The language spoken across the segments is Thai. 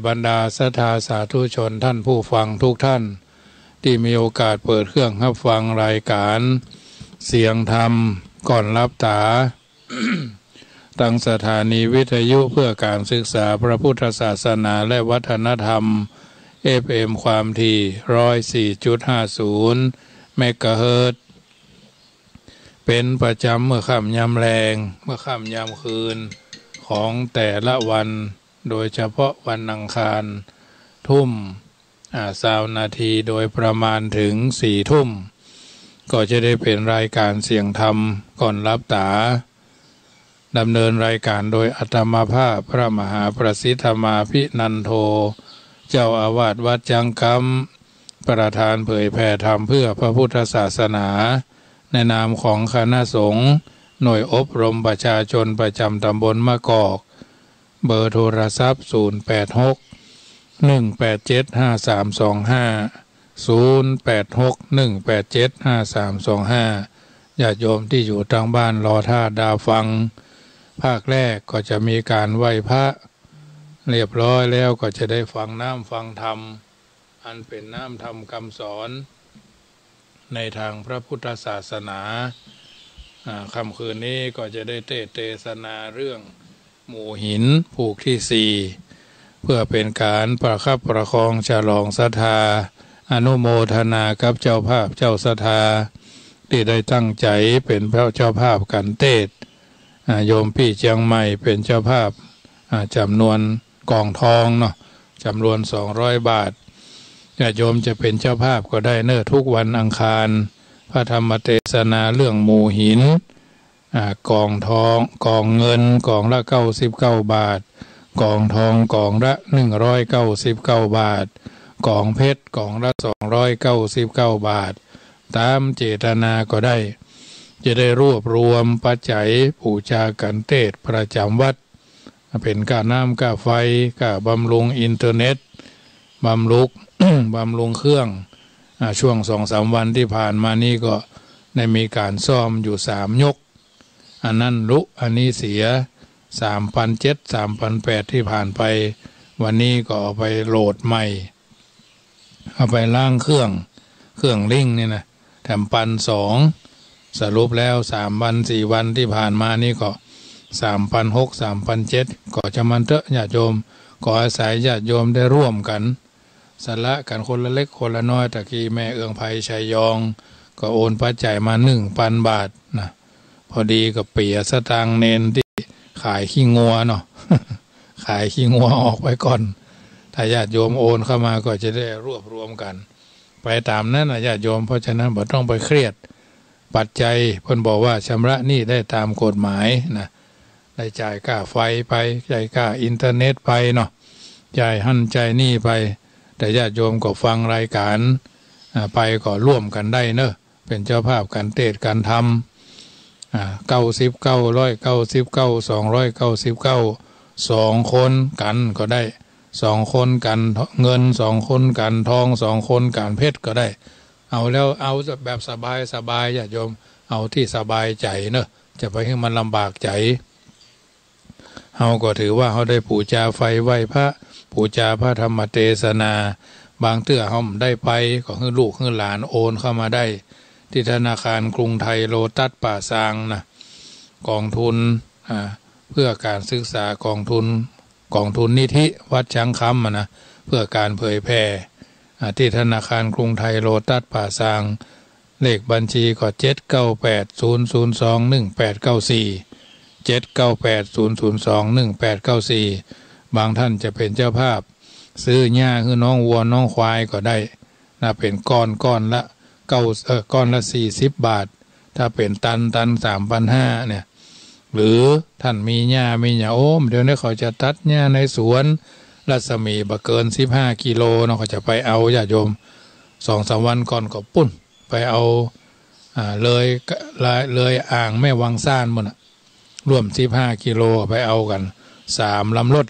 บรรดาศรัทธาสาธุชนท่านผู้ฟังทุกท่านที่มีโอกาสเปิดเครื่องรับฟังรายการเสียงธรรมก่อนรับตา ตั้งสถานีวิทยุเพื่อการศึกษาพระพุทธศาสนาและวัฒนธรรม FM ความถี่ 104.50 เมกะเฮิรตซ์เป็นประจำเมื่อค่ำยามแลงเมื่อค่ำยามคืนของแต่ละวันโดยเฉพาะวันอังคารทุ่ม20 นาทีโดยประมาณถึง4 ทุ่มก็จะได้เป็นรายการเสียงธรรมก่อนรับตาดำเนินรายการโดยอาตมาภาพพระมหาประสิทธมาภินันโทเจ้าอาวาสวัดจังกำประธานเผยแผ่ธรรมเพื่อพระพุทธศาสนาในนามของคณะสงฆ์หน่วยอบรมประชาชนประจำตำบลมะกอกเบอร์โทรศัพท์0861875325 ญาติโยมที่อยู่ทางบ้านรอท่าดาวฟังภาคแรกก็จะมีการไหว้พระเรียบร้อยแล้วก็จะได้ฟังน้ำฟังธรรมอันเป็นน้ำธรรมคำสอนในทางพระพุทธศาสนาค่ำคืนนี้ก็จะได้เทศนาเรื่องหมู่หินผูกที่4เพื่อเป็นการประคับประคองฉลองศรัทธาอนุโมทนากับเจ้าภาพเจ้าศรัทธาที่ได้ตั้งใจเป็นพระเจ้าภาพกันเทศโยมพี่เชียงใหม่เป็นเจ้าภาพจำนวนกองทองเนาะจำนวน200 บาทญาติโยมจะเป็นเจ้าภาพก็ได้เนทุกวันอังคารพระธรรมเทศนาเรื่องหมู่หินกองทองกองเงินกองละ99 บาทกองทองกองละ199 บาทกองเพชรกองละ299 บาทตามเจตนาก็ได้จะได้รวบรวมปัจจัยบูชากันเทศประจำวัดเป็นค่าน้ำค่าไฟค่าบำรุงอินเทอร์เน็ตบำรุง บำรุงเครื่องช่วง 2-3 วันที่ผ่านมานี่ก็ได้มีการซ่อมอยู่3 ยกอันนั้นอันนี้เสีย 3,700 3,800 ที่ผ่านไปวันนี้ก็เอาไปโหลดใหม่เอาไปล้างเครื่องลิงนี่นะแถม1,200สรุปแล้ว3 วัน 4 วันที่ผ่านมานี่ก็ 3,600 3,700ก็จะมันเถอะญาติโยมขออาศัยญาติโยมได้ร่วมกันสละกันคนละเล็กคนละน้อยตะกี้แม่เอื้องไพชัยยองก็โอนปัจจัยมา 1,000 บาทนะพอดีกับเปียสตางค์เนนที่ขายขี้งัวเนาะ ขายขี้งัวออกไปก่อนถ้าญาติโยมโอนเข้ามาก็จะได้รวบรวมกันไปตามนั้นนะญาติโยมเพราะฉะนั้นบ่ต้องไปเครียดปัจจัยเพิ่นบอกว่าชำระหนี้ได้ตามกฎหมายนะได้จ่ายค่าไฟไปจ่ายค่าอินเทอร์เน็ตไปเนาะจ่ายหั่นจ่ายหนี้ไปแต่ญาติโยมก็ฟังรายการไปก็ร่วมกันได้เนอะเป็นเจ้าภาพกันเทศกันทำ99 199 299 2 คนกันก็ได้2 คนกันเงิน2 คนกันทอง2 คนกันเพชรก็ได้เอาแล้วเอาแบบสบายญาติโยมเอาที่สบายใจเนอะจะไปให้มันลำบากใจเฮาก็ถือว่าเฮาได้บูชาไฟไหว้พระบูชาพระธรรมเทศนาบางเตื้อเฮาได้ไปก็ให้ลูกให้หลานโอนเข้ามาได้ที่ธนาคารกรุงไทยโลตัสป่าซางนะกองทุนเพื่อการศึกษากองทุนนิธิวัดช้างคำนะเพื่อการเผยแพร่ที่ธนาคารกรุงไทยโลตัสป่าซางเลขบัญชีก็79800218894 79800218894บางท่านจะเป็นเจ้าภาพซื้อหญ้าคือน้องวัวน้องควายก็ได้นะเป็นก้อนละก้อนละ40 บาทถ้าเป็นตัน 3,500เนี่ยหรือท่านมีหญ้ามีหญ้าโอ้มเดี๋ยวนี้เขาจะตัดหญ้าในสวนรัศมีบ่เกิน15 กิโลเนาะเขาจะไปเอาญาติโยม 2-3 วันก่อนก็ปุ้นไปเอาเลยอ่างแม่วังซ่านหมดน่ะร่วม15 กิโลไปเอากัน3 ลำรถ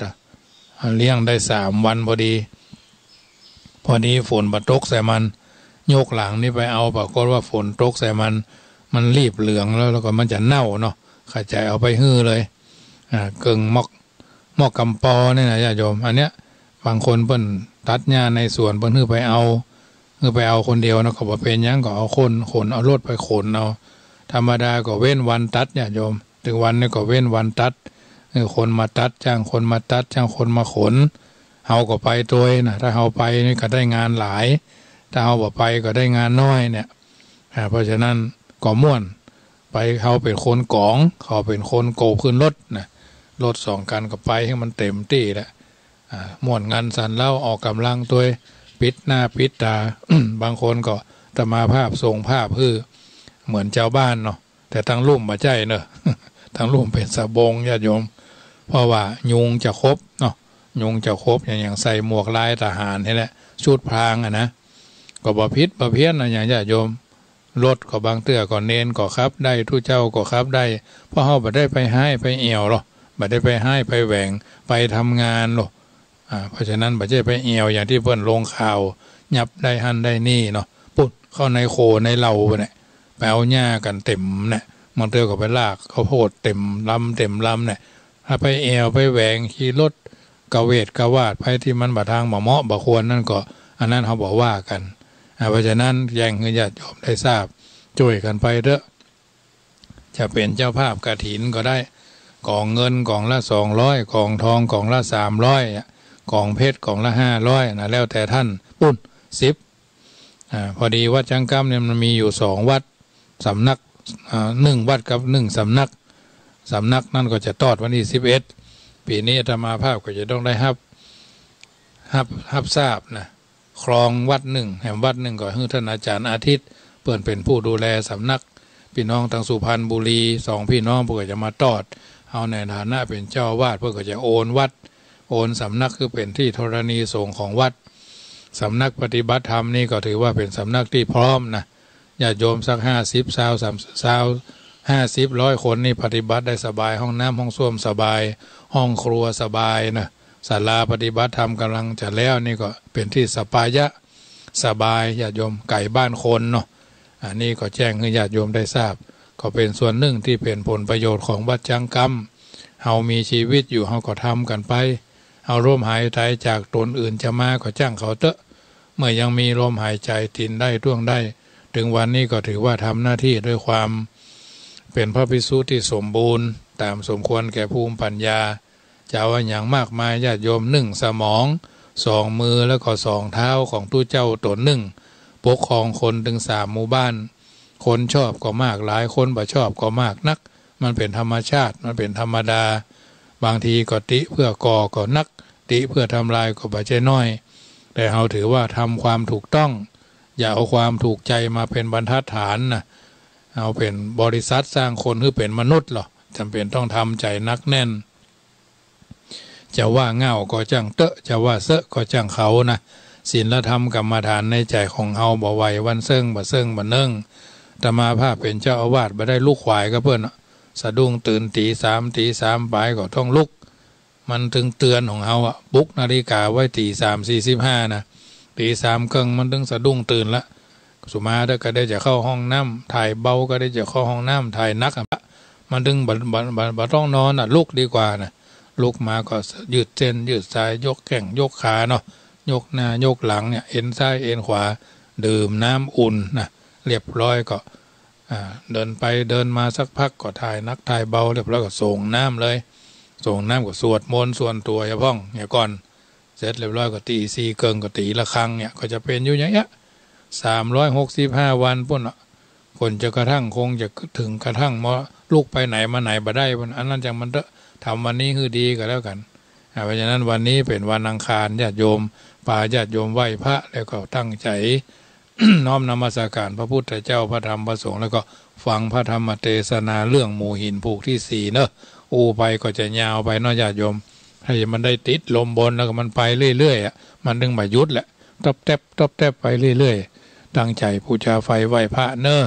เลี้ยงได้3 วันพอดีฝนบ่ตกใส่มันโยกหลังนี่ไปเอาปรากฏว่าฝนตกใส่มันรีบเหลืองแล้วก็มันจะเน่าเนาะข้าใจเอาไปฮื้อเลยกึ่งหมอกกำปอเนี่ยนะญาติโยมอันเนี้ย บางคนเพิ่นตัดหญ้าในสวนเพิ่นไปเอาคนเดียวนะก็บ่เป็นหยังก็เอาคนขนเอารถไปขนเอาธรรมดาก็เว้นวันตัดญาติโยมถึงวันนี้ก็เว้นวันตัดคนมาตัดจ้างคนมาตัดจ้างคนมาขนเฮาก็ไปตัวนะถ้าเฮาไปนี่ก็ได้งานหลายถ้าเฮาบ่ไปก็ได้งานน้อยเนี่ยเพราะฉะนั้นก็ม่วนไปเขาเป็นคนกองเขาเป็นคนโกขึ้นรถนะรถ2 คันก็ไปให้มันเต็มที่แล้วม่วนงานสันเล่าออกกำลังตัวปิดหน้าปิดตา บางคนก็ตมาภาพทรงภาพเหมือนเจ้าบ้านเนาะแต่ทั้งรุ่มมาใจเนอะ ทั้งรุ่มเป็นสบงญาติโยมเพราะว่ายุงจะครบเนาะยุงจะครบอย่างใส่หมวกลายทหารนี่แหละชุดพรางนะก็บ่พิษบ่เพี้ยนนะอย่างญาติโยมรถก็บางเตื้อก็เน้นก็ครับได้ทุเจ้าก็ครับได้เพราะเฮาบ่ได้ไปให้ไปเอี่ยวหรอกบ่ได้ไปให้ไปแหวงไปทำงานหรอกเพราะฉะนั้นบ่ใช่ไปเอี่ยวอย่างที่เพิ่นลงข่าวยับได้หั่นได้นี่เนาะปุ๊บเข้าในโคในเหล่าเนี่ยไปเอาหญ้ากันเต็มเนี่ยบางเตื้อก็ไปลากข้าวโพดเต็มลำเนี่ยถ้าไปเอี่ยวไปแหวงขี่รถกะเวทกะวาดไปที่มันบ่ทางบ่เหมาะบ่ควรนั่นก็อันนั้นเขาบอกว่ากันเพราะฉะนั้นแย่งให้ญาติโยมได้ทราบช่วยกันไปเด้อจะเป็นเจ้าภาพกฐินก็ได้กองเงินกองละ200กองทองกองละ300กองเพชรกองละ500นะแล้วแต่ท่านปุ้น10พอดีวัดจังกำเนี่ยมันมีอยู่2วัดสำนัก1วัดกับ1สำนักนั่นก็จะตอดวันที่11ปีนี้อาตมาภาพก็จะต้องได้รับทราบนะครองวัด1แห่งวัด1ก็คือท่านอาจารย์อาทิตย์เปิ่นเป็นผู้ดูแลสำนักพี่น้องทางสุพรรณบุรี2พี่น้องเพื่อจะมาตอดเอาในฐานะเป็นเจ้าวาดเพื่อจะโอนวัดโอนสำนักคือเป็นที่ธรณีสงฆ์ของวัดสำนักปฏิบัติธรรมนี่ก็ถือว่าเป็นสำนักที่พร้อมนะญาติโยมสัก50 100คนนี่ปฏิบัติได้สบายห้องน้ำห้องส้วมสบายห้องครัวสบายนะศาลาปฏิบัติธรรมกำลังจะแล้วนี่ก็เป็นที่สปายะสบายญาติโยมไก่บ้านคนเนาะอันนี้ก็แจ้งให้ญาติโยมได้ทราบก็เป็นส่วนหนึ่งที่เป็นผลประโยชน์ของวัดจังกำเฮามีชีวิตอยู่เฮาก็ทำกันไปเอาลมหายใจจากตนอื่นจะมาก็จ้างเขาเตอะเมื่อยังมีลมหายใจทินได้ท่วงได้ถึงวันนี้ก็ถือว่าทำหน้าที่ด้วยความเป็นพระภิกษุที่สมบูรณ์ตามสมควรแก่ภูมิปัญญาจะว่าอย่างมากมายญาติโยม1สมอง2มือแล้วก็2เท้าของตู้เจ้าตน1ปกครองคนถึง3หมู่บ้านคนชอบก็มากหลายคนบ่ชอบก็มากนักมันเป็นธรรมชาติมันเป็นธรรมดาบางทีก็ติเพื่อก่อก็นักติเพื่อทำลายก็บ่ใช่น้อยแต่เราถือว่าทำความถูกต้องอย่าเอาความถูกใจมาเป็นบรรทัดฐานนะเอาเป็นบริษัทสร้างคนคือเป็นมนุษย์หรอจำเป็นต้องทำใจนักแน่นจะว่าเง่าก็จังเตอะจะว่าเซอะก็จังเขานะศีลธรรมกรรมฐานในใจของเฮาบ่ไหววันเซิงบ่เนิ่งอาตมาภาพเป็นเจ้าอาวาสบ่ได้ลูกควายก็เพิ่นสะดุ้งตื่นตี 3ตี3ปลายก็ต้องลุกมันถึงเตือนของเฮาปลุกนาฬิกาไว้ตี 3:45นะตี3ครึ่งมันถึงสะดุ้งตื่นละสุมาถ้าก็ได้จะเข้าห้องน้ำถ่ายเบาก็ได้จะเข้าห้องน้ำถ่ายนักมันถึงบ่ต้องนอนลุกดีกว่านะลุกมาก็ยืดเส้นยืดสายยกแข้งยกขาเนาะยกหน้ายกหลังเนี่ยเอ็นซ้ายเอ็นขวาดื่มน้ำอุ่นนะเรียบร้อยก็เดินไปเดินมาสักพักก็ถ่ายนักถ่ายเบาเรียบร้อยก็ส่งน้ำเลยส่งน้ำก็สวดมนต์ส่วนตัวอย่าพ้องเนี่ยก่อนเสร็จเรียบร้อยก็ตี4เกิงก็ตีละครั้งเนี่ยก็จะเป็นอยู่อย่างเงี้ย365วันปุ่นคนจะกระทั่งคงจะถึงกระทั่งว่าลูกไปไหนมาไหนบ่ได้อันนั้นจังมันทำวันนี้คือดีก็แล้วกันเพราะฉะนั้นวันนี้เป็นวันอังคารญาติโยมป่าญาติโยมไหว้พระแล้วก็ตั้งใจ น้อมนมัสการพระพุทธเจ้าพระธรรมพระสงฆ์แล้วก็ฟังพระธรรมเทศนาเรื่องหมู่หินผูกที่4เนอะไปก็จะยาวไปเนาะญาติโยมให้มันได้ติดลมบนแล้วก็มันไปเรื่อยๆมันถึงมายุดแหละตบแทบไปเรื่อยๆตั้งใจบูชาไฟไหว้พระเนอะ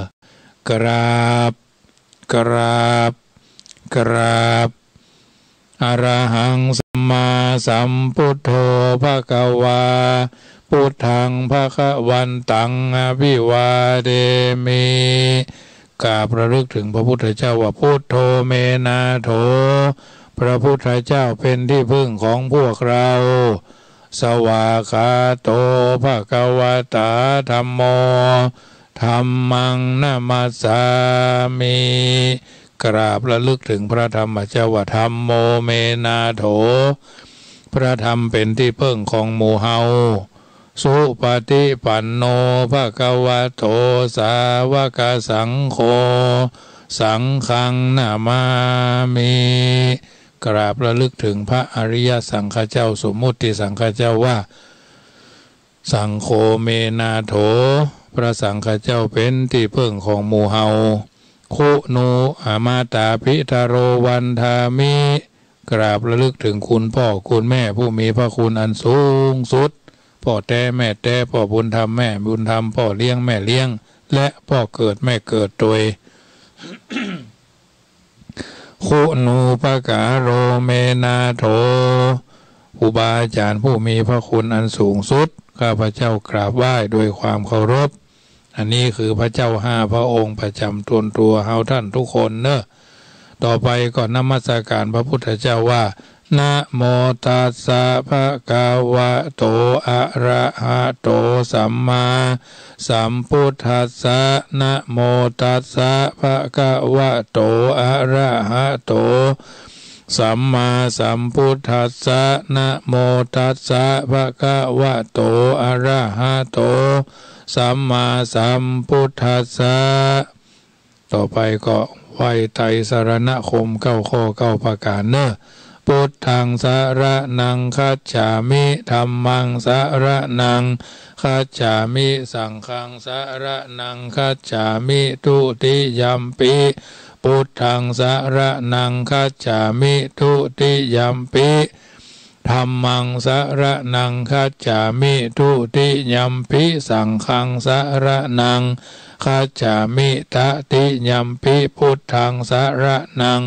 กราบอรหังสัมมาสัมพุทโธภควาพุทธังภคะวันตังอภิวาเทมิกราบระลึกถึงพระพุทธเจ้าว่าพุทโธเมนาโถพระพุทธเจ้าเป็นที่พึ่งของพวกเรา สวากขาโตภะคะวะตาธัมโมธัมมังนามัสสามิกราบระลึกถึงพระธรรมเจ้าว่าธัมโมเมนาโถพระธรรมเป็นที่พึ่งของหมู่เฮาสุปฏิปันโนภะคะวะโตสาวกสังโฆสังฆังนามามิกราบระลึกถึงพระอริยสังฆเจ้าสมมุติสังฆเจ้าว่าสังโฆเมนาโถพระสังฆเจ้าเป็นที่พึ่งของหมู่เฮาคุนูอามาตาพิทาโรวันทามิกราบระลึกถึงคุณพ่อคุณแม่ผู้มีพระคุณอันสูงสุดพ่อแต่แม่แต่พ่อบุญธรรมแม่บุญธรรมพ่อเลี้ยงแม่เลี้ยงและพ่อเกิดแม่เกิดโดย คุนูปกาโรเมนาโถครูบาอาจารย์ผู้มีพระคุณอันสูงสุดข้าพเจ้ากราบไหว้ด้วยความเคารพอันนี้คือพระเจ้าห้าพระองค์ประจำตัวเฮาท่านทุกคนเนอะต่อไปก็นมัสการพระพุทธเจ้าว่านะโมตัสสะภะคะวะโตอะระหะโตสัมมาสัมพุทธัสสะนะโมตัสสะภะคะวะโตอะระหะโตสัมมาสัมพุทธัสสะนะโมตัสสะภะคะวะโตอะระหะโตสัมมาสัมพุทธัสสะต่อไปก็ไหว้ไตรสรณคม9 ข้อ 9 ประการเนอะพุทธังสรณังคัจฉามิธัมมังสรณังคัจฉามิสังฆังสรณังคัจฉามิทุติยัมปิพุทธังสรณังคัจฉามิทุติยัมปิธัมมังสรณังคัจฉามิทุติยัมปิสังฆังสรณังคัจฉามิตติยัมปิพุทธังสรณัง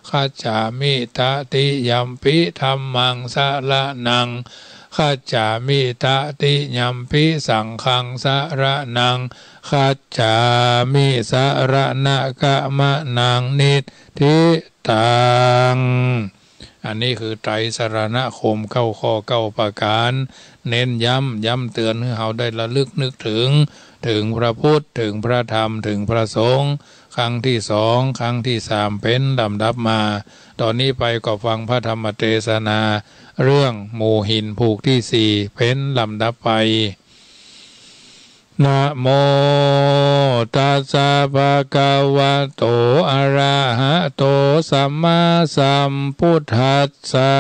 คัจฉามิตติยัมปิธัมมังสรณังคัจฉามิตติยัมปิสังฆังสรณังคัจฉามิสรณกะมะนังนิทิตังอันนี้คือไตรสรณคม9 ข้อ 9 ประการเน้นย้ำเตือนให้เราได้ระลึกนึกถึงพระพุทธถึงพระธรรมถึงพระสงฆ์ครั้งที่2ครั้งที่3เป็นลำดับมาตอนนี้ไปก็ฟังพระธรรมเทศนาเรื่องหมู่หินผูกที่4เป็นลำดับไปนะโมตัสสะภะคะวะโตอะระหะโตสัมมาสัมพุทธัสสะ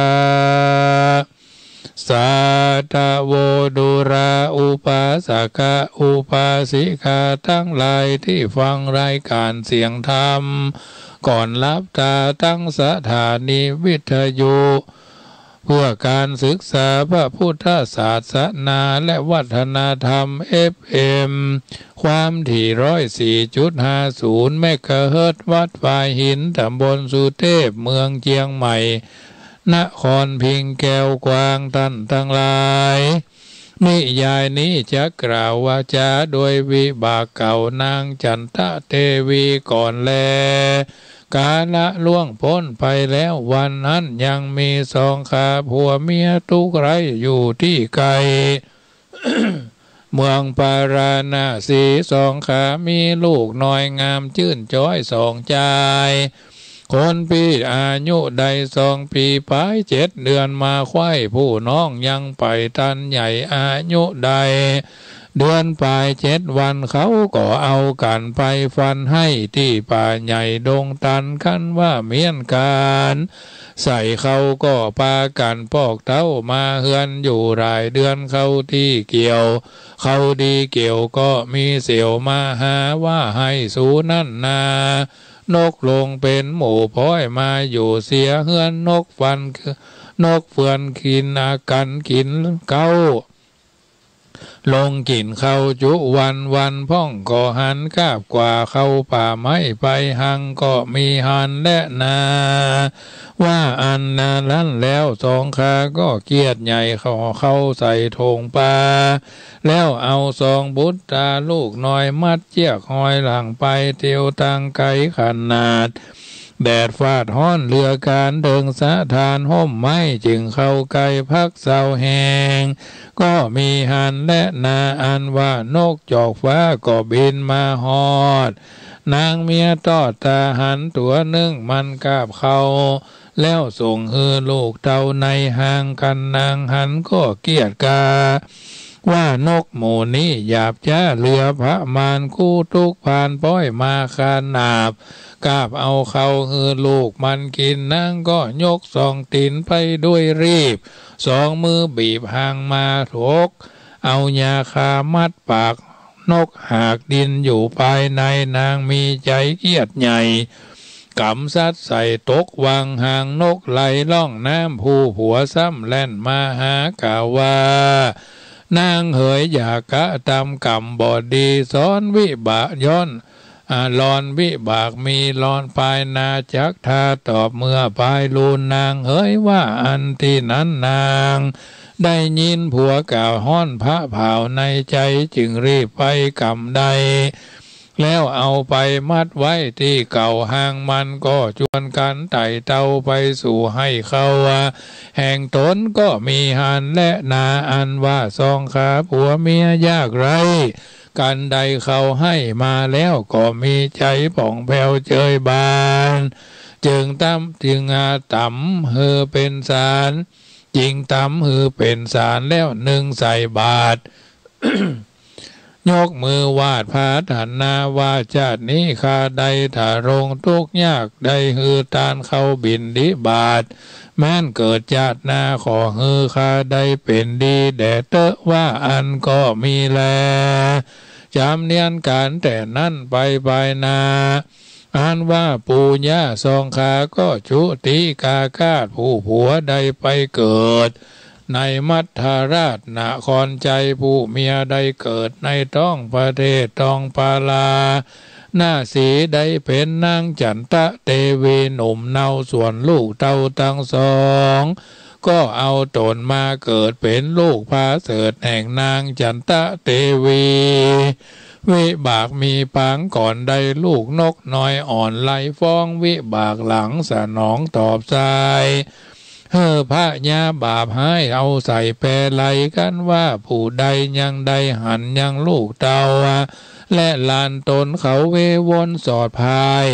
สัทธโวดุราอุปาสกะอุปาสิกาทั้งหลายที่ฟังรายการเสียงธรรมก่อนลับตาตั้งสถานีวิทยุเพื่อการศึกษาพระพุทธศาสนาและวัฒนธรรม FM ความถี่104.50 เมกะเฮิรตซ์วัดฝายหินตำบลสุเทพเมืองเชียงใหม่นครพิงแก้วกวางท่านทั้งหลายนิยายนี้จะกล่าววาจาโดยวิบากเก่านางจันทเทวีก่อนแลกาละล่วงพ้นไปแล้ววันนั้นยังมี2 ขาผัวเมียทุกไร้อยู่ที่ไกล เมืองปาราณสี2 ขามีลูกน้อยงามชื่นจ้อย2 ใจคนปีอายุใด2 ปีไป7 เดือนมาไข้ผู้น้องยังไปทันใหญ่อายุใดเดือนปลาย7 วันเขาก็เอากันไปฟันให้ที่ป่าใหญ่ดงตันกันว่าเมียนการใส่เขาก็ปากันปอกเท้ามาเฮือนอยู่รายเดือนเขาที่เกี่ยวเขาดีเกี่ยวก็มีเสี่ยวมาหาว่าให้สู้นั่นนานกลงเป็นหมู่พ้อยมาอยู่เสียเฮือนนกเฟือนกินอากันกินเก้าลงกินเข้าจุวันพ่องก็หันคาบกว่าเข้าป่าไม้ไปหังก็มีหันและนาว่าอันนาลั่นแล้ว2 ขาก็เกียดใหญ่เข้าใส่ธงป่าแล้วเอา2 บุตรตาลูกน้อยมัดเจียกหอยหลังไปเที่ยวทางไกลขนาด แดดฟาดห้อนเรือการเดิงสะทานห่มไม้จึงเข้าไกลพักเศร้าแหงก็มีหันและนาอันว่านกจอกฟ้าก็บินมาฮอดนางเมียตอดตาหันตัวหนึ่งมันกาบเขาแล้วส่งลูกเต่าในห่างกันนางหันก็เกียดกาว่านกหมูนี้หยาบจ้าเรือพระมารคู่ทุกผ่านป้อยมาคานนาบกาบเอาเขาลูกมันกินนางก็ยกสองตีนไปด้วยรีบสองมือบีบหางมาถกเอายาคามัดปากนกหากดินอยู่ภายในนางมีใจเกียดใหญ่กำซัดใส่ตกวางหางนกไหลล่องน้ำผู้ผัวซ้ำแล่นมาหากาว่านางเหยอยากกะตำกำบอดีซ้อนวิบากย้อนลอนวิบากมีลอนปลายนาจักทาตอบเมื่อปลายลูนนางเฮยว่าอันที่นั้นนางได้ยินผัวกล่าวห้อนพระเผาในใจจึงรีบไปกำใดแล้วเอาไปมัดไว้ที่เก่าห้างมันก็ชวนกันไต่เตาไปสู่ให้เขาแห่งตนก็มีหันและนาอันว่าสองขาผัวเมียยากไรกันใดเขาให้มาแล้วก็มีใจผ่องแผ้วเจยบานจึงต่ำเป็นสารจริงต่ำเป็นสารแล้วหนึ่งใส่บาท ยกมือวาดพาถันนาว่าชาตินี้ข้าใดถ้ารงทุกข์ยากใดตานเขาบินดิบาทแม้นเกิดชาติหน้าขอข้าใดเป็นดีแด่เตอะว่าอันก็มีแลจำเนียนการแต่นั่นไปนาอ่านว่าปู่ย่าสองขาก็ชุติกากาศผู้ผัวใดไปเกิดในมัทธาราชนครใจผู้เมียใดเกิดในท้องประเทศทองปาลาหน้าสีใดเป็นนางจันตะเตวีหนุ่มเนาส่วนลูกเต่าทั้งสองก็เอาตนมาเกิดเป็นลูกพาเสดแห่งนางจันตะเตวีวิบากมีปางก่อนใดลูกนกน้อยอ่อนไหลฟ้องวิบากหลังสนองตอบใจพระญาบาปให้เอาใส่แปรไหลกันว่าผู้ใดยังใดหันยังลูกเต่าและลานตนเขาเววนสอดพาย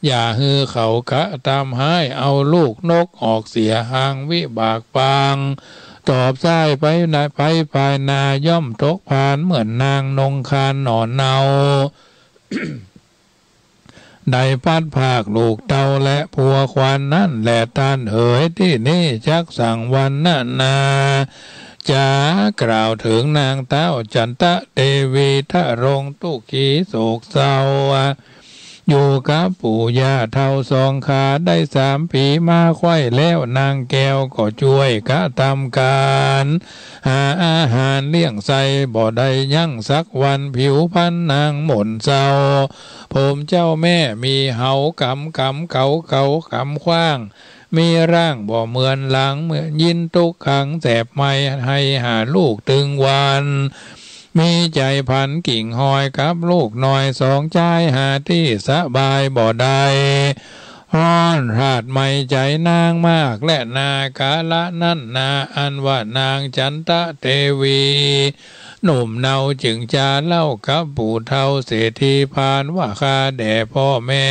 อย่าเขากะตามให้เอาลูกนกออกเสียหางวิบากปางตอบใส่ไปภายนาย่อมตกพานเหมือนนางนงคานหนอนเนา ได้พัดภาคลูกเต่าและผัวควานนั่นแหละตานเอ๋ยที่นี่ชักสั่งวันนั่นนาจะกล่าวถึงนางเต้าจันตะเทวีทะรงตุขีโศกเศร้าอยู่กับปู่ย่าเท่าสองขาได้3 ปีมาไข้แล้วนางแก้วก็ช่วยกะทำการหาอาหารเลี้ยงใส่บ่ได้ยั่งสักวันผิวพรรณนางหม่นเศร้าผมเจ้าแม่มีเหากำเก่าคำคว้างมีร่างบ่เหมือนหลังเมื่อยินทุกขังแสบไม่ให้หาลูกตึงวันมีใจพันกิ่งหอยกับลูกน้อยสองใจหาที่สบายบ่ได้ร้อนราดไม่ใจนางมากและนากาละนั่นนาอันว่านางจันตะเทวีหนุ่มเนาจึงจะเล่ากับปู่เฒ่าเศรษฐีพานว่าข้าแด่พ่อแม่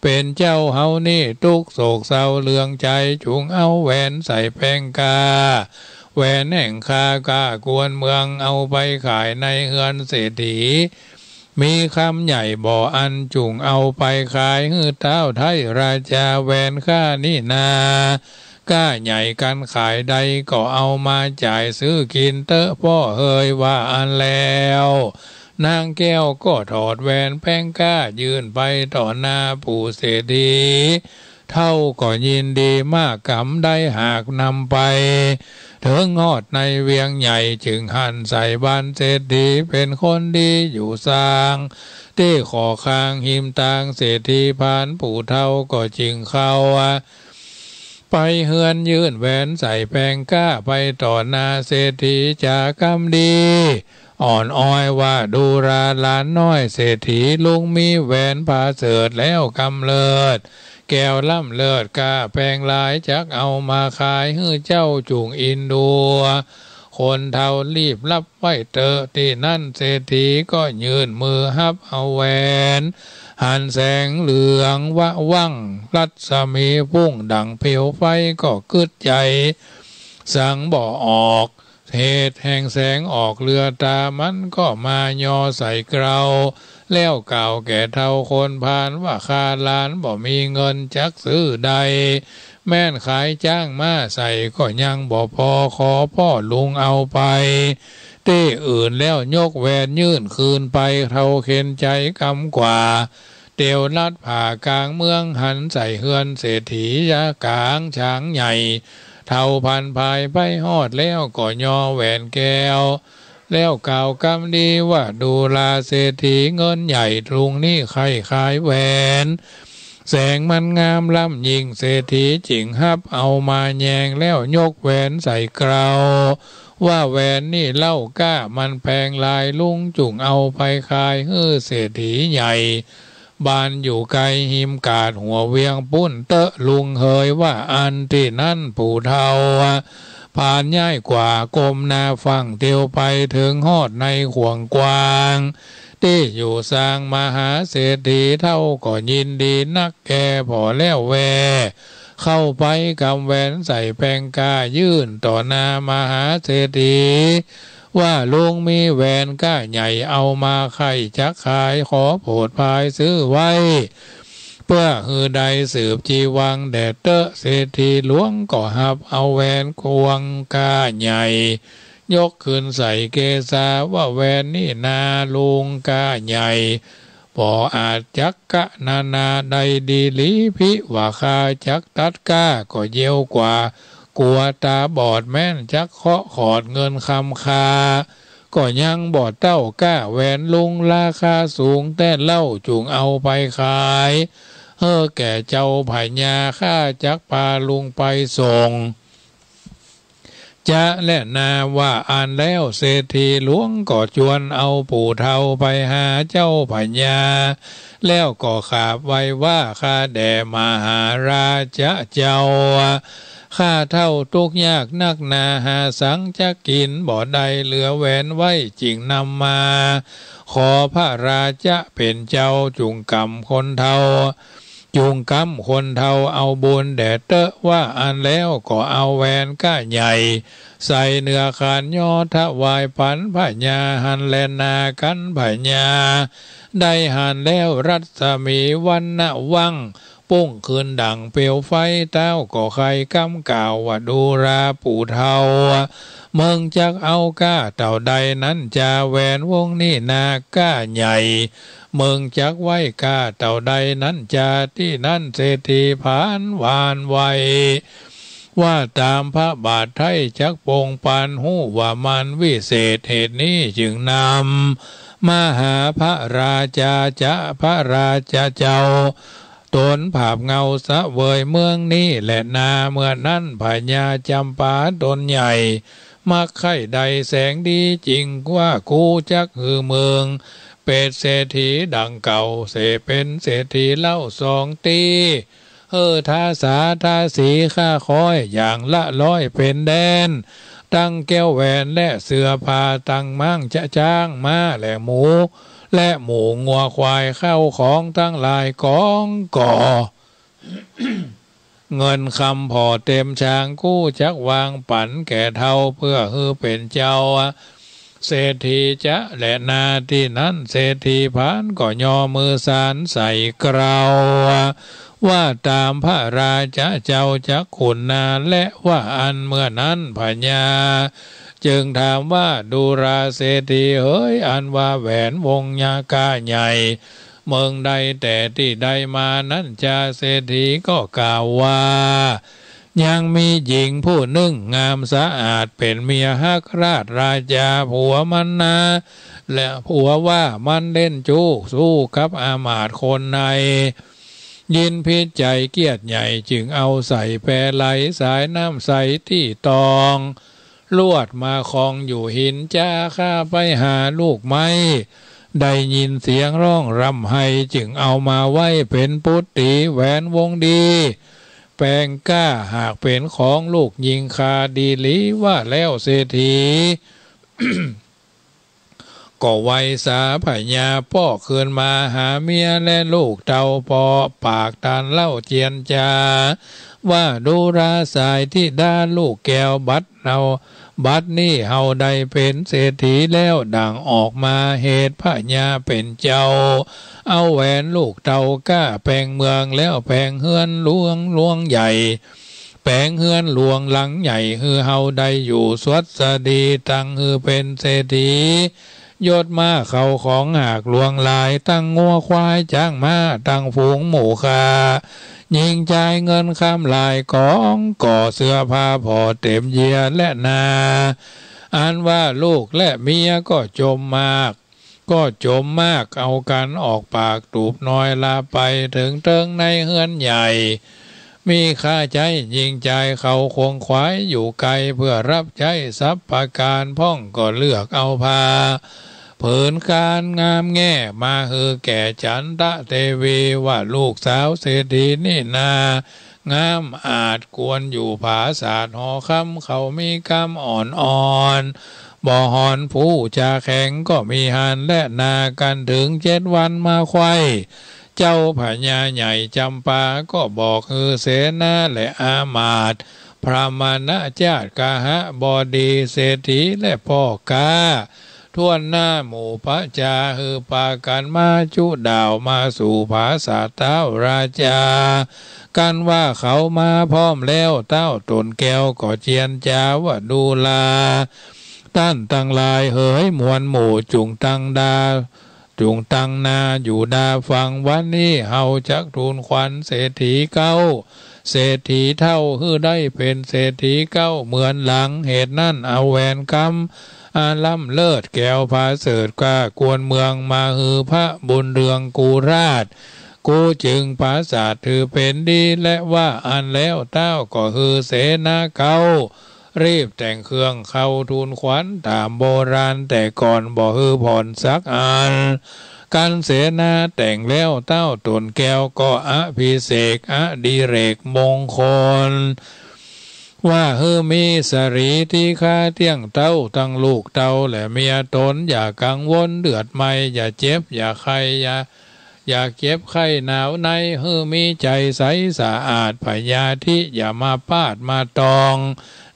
เป็นเจ้าเฮานี่ทุกโศกเศร้าเลืองใจจุงเอาแหวนใส่แพงกาแหวนแห่งคากากวนเมืองเอาไปขายในเฮือนเศรษฐีมีคำใหญ่บ่ออันจุงเอาไปขายเท้าไทยราชาแหวนข้านี่นาก้าใหญ่กันขายใดก็เอามาจ่ายซื้อกินเตอะพ่อเฮยว่าอันแล้วนางแก้วก็ถอดแหวนแพงก้ายื่นไปต่อหน้าปู่เศรษฐีเท่าก็ยินดีมากกำได้หากนำไปถึงงอดในเวียงใหญ่จึงหันใส่บานเศรษฐีเป็นคนดีอยู่สร้างที่ขอคางหิมตางเศรษฐีพานปู่เท่าก็จึงเข้าไปเฮือนยื่นแหวนใส่แพงก้าไปต่อหน้าเศรษฐีจากกำดีอ่อนอ้อยว่าดูราหลานน้อยเศรษฐีลุงมีแหวนพาเสดแล้วกำเลิศ แก้วล่ำเลิศกาแปลงลายจักเอามาขายให้เจ้าจุงอินดัวคนเท่ารีบรับไว้เตอที่นั่นเศรษฐีก็ยืนมือฮับเอาแหวนหันแสงเหลืองวะว่างรัศมีพุ่งดังเพียวไฟก็กึดใจสังบ่ออกเหตุแห่งแสงออกเรือตามันก็มายอใส่เกลาแล้วเก่าแก่เท่าคนพานว่าคาล้านบ่มีเงินจักซื้อใดแม่นขายจ้างมาใส่ก็ยังบ่พอขอพ่อลุงเอาไปเต้อื่นแล้วยกแหวนยื่นคืนไปเท่าเข็นใจกำกว่าเตียวลัดผ่ากลางเมืองหันใส่เฮือนเศรษฐียากลางช้างใหญ่เท่าพันภายไปฮอดแล้วก็ยอแหวนแก้วแล้วกล่าวกำดีว่าดูลาเศรษฐีเงินใหญ่ตรุงนี่ใครขายแหวนแสงมันงามล้ำยิ่งเศรษฐีจิงฮับเอามาแยงแล้วยกแหวนใส่เกลาว่าแหวนนี่เล่าก้ามันแพงลายลุงจุงเอาไปขายให้เศรษฐีใหญ่บ้านอยู่ไกลหิมกาดหัวเวียงปุ้นเตอะลุงเฮยว่าอันที่นั่นปู่เทาผ่านย่ายกว่ากรมนาฟังเตียวไปถึงฮอดในขวงกวางที่อยู่สร้างมหาเศรษฐีเท่าก็ยินดีนักแก่พอแล้วแวเข้าไปกำแหวนใส่แปงกายื่นต่อหน้ามหาเศรษฐีว่าลุงมีแหวนก้าใหญ่เอามาไข่จักขายขอโปรดภายซื้อไว้เพื่อฮือใดสืบจีวังแดดเตอะเศรษฐีหลวงก็หับเอาแหวนควงก้าใหญ่ยกขึ้นใส่เกศาว่าแหวนนี่นาลุงก้าใหญ่พออาจจักกะนาใดดีลีพิว่าคาจักตัดก้าก็เยี่ยวกว่ากลัวตาบอดแม่นจักเคาะขอดเงินคำคาก็ยังบอดเต้าก้าแหวนลุงราคาสูงแต่เล่าจุงเอาไปขายแก่เจ้าพญาข้าจักพาลุงไปส่งจะและนาว่าอ่านแล้วเศรษฐีหลวงก็ชวนเอาปู่เฒ่าไปหาเจ้าพญาแล้วก็ขาบไว้ว่าข้าแด่มหาราชเจ้าข้าเท่าทุกยากนักนาหาสังจะกินบ่ได้เหลือแหวนไว้จิงนำมาขอพระราชเป็นเจ้าจุงกำคนเท่าจุงกำคนเท่าเอาบุญแด่เตอะว่าอันแล้วก็เอาแหวนก้าใหญ่ใส่เนื้อขานยอถวายพันพญาหันแลนากันพญาได้หันแล้วรัศมีวันนะวังปุ้งคืนดังเปลวไฟเต้าก็ใครกำกล่าวว่าดูราปู่เทาเมืองจักเอาก้าเต่าใดนั้นจะแหวนวงนี่นาก้าใหญ่เมืองจักไว้ก้าเต่าใดนั้นจะที่นั่นเศรษฐีผานหวานไวว่าตามพระบาทไทยจักปงปานหูว่ามันวิเศษเหตุนี้จึงนำมาหาพระราชาจะพระราชาเจ้าตนภาพเงาสะเวยเมืองนี้และนาเมื่อนั้นพญาจำปาตนใหญ่มักไข่ใดแสงดีจริงว่ากูจักหือเมืองเป็นเศรษฐีดังเก่าเสเป็นเศรษฐีเล่าสองตีทาสาทาสีข้าคอยอย่างละร้อยเป็นแดนตั้งแก้วแหวนและเสื้อผ้าตั้งมั่งจะจ้างมาและหมูงัวควายเข้าของทั้งหลายกองก่อ เงินคำพอเต็มช้างกู้จักวางปันแก่เท่าเพื่อฮือเป็นเจ้าเศรษฐีจะและนาที่นั้นเศรษฐีผานก็ยอมือสารใส่เกลาว่าตามพระราชาเจ้าจักขุนนาและว่าอันเมื่อนั้นพญาจึงถามว่าดูราเศรษฐีเฮ้ยอันว่าแหวนวงยากาใหญ่เมืองใดแต่ที่ใดมานั้นจ่าเศรษฐีก็กล่าวว่ายังมีหญิงผู้หนึ่งงามสะอาดเป็นเมียฮักราชราชาผัวมันนาและผัวว่ามันเล่นจู้สู้กับอามาตย์คนในยินพิจใจเกียรติใหญ่จึงเอาใส่แพไหลสายน้ำใสที่ตองลวดมาคลองอยู่หินจ้าข้าไปหาลูกไม้ ได้ยินเสียงร้องรำไห้จึงเอามาไว้เป็นปุตติแหวนวงดีแปลงกล้าหากเป็นของลูกยิงคาดีหลีว่าแล้วเศรษฐี ก็ไวสาพญาพ่อคืนมาหาเมียและลูกเต่าปอปากตานเล่าเจียนจาว่าดูราสายที่ด้านลูกแก้วบัดเราบัดนี้เฮาได้เป็นเศรษฐีแล้วดังออกมาเหตุพญาเป็นเจ้าเอาแหวนลูกเต่าก้าแปลงเมืองแล้วแปลงเฮือนหลวงใหญ่แปลงเฮือนหลวงหลังใหญ่ฮือเฮาได้อยู่สวัสดีตั้งฮือเป็นเศรษฐียศมาเขาของหากหลวงลายตั้งงัวควายจ้างมาตั้งฝูงหมูคายิงจ่ายเงินข้ามลายของก่อเสื้อผ้าพอเต็มเยียและนาอันว่าลูกและเมียก็จมมากเอากันออกปากตูบน้อยลาไปถึงเติงในเฮือนใหญ่มีค่าใจยิงใจเขาคงควายอยู่ไกลเพื่อรับใช้ทรัพย์ประการพ่องก็เลือกเอาพาเผินการงามแง่มาฮือแก่จันทะเทวีว่าลูกสาวเศรษฐีนี่นางามอาจกวนอยู่ผาศาสตร์หอคำเขามีกำอ่อนบ่อหอนผู้จะแข็งก็มีหันและนากันถึง7 วันมาไข่เจ้าพญาใหญ่จำปาก็บอกคือเสนาและอามาตย์พระมณเจ้ากาหะบดีเศรษฐีและพ่อกาท่วนหน้าหมู่พระจาฮือปากันมาจุดาวมาสู่ภาษาเต้าราชากันว่าเขามาพร้อมแล้วเต้าตนแก้วก็เจียนจาว่าดูลาตั้นตังลายเหยมวลหมู่จุงตังนาอยู่ดาฟังวันนี้เฮาจักทูลขวัญเศรษฐีเก้าเศรษฐีเท่าฮือได้เป็นเศรษฐีเก้าเหมือนหลังเหตุนั่นเอาแหวนกำอาล่ำเลิศแก้วพาเสดกากวนเมืองมาฮือพระบุญเรืองกูราชกูจึงปราศาสตร์ถือเป็นดีและว่าอันแล้วเต้าก็ฮือเสนาเก้ารีบแต่งเครื่องเข้าทูลขวัญตามโบราณแต่ก่อนบ่ฮือผ่อนสักอันกันเสนาแต่งแล้วเต้าตนแก้วก็อภิเษกอดิเรกมงคลว่าฮือมีสรีที่ข้าเที่ยงเต้าทั้งลูกเต้าและเมียตนอย่ากังวลเดือดไม่อย่าเจ็บอย่าใครอย่าเก็บไข้หนาวในฮือมีใจใสสะอาดพยาธิอย่ามาปาดมาตอง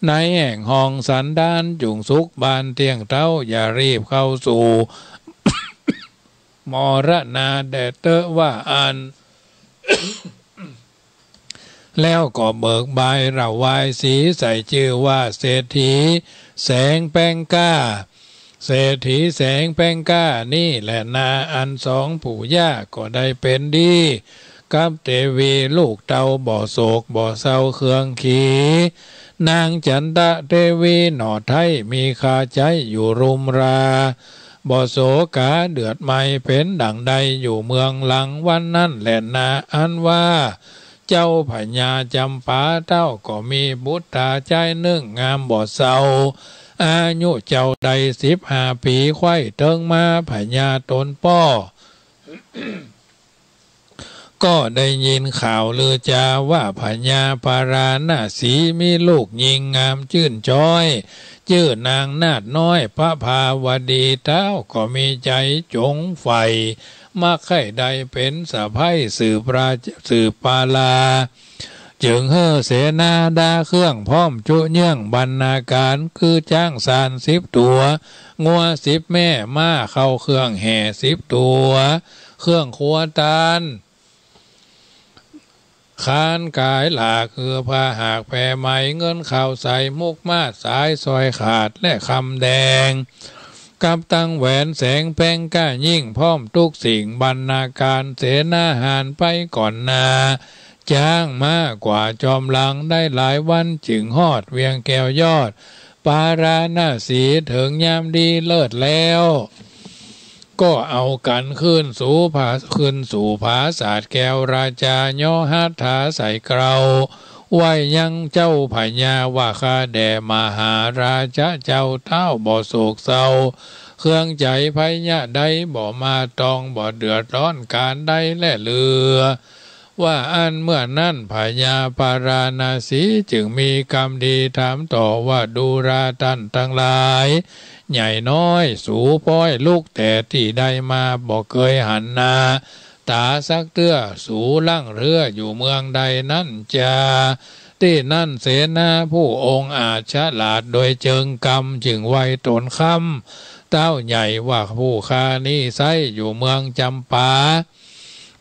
ในแห่งห้องสันดานจุงสุขบานเที่ยงเต้าอย่ารีบเข้าสู่ มรณาแดดเตอว่าอัน แล้วก็เบิกใบระวายสีใส่ชื่อว่าเศรษฐีแสงแป้งก้าเศรษฐีแสงแป้งก้านี่แหละนาอัน2 ปู่ย่าก็ได้เป็นดีกับเทวีลูกเต่าบ่โศกบ่เศร้าเครื่องขีนางจันทะเทวีหน่อไทยมีคาใจอยู่รุมราบ่โศกาเดือดไม่เป็นดั่งใดอยู่เมืองหลังวันนั้นแหละนาอันว่าเจ้าพญาจำปาเต้าก็มีบุตรตาใจนึ่งงามบ่เศร้าอายุเจ้าใด15 ปีไข่เติงมาพญาตนป้อ ก็ได้ยินข่าวลือจาว่าพญาปาราณสีมีลูกหญิงงามชื่นช้อยชื่อนางนาฏน้อยพระภาวดีเต้าก็มีใจจงใฝ่มักให้ได้เป็นสะใภ้สืบปาลาจึงเฮ่อเสนาดาเครื่องพร้อมจุเนื่องบรรณาการคือจ้างสาร10 ตัวงัว10 แม่ม้าเข้าเครื่องแห่10 ตัวเครื่องครัวตาลคานกายหลากคือผ้าหากแผ่ไหมเงินข่าวใส่มุกมาสายซอยขาดและคำแดงกับตั้งแหวนแสงแป้งก้ายิ่งพร้อมทุกสิ่งบรรณาการเสนาหารไปก่อนนาจ้างมากกว่าจอมหลังได้หลายวันจึงฮอดเวียงแก้วยอดปาราณสีถึงยามดีเลิศแล้วก็เอากันขึ้นสู่ผาศาสตร์แก้วราชาย่อหัตถาใส่เกลา ไหวยังเจ้าพญาว่าข้าแด่มหาราชเจ้าเต้าบ่โศกเศร้าเครื่องใจพญาใดบ่มาตองบ่เดือดร้อนการใดและเลือว่าอันเมื่อนั้นพญาปาราณสีจึงมีกรรมดีถามต่อว่าดูราท่านทั้งหลายใหญ่น้อยสูป้อยลูกแต่ที่ใดมาบ่เคยหันนาตาสักเตื้อสูลั่งเรืออยู่เมืองใดนั่นจะที่นั่นเสนาผู้องค์อาจฉลาดโดยเจิงกรรมจึงไวตนคำเต้าใหญ่ว่าผู้คานี้ไซอยู่เมืองจำปา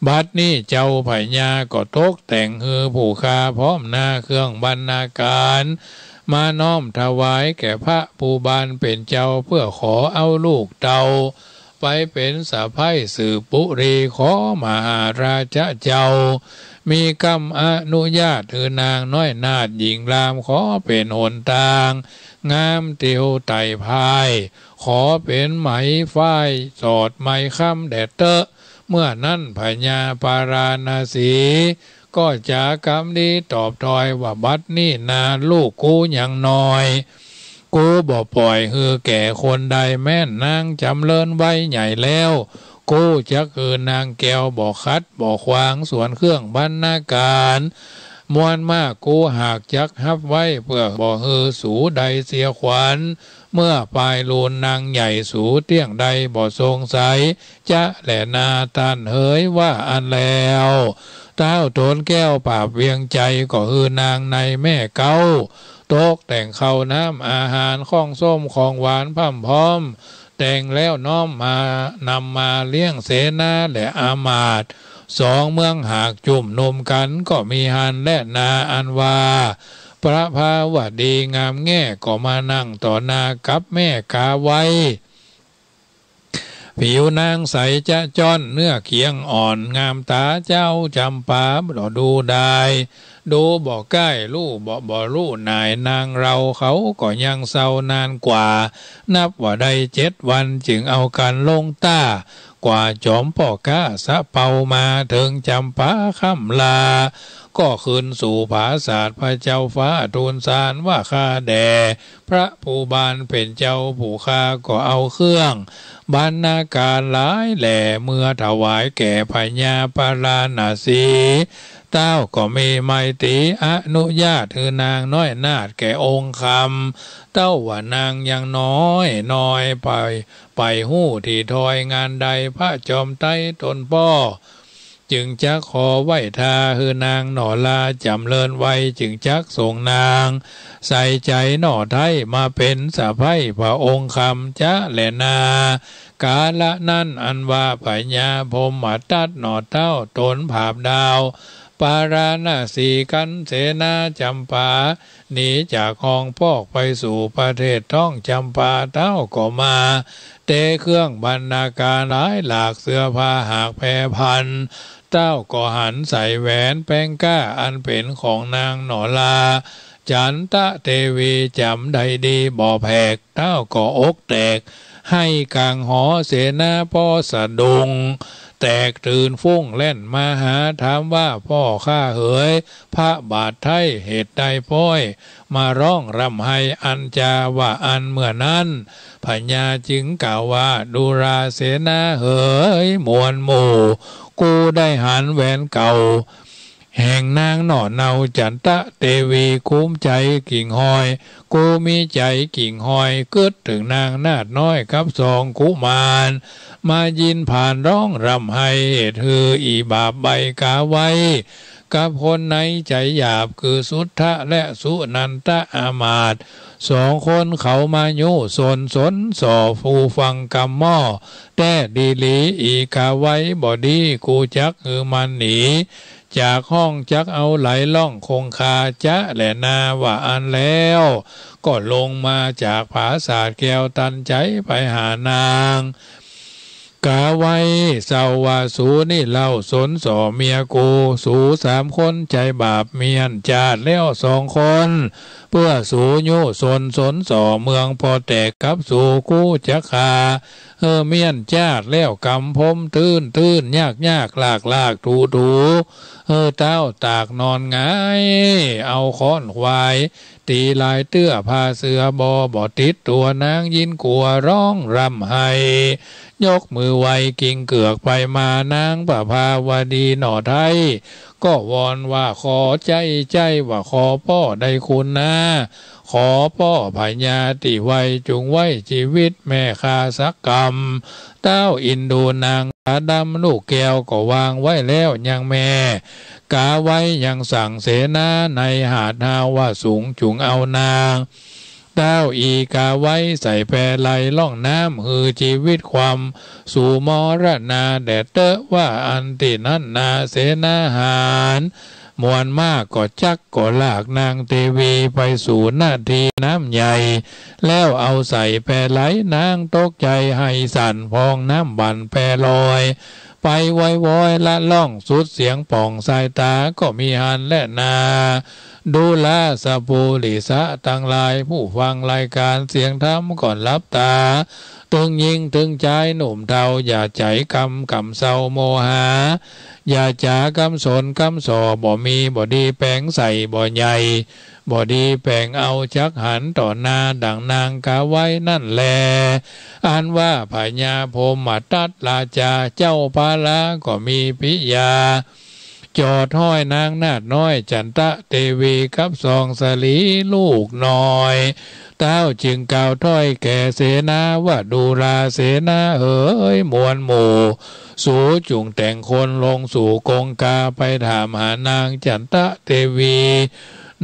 บัดนี้เจ้าพญาก็ตกแต่งฮือผู้คาพร้อมหน้าเครื่องบรรณาการมาน้อมถวายแก่พระผู้บานเป็นเจ้าเพื่อขอเอาลูกเต่าไปเป็นสะใภ้สืบปุรีขอมหาราชเจ้ามีกรรมอนุญาตคือนางน้อยนาฏหญิงรามขอเป็นหนทางงามเตียวไต่พายขอเป็นไหมฝ้ายสอดไหมค่ำแดดเตอะเมื่อนั้นพญาปาราณสีก็จะกรรมดีตอบถอยว่าบัดนี้นาลูกกูยังน้อยกูบ่ปล่อยฮือแก่คนใดแม่นนางจำเริญไว้ใหญ่แล้วกูจะคือนางแก้วบ่คัดบ่ขวางสวนเครื่องบรรณาการมวนมากกูหากจักฮับไว้เพื่อบ่ฮือสูใดเสียขวัญเมื่อปลายลูนนางใหญ่สูเตี้ยงใดบ่สงสัยจะแหลนาตันเฮยว่าอันแล้วเต้าโตนแก้วปราบเวียงใจก็คือนางในแม่เก้าตกแต่งข้าวน้ำอาหารข้องส้มของหวานพร่ำพร้อมแต่งแล้วน้อมมานำมาเลี้ยงเสนาและอามาตย์สองเมืองหากจุ่มนมกันก็มีฮันและนาอันว่าพระภาวดีงามแง่ก็มานั่งต่อหน้ากับแม่กาไว้ผิวนางใสจะจ้อนเนื้อเคียงอ่อนงามตาเจ้าจำปาบ่ดูได้ดูบ่ใกล้ลู่บ่ลู่นายนางเราเขาก็ยังเศร้านานกว่านับว่าได้7 วันจึงเอากันลงต้ากว่าจอมป่อกาสะเปามาถึงจำปาค่ำลาก็ขึ้นสู่ผาศาสตร์พระเจ้าฟ้าทูลสารว่าข้าแด่พระผู้บานเป็นเจ้าผู้ข้าก็เอาเครื่องบรรณาการหลายแหล่เมื่อถวายแก่พญาปาราณสีเต้าก็มีไมตรีอนุญาตคือนางน้อยนาฏแก่องค์คำเต้าว่านางยังน้อยไปหู้ที่ทอยงานใดพระจอมไต้ตนป้อจึงจักขอไหวทาคือนางหน่อลาจำเริญไว้จึงจักส่งนางใส่ใจหน่อไทยมาเป็นสะใภ้พระองค์คำจะแลนากาละนั้นอันว่าพญาพรหมทัตหน่อเต้าตนผาบดาวปาราณสีกันเสนาจำปาหนีจากห้องพอกไปสู่ประเทศท่องจำปาเต้าก็มาเตเครื่องบรรณาการหลายหลากเสื้อผ้าหากแพรพันเต้าก็หันใส่แหวนแป้งก้าอันเป็นของนางหนอลาจันตะเทวีจำได้ดีบ่แผกเต้าก็อกแตกให้กลางหอเสนาพ่อสะดุงแตกตื่นฟุ้งเล่นมาหาถามว่าพ่อข้าเหยพระบาทไทยเหตุใดพ้อยมาร้องรำให้อันจาว่าอันเมื่อนั้นพญาจึงกล่าวว่าดูราเสนาเหยมวลหมู่กูได้หันแหวนเก่าแห่งนางหน่อเนาจันตะเทวีคุ้มใจกิ่งหอยกูมีใจกิ่งหอยกึดถึงนางนาดน้อยกับสองกุมารมายินผ่านร้องรำให้เหตุฮืออีบาปใบกาไว้กับคนในใจหยาบคือสุทธะและสุนันตะอามาตย์สองคนเขามาโยสนส่อฟูฟังกำหม้อแต่ดีลีอีกาไว้บ่ดีกูจักคือมันหนีจากห้องจักเอาไหลล่องคงคาจะแหลนาว่าอันแล้วก็ลงมาจากผาศาสตร์แก้วตันใจไปหานาง กาไว้เศร้าว่าสูนี่เล่าสนสอเมียกูสู3 คนใจบาปเมียนจาดแล้ว2 คนเพื่อสูยุสนสอเมืองพอแตกกับสูกู้จักขาเมียนจาดแล้วกำพมตื้นยากลากถูเต้าตากนอนงายเอาค้อนควายตีลายเตื้อพาเสือบอติดตัวนางยินกลัวร้องรำไห้ยกมือไวกิ่งเกือกไปมานางประภาวดีหน่อไทยก็วอนว่าขอใจว่าขอพ่อได้คุณนะขอพ่อพญาติไว้จุงไว้ชีวิตแม่คาสักกรรมเต้าอินดูนางตาดำลูกแก้วก็วางไว้แล้วยังแม่กาไว้ยังสั่งเสนาในหาดนาว่าสูงจุงเอานางเต้าอีกาไว้ใส่แพไหลล่องน้ำฮือชีวิตความสู่มรณาแดดเตอะว่าอันตินั้นนาเสนาหารมวลมากก็จักก็ลากนางเทวีไปสู่หน้าที่น้ำใหญ่แล้วเอาใส่แพไหลนางตกใจให้สั่นพองน้ำบั่นแพลอยไปวอยละล่องสุดเสียงป่องสายตาก็มีหันและนาดูแลสะปูลิสะตั้งหลายผู้ฟังรายการเสียงธรรมก่อนรับตาตึงยิงตึงใจหนุ่มเทาอย่าใจกำเศร้าโมหาอย่าจ๋ากำสนกำสอบ่มีบ่ดีแปลงใส่บ่ใหญ่บ่ดีแปลงเอาจักหันต่อหน้าดังนางกาไว้นั่นแลอันว่าพญาโพมตัดราชาเจ้าพาลาก็มีพิยาจอดห้อยนางนาดน้อยจันตะเทวีกับสองสลีลูกน้อยเต้าจึงกล่าวถ้อยแก่เสนาว่าดูราเสนาเอ๋ยมวลหมู่สู่จุงแต่งคนลงสู่กงกาไปถามหานางจันตะเทวี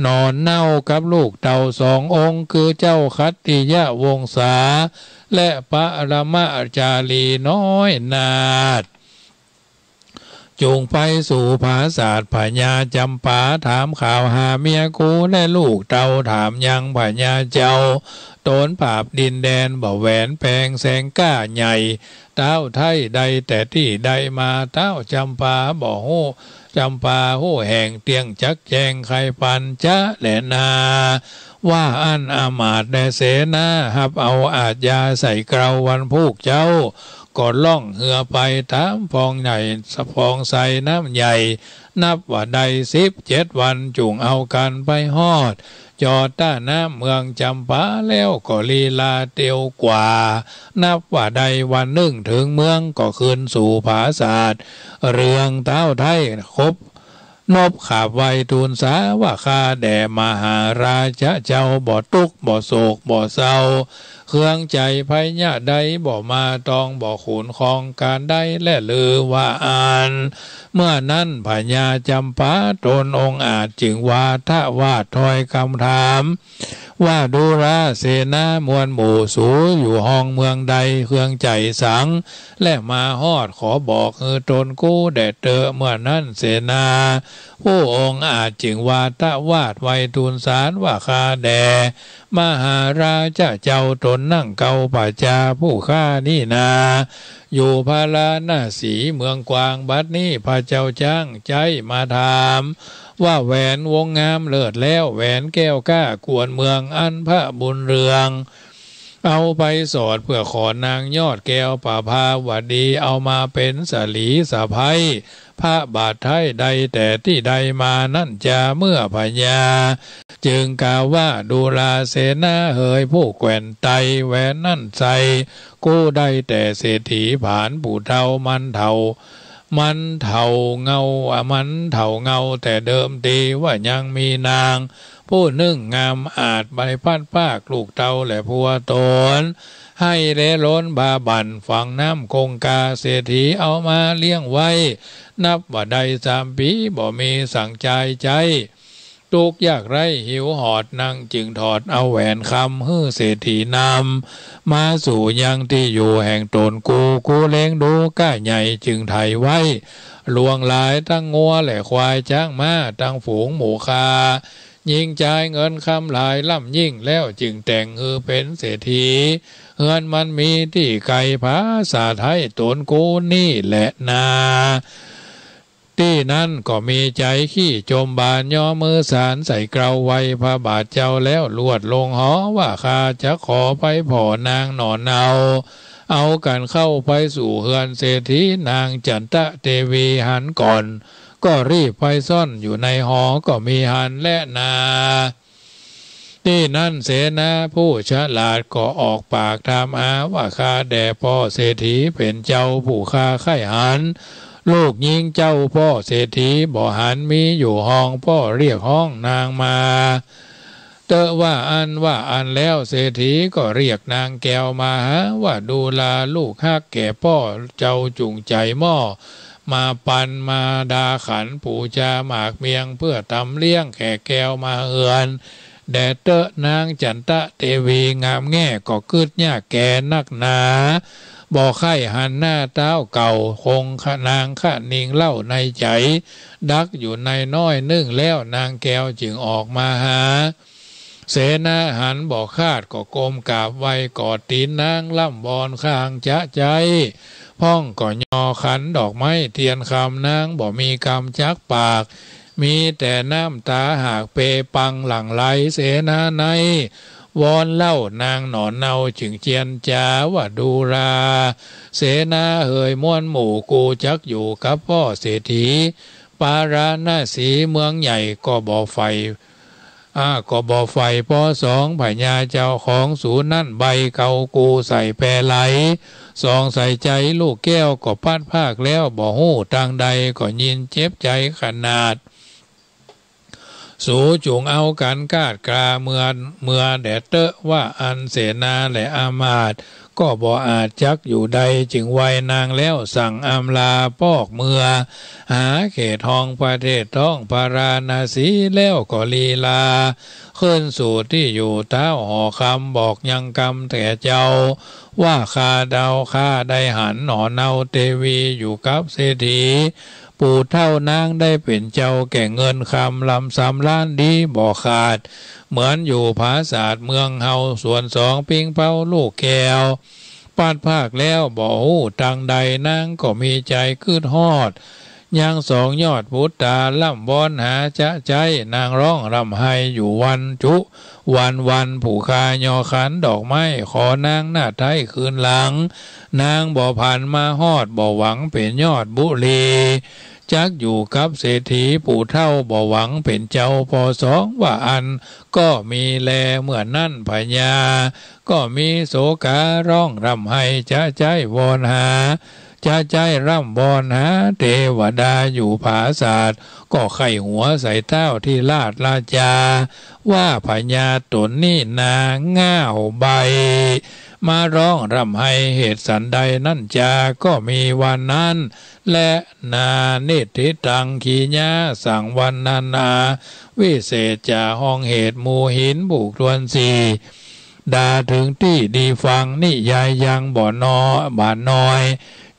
นอนเน่ากับลูกเต่า2 องค์คือเจ้าคัตติยะวงศาและพระรมจารีน้อยนาถจูงไปสู่ภาศาสพญาจำปาถามข่าวหาเมียกูและลูกเต่าถามยังพญาเจ้าโตนปราบดินแดนบ่แหวนแพงแสงก้าใหญ่เต้าไทยใดแต่ที่ใดมาเต้าจำปาบ่ฮู้จำปาหู้แห่งเตียงจักแจงไข่ปันจะแหลนาว่าอันอามาตย์แดเสนาหับเอาอาจยาใส่เกลาวันพูกเจ้าก่อนล่องเหือไปตามฟองใหญ่สะพองใส่น้ำใหญ่นับว่าใด17 วันจุงเอากันไปฮอดจอดต้าน้ำเมืองจำปาแล้วก็ลีลาเตียวกว่านับว่าใดวันหนึ่งถึงเมืองก็คืนสู่ภาศาสเรื่องเต้าไทยครบนบขาบไว้ทูลสาว่าข้าแด่มหาราชเจ้าบ่ทุกข์บ่โศกบ่เศร้าเครื่องใจพญาใดบ่มาตองบ่ขุนคองการใดและลือว่าอ่านเมื่อนั้นพญาจำปาตนองค์อาจจึงว่าทวาดถอยคำถามว่าดูราเสนามวลหมู่สูอยู่ห้องเมืองใดเครื่องใจสังและมาฮอดขอบอกตนกู้แด่เตอเมื่อนั้นเสนาผู้องค์อาจจึงว่าทวาดไว้ทูลสารว่าข้าแด่มหาราชเจ้าตนนั่งเกาป่าจาผู้ข้านี่นาอยู่พาลาหน้าสีเมืองกวางบัดนี้พระเจ้าจ้างใจมาถามว่าแหวนวงงามเลิศแล้วแหวนแก้วก้ากวนเมืองอันพระบุญเรืองเอาไปสอดเพื่อขอนางยอดแก้วป่าภาวดีเอามาเป็นสลีสะพ้ายพระบาทไทยใดแต่ที่ใดมานั่นจะเมื่อพญาจึงกล่าวว่าดูราเสนาเฮยผู้แกว่นไตแหวนนั่นใส่กู้ได้แต่เศรษฐีผานผู้เทามันเทาเงามันเทาเงาแต่เดิมทีว่ายังมีนางผู้นึ่งงามอาจใบพัดภาคลูกเต่าและพัวตนให้เลล้นบาบันฝั่งน้ำคงกาเศรษฐีเอามาเลี้ยงไว้นับว่าใด3 ปีบ่มีสั่งใจทุกยากไรหิวหอดนั่งจึงถอดเอาแหวนคำฮื้อเศรษฐีนำมาสู่ยังที่อยู่แห่งตนกูเล้งดูก้าใหญ่จึงไถไว้ลวงหลายตั้งงัวและควายจ้างมาตั้งฝูงหมูคา ยิ่งจ่ายเงินคำหลายล่ำยิ่งแล้วจึงแต่งเป็นเศรษฐีเฮือนมันมีที่ไกลภาษาไทยตนกูนี่แหละนาที่นั่นก็มีใจขี้จมบานย่อมือสารใส่เกลาไว้พระบาทเจ้าแล้วลวดลงหอว่าข้าจะขอไปผ่อนางหนอนเอากันเข้าไปสู่เฮือนเศรษฐีนางจันทะเทวีหันก่อนก็รีบไปซ่อนอยู่ในหอก็มีหันและนาที่นั่นเสนาผู้ฉลาดก็ออกปากถามว่าข้าแด่พ่อเศรษฐีเป็นเจ้าผู้ข้าไข่หันลูกยิงเจ้าพ่อเศรษฐีบ่หันมีอยู่ห้องพ่อเรียกห้องนางมาเตอะว่าอันแล้วเศรษฐีก็เรียกนางแก้วมาว่าดูลาลูกฮักแก่พ่อเจ้าจุงใจหม้อมาปันมาดาขันปูชาหมากเมียงเพื่อตำเลี้ยงแขกแก้วมาเอือนแด่เตอะนางจันทะเทวีงามแง่ก็คืดยากแก่นักหนาบ่ไข่หันหน้าเต้าเก่าคงขนางขะนิงเล่าในใจดักอยู่ในน้อยนึ่งแล้วนางแก้วจึงออกมาหาเสนาหันบอกคาดก็ก้มกราบไว้กอดตีนนางล่ำบอนข้างจะใจพ่องก็ยอขันดอกไม้เทียนคำนางบ่มีคำจักปากมีแต่น้ำตาหากเปปังหลั่งไหลเสนาในวอนเล่านางหนอนเนาจึงเจียนจาว่าดูราเสนาเฮยม้วนหมู่กูจักอยู่กับพ่อเศรษฐีปาราณสีเมืองใหญ่ก็บ่อไฟก็บ่อไฟปอสองพญาเจ้าของศูนย์นั่นใบเกากูใส่แปรไหลสองใส่ใจลูกแก้วก็พัดภาคแล้วบ่หูทางใดก็ยินเจ็บใจขนาดสู่จุงเอากันกาดกราเมื่อแดดเตอะว่าอันเสนาและอามาตย์ก็บ่อาจจักอยู่ใดจึงไวนางแล้วสั่งอำลาปอกเมื่อหาเขตทองประเทศท้องพาราณสีแล้วก็ลีลาขึ้นสู่ที่อยู่เท้าหอคำบอกยังกำแต่เจ้าว่าข้าเดาข้าได้หันหนอเนาเทวีอยู่กับเศรษฐีปู่เท่านางได้เป็นเจ้าแก่เงินคำลำ3 ล้านดีบ่ขาดเหมือนอยู่ภาษาเมืองเฮาส่วนสองปิงเป้าลูกแก้วปาดภาคแล้วบ่หูตังใดนางก็มีใจคืดฮอดยังสองยอดพุทธาล่ำบอนหาจะใจนางร้องรำไห้อยู่วันจุวันผู้คายอขันดอกไม้ขอนางหน้าไทยคืนหลังนางบ่ผ่านมาฮอดบ่หวังเป็นยอดบุรีจักอยู่กับเศรษฐีปู่เท่าบ่หวังเป็นเจ้าพอสองว่าอันก็มีแลเมื่อนั่นพญาก็มีโสการ้องรำไห้จะใจวอนหาจะใจร่ำบอนหาเทวดาอยู่ผาศาสตร์ก็ไข่หัวใส่เต้าที่ลาดลาจาว่าพญาตนนี่นางง่าวใบมาร้องรำให้เหตุสันใดนั่นจาก็มีวันนั้นและนาเนติตังขีญาสั่งวันนานาวิเศษจาห้องเหตุหมู่หินบุกทวนสี่ด่าถึงที่ดีฟังนิยายยังบ่อนอบานน้อย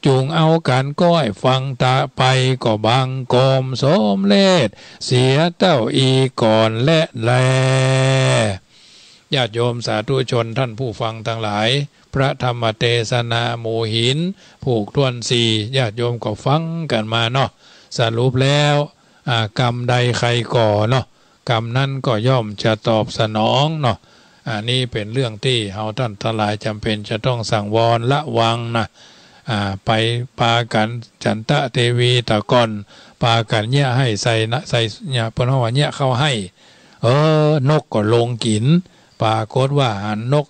จุงเอากันก้อยฟังตาไปก็บังกมสมเลศเสียเต้าอีก่อนและแลญาติโยมสาธุชนท่านผู้ฟังทั้งหลายพระธรรมเทศนาหมู่หินผูกทวนสี่ญาติโยมก็ฟังกันมาเนาะสรุปแล้วกรรมใดใครก่อเนาะกรรมนั้นก็ย่อมจะตอบสนองเนาะนี่เป็นเรื่องที่เฮาท่านทั้งหลายจำเป็นจะต้องสั่งวรละวังนะไปปากันจันทะเทวีตะก่อนปากันเนี่ยให้ใส่เนี่ยเพิ่นว่าเนี่ยเข้าให้นกก็ลงกินปรากฏว่าหันนก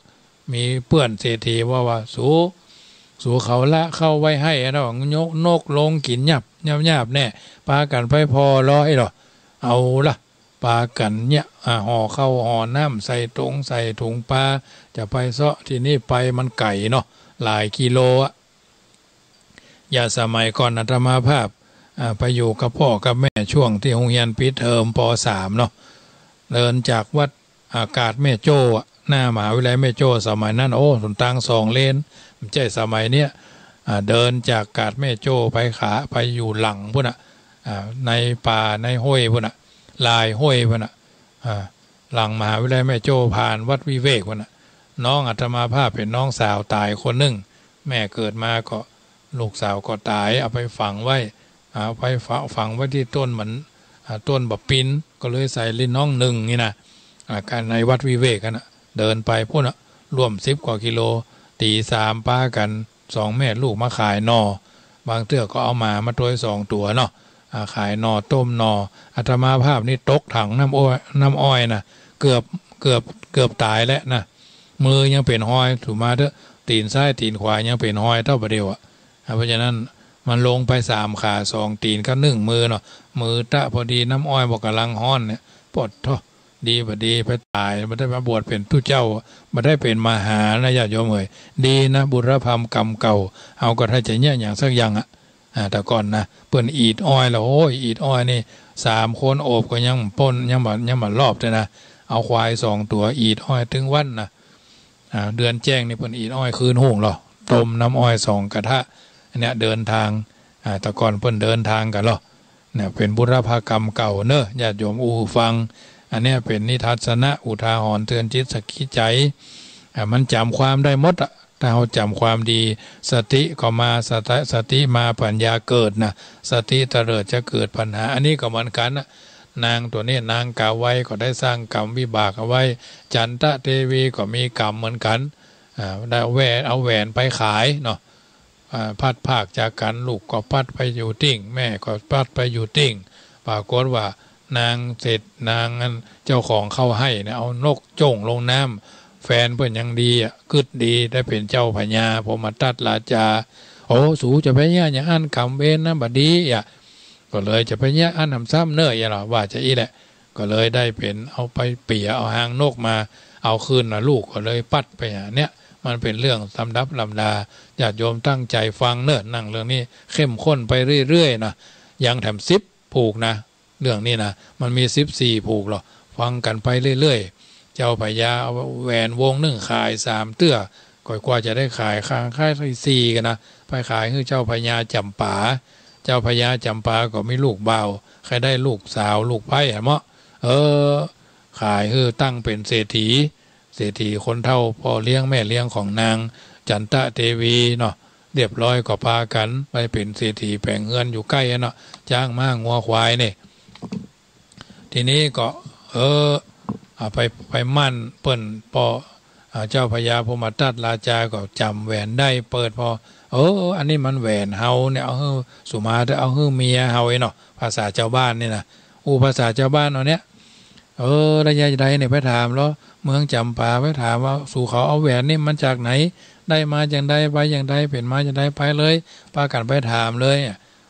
มีเพื่อนเศรษฐีว่าสู่เขาละเข้าไว้ให้เนาะนกลงกินหยับแน่ปากันไปพอร้อยหรอเอาละปากันเนี่ยห่อเข้าห่อน้ำใส่ถุงปลาจะไปเซาะที่นี่ไปมันไก่เนาะหลายกิโลอย่าสมัยก่อนอาตมาภาพไปอยู่กับพ่อกับแม่ช่วงที่โรงเรียนปิดเทอมป.3 เนาะเดินจากวัดอากาศแม่โจ้หน้ามหาวิทยาลัยแม่โจ้สมัยนั้นส่วนต่าง2 เลนไม่ใช่สมัยเนี้ยเดินจากกาดแม่โจ้ไปอยู่หลังพุ่นในป่าในห้วยพุ่นลายห้วยพุ่น หลังมหาวิทยาลัยแม่โจ้ผ่านวัดวิเวกวันน่ะน้องอาตมาภาพเป็นน้องสาวตายคนหนึ่งแม่เกิดมาก็ลูกสาวก็ตายเอาไปฝังไว้ไปฝังไว้ที่ต้นเหมือนต้นบักปินก็เลยใส่ลิ้นน้องหนึ่งนี่นะการในวัดวิเวกกันนะเดินไปพุ่นร่วม10 กว่ากิโลตี3ป้ากัน2 แม่ลูกมาขายนอบางเตื้อก็เอามาตัว2 ตัวเนาะขายนอต้มนออาตมาภาพนี่ตกถังน้ำอ้อยนะเกือบตายแล้วนะมือยังเป็นห้อยถูกมาเถอะตีนซ้ายตีนขวายังเป็นห้อยเท่าประเดียวเพราะฉะนั้นมันลงไป3 ขา2 ตีนก็1 มือเนาะมือตะพอดีน้ำอ้อยบอกกำลังห้อนเนี่ยปวดท้อดีบดีไปตายไม่ได้มาบวชเป็นผู้เจ้าไม่ได้เป็นมหานะญาติโยมเอ๋ยดีนะบุรพรรมกรรมเก่าเอาก็ถ้าจะเนี่ยอย่างสักอย่างแต่ก่อนนะเปิ้นอีดอ้อยแล้วโอ้ยอีดอ้อยนี่3 คนโอบก็ยังป้นยังมารอบเลยนะเอาควาย2 ตัวอีดอ้อยถึงวันนะเดือนแจ้งนี่เปิ้นอีดอ้อยคืนหุ่งหรอต้มน้ำอ้อย2 กระทะเนี่ยเดินทางแต่ก่อนเปิ้นเดินทางกันหรอเนี่ยเป็นบุรพกรรมเก่าเนอะญาติโยมฟังอันนี้เป็นนิทัศนะอุทาหรณ์เตือนจิตสักขีใจมันจำความได้หมดถ้าเราจำความดีสติก็มาสติมาปัญญาเกิดนะสติเตลิดจะเกิดปัญหาอันนี้ก็เหมือนกันนางตัวนี้นางกาไว้ก็ได้สร้างกรรมวิบากเอาไว้จันทะเทวีก็มีกรรมเหมือนกันได้เอาแหวนไปขายเนาะพัดภาคจากกันลูกก็พัดไปอยู่ติ่งแม่ก็พัดไปอยู่ติ่งปรากฏว่านางเสร็จนางเจ้าของเข้าให้เนี่ยเอานกโจ่งลงน้ำแฟนเพื่อนยังดีกึดดีได้เป็นเจ้าพญาพมทัตราชาโอ้สูจะไปเนี่ยอย่างอันคำเว้นนะบัดดีก็เลยจะไปเนี่ยอันทำซ้ำเนยหรอว่าจะอีแหละก็เลยได้เป็นเอาไปเปี่ยเอาหางนกมาเอาคืนนะลูกก็เลยปัดไปเนี่ยมันเป็นเรื่องลำดับลำดาญาติโยมตั้งใจฟังเนิ่นนั่งเรื่องนี้เข้มข้นไปเรื่อยๆนะยังแถม10 ผูกนะเรื่องนี้นะมันมี14 ผูกหรอฟังกันไปเรื่อยๆเจ้าพญาเอาแหวนวง1 ขาย3 เตื้อกว่าจะได้ขายข้างค่าย4กันนะไปขายให้เจ้าพญาจำปาเจ้าพญาจำปาก็มีลูกเบาใครได้ลูกสาวลูกไผ่เหรอขายให้ตั้งเป็นเศรษฐีคนเท่าพ่อเลี้ยงแม่เลี้ยงของนางจันทะเทวีเนาะเรียบร้อยก็พากันไปเป็นเศรษฐีแปลงเงินอยู่ใกล้เนาะจ้างม้างัวควายเนี่ยทีนี้ก็ไปมั่นเปิ้นพอเจ้าพญาพมทัตราชาก็จำแหวนได้เปิดพออันนี้มันแหวนเฮาเนี่ยเอาสุมาจะเอาเมียเฮาเนาะภาษาเจ้าบ้านนี่นะภาษาเจ้าบ้านเนี้ยระยะใดเนี่ยไปถามแล้วเมืองจำปาไปถามว่าสู่เขาเอาแหวนนี่มันจากไหนได้มาอย่างใดไปอย่างใดเป็นมาอย่างใดไปเลยปากันไปถามเลย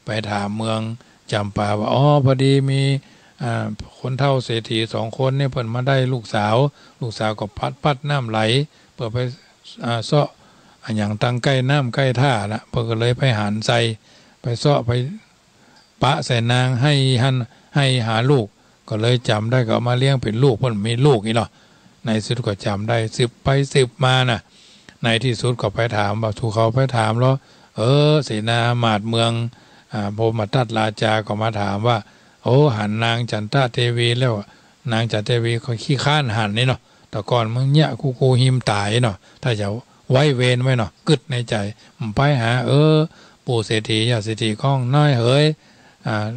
ไปถามเมืองจำปาว่าพอดีมีคนเท่าเศรษฐี2 คนเนี่ยเพิ่นมาได้ลูกสาวก็พัดน้ำไหลเปิดไปเซาะอย่างตั้งใกล้น้ำใกล้ท่าละเพิ่นก็เลยไปหันใส่ไปเซาะไปปะใส่นางให้หาลูกก็เลยจำได้ก็มาเลี้ยงเป็นลูกเพิ่นมีลูกนี่เนาะในสุดก็จำได้10 ไป10มาน่ะในที่สุดก็ไปถามว่าถูกเขาไปถามแล้วเสนามาดเมืองพมทัตราชาก็มาถามว่าหันนางจันทะเทวีแล้วนางจันทะเทวีเขาขี้ข้านหันนี่เนาะแต่ก่อนมึงเนี่ยกูหิมตายเนาะถ้าจะไว้เวรไว้เนาะกึดในใจมันไปหาปู่เศรษฐีอย่าเศรษฐีข้องน้อยเฮ้ย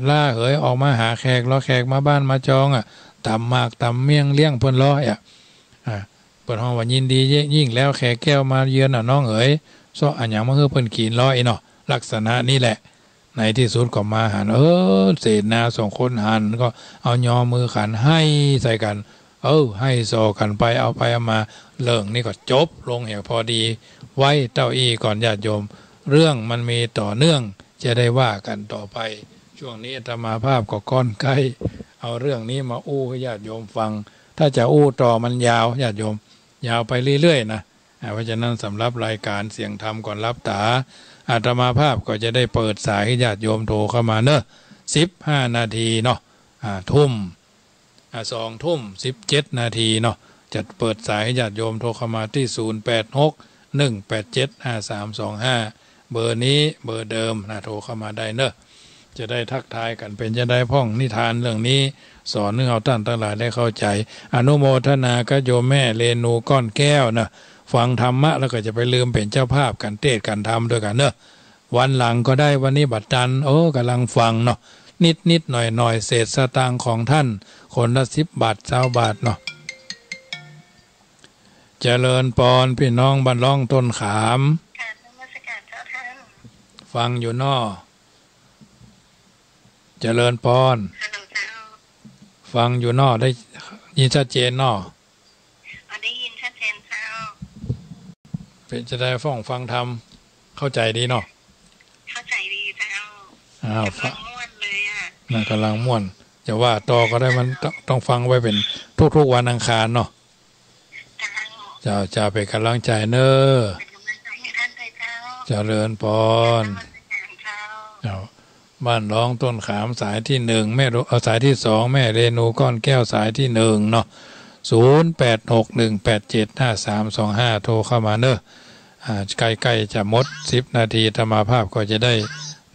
ล่าเฮ้ยออกมาหาแขกรอแขกมาบ้านมาจองตำหมากตำเมี่ยงเลี้ยงเพิ่นล้อเปิดห้องว่ายินดียิ่งแล้วแขกแก้วมาเยือนน้องเอ๋ยซ้ออันอย่างมาเฮือเพิ่นกินล้อเนาะลักษณะนี้แหละในที่สุดก็มาหันเศษนา2 คนหันก็เอายอมือขันให้ใส่กันให้โซกันไปเอาไปเอามาเรื่องนี้ก็จบลงอย่างพอดีไว้เต้าอี้ก่อนญาติโยมเรื่องมันมีต่อเนื่องจะได้ว่ากันต่อไปช่วงนี้อาตมาภาพก็ก้อนใกล้เอาเรื่องนี้มาให้ญาติโยมฟังถ้าจะต่อมันยาวญาติโยมยาวไปเรื่อยๆนะเพราะฉะนั้นสำหรับรายการเสียงธรรมก่อนรับตาอาตมาภาพก็จะได้เปิดสายให้ญาติโยมโทรเข้ามาเนอะ15 นาทีเนาะ2 ทุ่ม 17 นาทีเนาะจะเปิดสายให้ญาติโยมโทรเข้ามาที่086 187 5325เบอร์นี้เบอร์เดิมนะโทรเข้ามาได้เนอะ จะได้ทักทายกันเป็นจะได้พ่องนิทานเรื่องนี้สอนนึกเอาท่านทั้งหลายได้เข้าใจอนุโมทนาก็โยมแม่เรนูก้อนแก้วนะฟังธรรมะแล้วก็จะไปลืมเป็นเจ้าภาพกันเทศกันทำด้วยกันเนอะวันหลังก็ได้วันนี้บัดจันกำลังฟังเนาะนิดหน่อยเศษสตางค์ของท่านคนละ10 บาท20 บาทเนาะเจริญปอนพี่น้องบ้านร่องต้นขามฟังอยู่นอเจริญปอนฟังอยู่นอได้ยินชัดเจนนอได้ยินชัดเจนเจ้าเป็นจะได้ฟังธรรมเข้าใจดีเนาะเข้าใจดีเจ้ากำลังม่วนเลยอ่ะน่ากำลังม่วนจะว่าต่อก็ได้มันต้องฟังไว้เป็นทุกวันอังคารเนาะจะเป็นกำลังใจเนอเจริญปอนบ้านร้องต้นขามสายที่1แม่สายที่2แม่เรนูก้อนแก้วสายที่1เนาะ0861875325โทรเข้ามาเนอะใกล้ๆจะหมด10 นาทีธรรมาภาพก็จะได้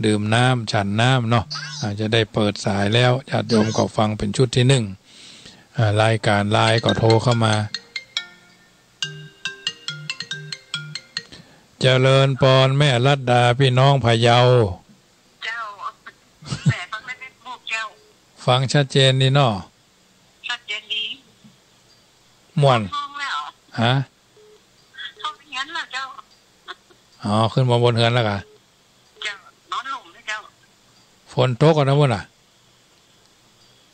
ดื่มน้ำฉันน้ำเนาะจะได้เปิดสายแล้วญาติโยมก็ฟังเป็นชุดที่1รายการไลน์ก็โทรเข้ามาเจริญปอนแม่รัตดาพี่น้องพะเยาเจ้าแม่ฟังไม่พูดเจ้าฟังชัดเจนดีเนาะชัดเจนดีม่วนห้องแล้วฮะห้องเฮียนล่ะเจ้าขึ้นมาบนเฮือนแล้วกะเจ้านอนหลุมเจ้าฝนตกกันนะมุ่น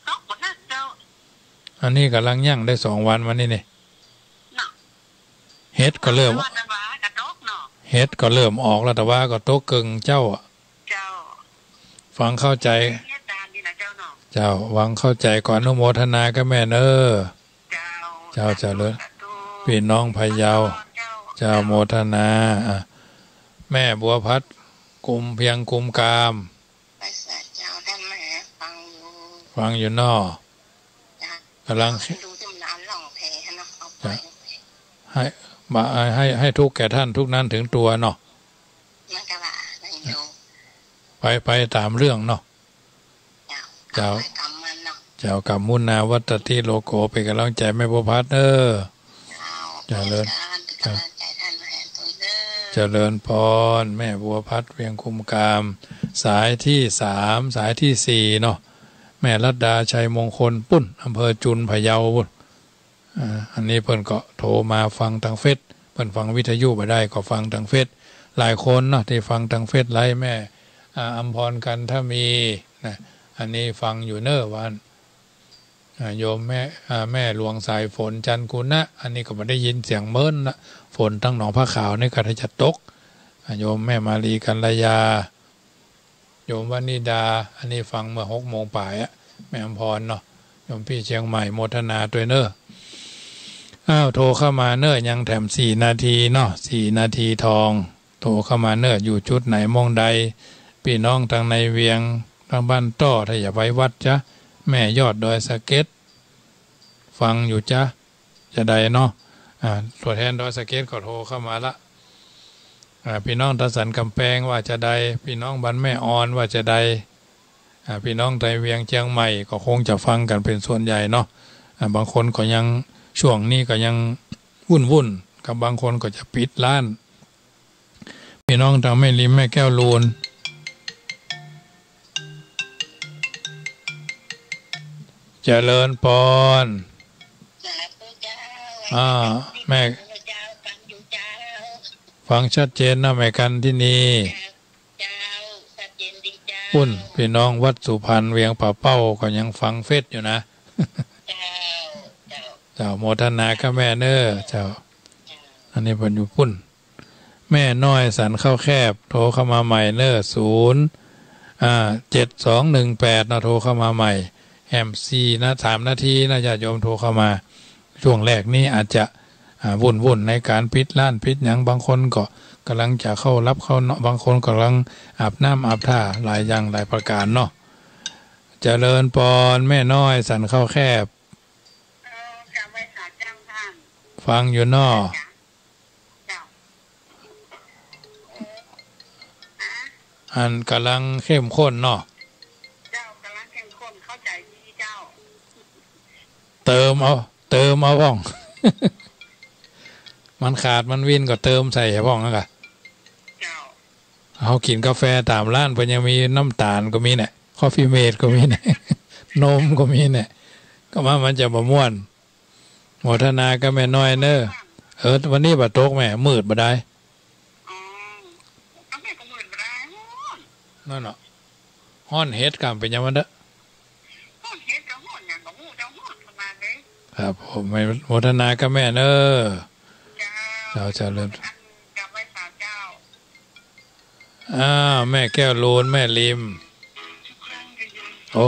ตกฝนนะเจ้าอันนี้กำลังย่างได้2 วันวันนี้นี่เฮ็ดก็เริ่มออกแล้วแต่ว่าก็โตกึ่งเจ้าฟังเข้าใจเจ้าวังเข้าใจก่อนอนุโมทนาก็แม่เนอเจ้าเจริญพี่น้องพะเยาเจ้าโมทนาแม่บัวพัดกุมเพียงกุมกามฟังอยู่นอกำลังให้ทุกแก่ท่านทุกนั้นถึงตัวเนาะไปตามเรื่องเนาะเจ้ากรรมมุนาวัตติโลโกเป็นกำลังใจแม่บัวพัดเจริญเจริญพรแม่บัวพัดเวียงคุมกามสายที่3สายที่4เนาะแม่รัตดาชัยมงคลปุ้นอำเภอจุนพะเยาปุ้นอันนี้เพิ่นก็โทรมาฟังทางเฟซเพิ่นฟังวิทยุไปได้ก็ฟังทางเฟซหลายคนเนาะที่ฟังทางเฟซไลฟ์แม่อัมพรกันถ้ามีนะอันนี้ฟังอยู่เนอวันโยมแม่หลวงสายฝนจันกุณะอันนี้ก็ไม่ได้ยินเสียงเมิ้นนะฝนทั้งหนองผ้าขาวในกระจะตกโยมแม่มาลีกัลยาโยมวนิดาอันนี้ฟังเมื่อ6 โมงป่ายแม่อัมพรเนาะโยมพี่เชียงใหม่โมทนาตัวเนอโทรเข้ามาเนอยังแถม4 นาทีเนาะ4 นาทีทองโทรเข้ามาเนออยู่จุดไหนมองใดพี่น้องทางในเวียงทางบ้านต้อถ้าอย่าไว้วัดจ้ะแม่ยอดดอยสะเก็ดฟังอยู่จ้ะจะได้เนาะตัวแทนดอยสะเก็ดก็โทรเข้ามาละพี่น้องตะสันกำแพงว่าจะได้พี่น้องบ้านแม่ออนว่าจะได้พี่น้องไทยเวียงเชียงใหม่ก็คงจะฟังกันเป็นส่วนใหญ่เนาะบางคนก็ยังช่วงนี้ก็ยังวุ่นกับบางคนก็จะปิดร้านพี่น้องทางแม่ริมแม่แก้วลูนเจริญปอนแม่ฟังชัดเจนนะแม่กันที่นี่ปุ้นพี่น้องวัดสุพรรณเวียงป่าเป้าก็ยังฟังเฟซอยู่นะเจ้าโมทนาก็แม่เนอเจ้าอันนี้เป็นอยู่ปุ้นแม่น้อยสันเข้าแคบโทรเข้ามาใหม่เนอ07218นะโทรเข้ามาใหม่MC นะ3 นาทีนะญาติโยมโทรเข้ามาช่วงแรกนี้อาจจะวุ่นในการปิดร้านปิดอย่างบางคนก็กำลังจะเข้ารับเข้าเนาะบางคนกำลังอาบน้ำอาบท่าหลายอย่างหลายประการเนาะเจริญปอนแม่น้อยสันเข้าแคบฟังอยู่เนาะอันกำลังเข้มข้นเนาะ เอาพ่อง มันขาดมันวินก็เติมใส่พ่องนะกะเจ้าเขากินกาแฟตามร้านเพิ่นยังมีน้ำตาลก็มีเนี่ยคอฟฟี่เมดก็มีเนี่ย นมก็มีเนี่ยก็มันจะบ่ม่วนโมทนาก็แม่น้อยเนอะวันนี้บ่ตกแม่มืดบ่ได้อ๋อก็แม่ก็มืดบ่ได้นั่นเนาะฮ้อนเฮ็ดกรรมเป็นยังมันเด้อฮ้อนเฮ็ดก็ฮ้อนหยังก็ฮู้เจ้าฮ้อนประมาณนี้ครับผมโมทนาก็แม่เนอะเจ้าเริ่มกับไว้สาวเจ้าแม่แก้วโลนแม่ลิมโอ้